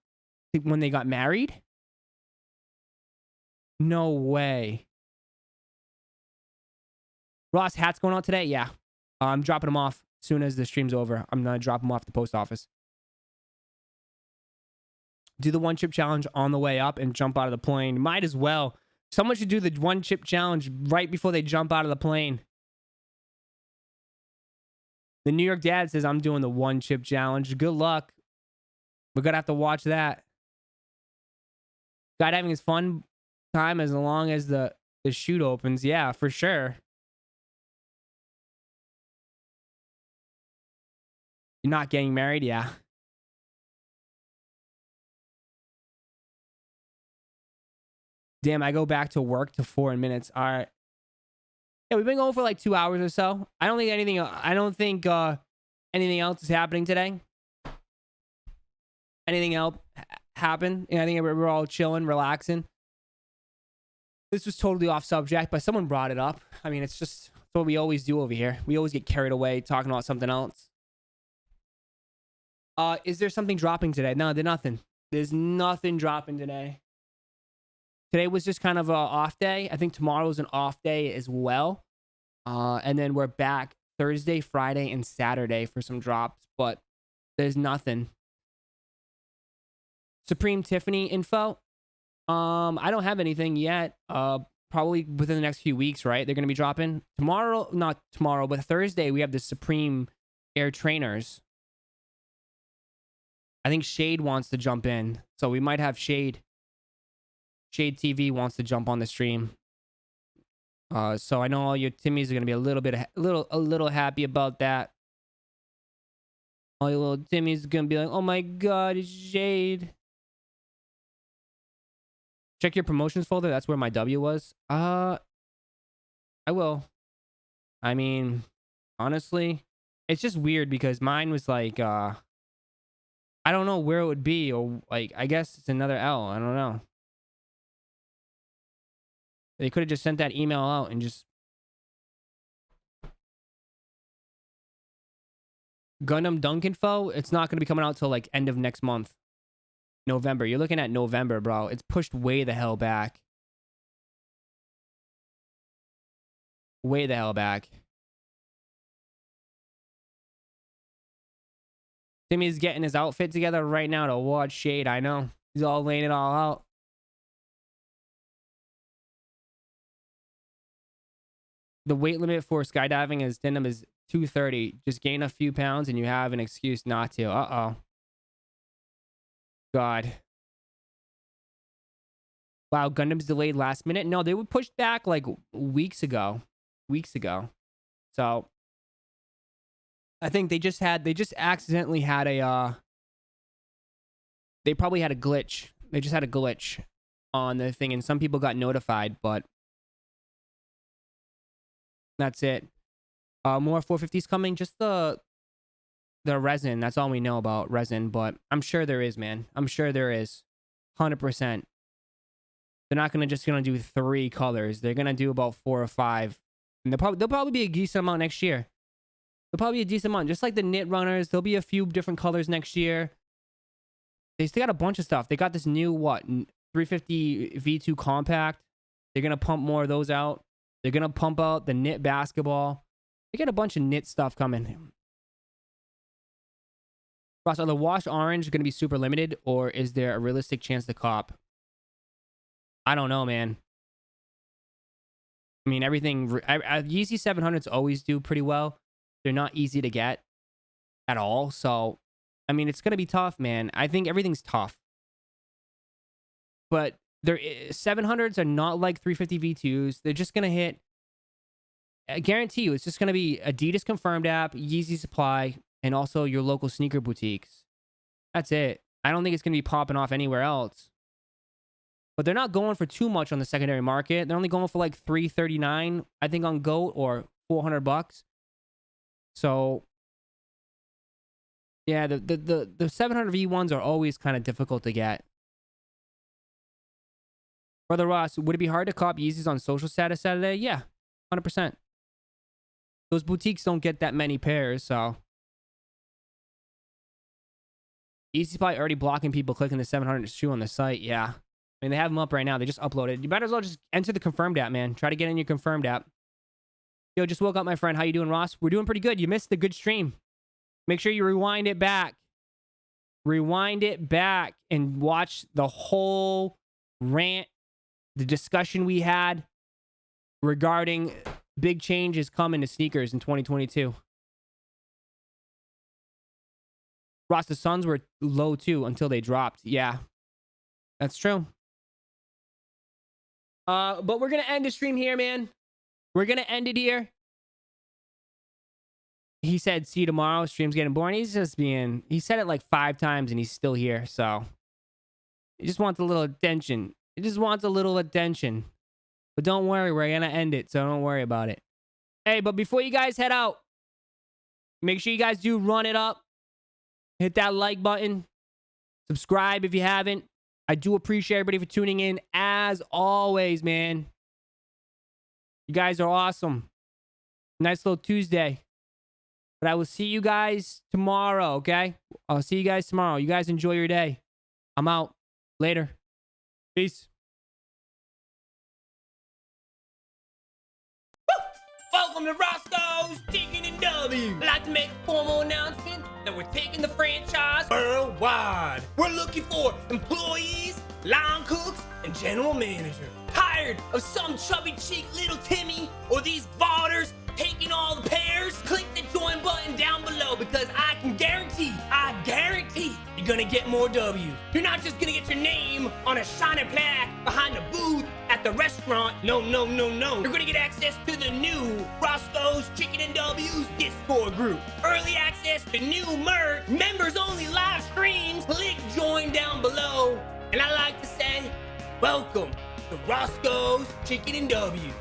When they got married? No way. Ross, hats going on today? Yeah. I'm dropping them off as soon as the stream's over. I'm going to drop them off at the post office. Do the 1 chip challenge on the way up and jump out of the plane. Might as well. Someone should do the 1 chip challenge right before they jump out of the plane. The New York dad says I'm doing the 1 chip challenge. Good luck. We're going to have to watch that. Skydiving is fun time as long as the chute opens. Yeah, for sure. You're not getting married? Yeah. Damn, I go back to work to 4 minutes. All right. Yeah, we've been going for like 2 hours or so. I don't think anything else is happening today. Anything else happen? I think we're all chilling, relaxing. This was totally off subject, but someone brought it up. I mean, it's what we always do over here. We always get carried away talking about something else. Is there something dropping today? No, there's nothing. There's nothing dropping today. today was just kind of a off day. I think tomorrow's an off day as well. And then we're back Thursday, Friday, and Saturday for some drops, but there's nothing. Supreme Tiffany info. I don't have anything yet. Probably within the next few weeks, right? They're gonna be dropping tomorrow, not tomorrow, but Thursday. We have the Supreme Air Trainers. I think Shade wants to jump in, so we might have Shade. Shade TV wants to jump on the stream. So I know all your Timmies are gonna be a little happy about that. All your little Timmies are gonna be like, "Oh my God, it's Shade." Check your promotions folder. That's where my W was. I will. I mean, honestly, it's just weird because mine was like, I don't know where it would be, or like, I guess it's another L. I don't know. They could have just sent that email out and just Gundam Dunk info. It's not going to be coming out till like end of next month. November. You're looking at November, bro. It's pushed way the hell back. Way the hell back. Timmy's getting his outfit together right now to watch Shade. I know. He's all laying it all out. The weight limit for skydiving as denim is 230. Just gain a few pounds and you have an excuse not to. Uh-oh. God. Wow, Gundam's delayed last minute. No, they were pushed back like weeks ago. So I think they just accidentally had a they probably had a glitch. They just had a glitch on the thing and some people got notified, but that's it. More 450s coming. Just the resin. That's all we know about resin, but I'm sure there is, man. I'm sure there is. 100%. They're not gonna do 3 colors. They're gonna do about 4 or 5. And they'll probably be a decent amount next year. They'll probably be a decent amount. Just like the knit runners, there'll be a few different colors next year. They still got a bunch of stuff. They got this new 350 V2 compact. They're gonna pump more of those out. They're gonna pump out the knit basketball. They got a bunch of knit stuff coming. Ross, are the washed orange going to be super limited, or is there a realistic chance to cop? I don't know, man. I mean, everything... Yeezy 700s always do pretty well. They're not easy to get at all. So, I mean, it's going to be tough, man. I think everything's tough. But 700s are not like 350 V2s. They're just going to hit... I guarantee you, it's just going to be Adidas Confirmed app, Yeezy Supply, and also your local sneaker boutiques. That's it. I don't think it's going to be popping off anywhere else. But they're not going for too much on the secondary market. They're only going for like $339, I think, on GOAT, or $400. So, yeah, the 700 V1s are always kind of difficult to get. Brother Ross, would it be hard to cop Yeezys on social status Saturday? Yeah, 100%. Those boutiques don't get that many pairs, so... Yeezy's probably already blocking people clicking the 700 shoe on the site. Yeah. I mean, they have them up right now. They just uploaded. You better as well just enter the Confirmed app, man. Try to get in your Confirmed app. Yo, just woke up, my friend. How you doing, Ross? We're doing pretty good. You missed the good stream. Make sure you rewind it back. Rewind it back and watch the whole rant, the discussion we had regarding big changes coming to sneakers in 2022. Ross, the Suns were low too until they dropped. Yeah, that's true. But we're going to end the stream here, man. We're going to end it here. He said, see you tomorrow. Stream's getting boring. He's just being... He said it like 5 times and he's still here, so... He just wants a little attention. He just wants a little attention. But don't worry, we're going to end it, so don't worry about it. Hey, but before you guys head out, make sure you guys do run it up. Hit that like button. Subscribe if you haven't. I do appreciate everybody for tuning in. As always, man. You guys are awesome. Nice little Tuesday. But I will see you guys tomorrow, okay? I'll see you guys tomorrow. You guys enjoy your day. I'm out. Later. Peace. Welcome to Roszko's Chicken and W. I'd like to make a formal announcement that we're taking the franchise worldwide. We're looking for employees, line cooks, and general manager. Tired of some chubby cheek little Timmy or these balders taking all the pairs? Click the join button down below because I guarantee you're gonna get more W's. You're not just gonna get your name on a shiny plaque behind a booth at the restaurant. No. You're gonna get access to the new Roszko's Chicken and W's Discord group. Early access to new merch, members only live streams. Click join down below. And I like to say, welcome to Roszko's Chicken and W.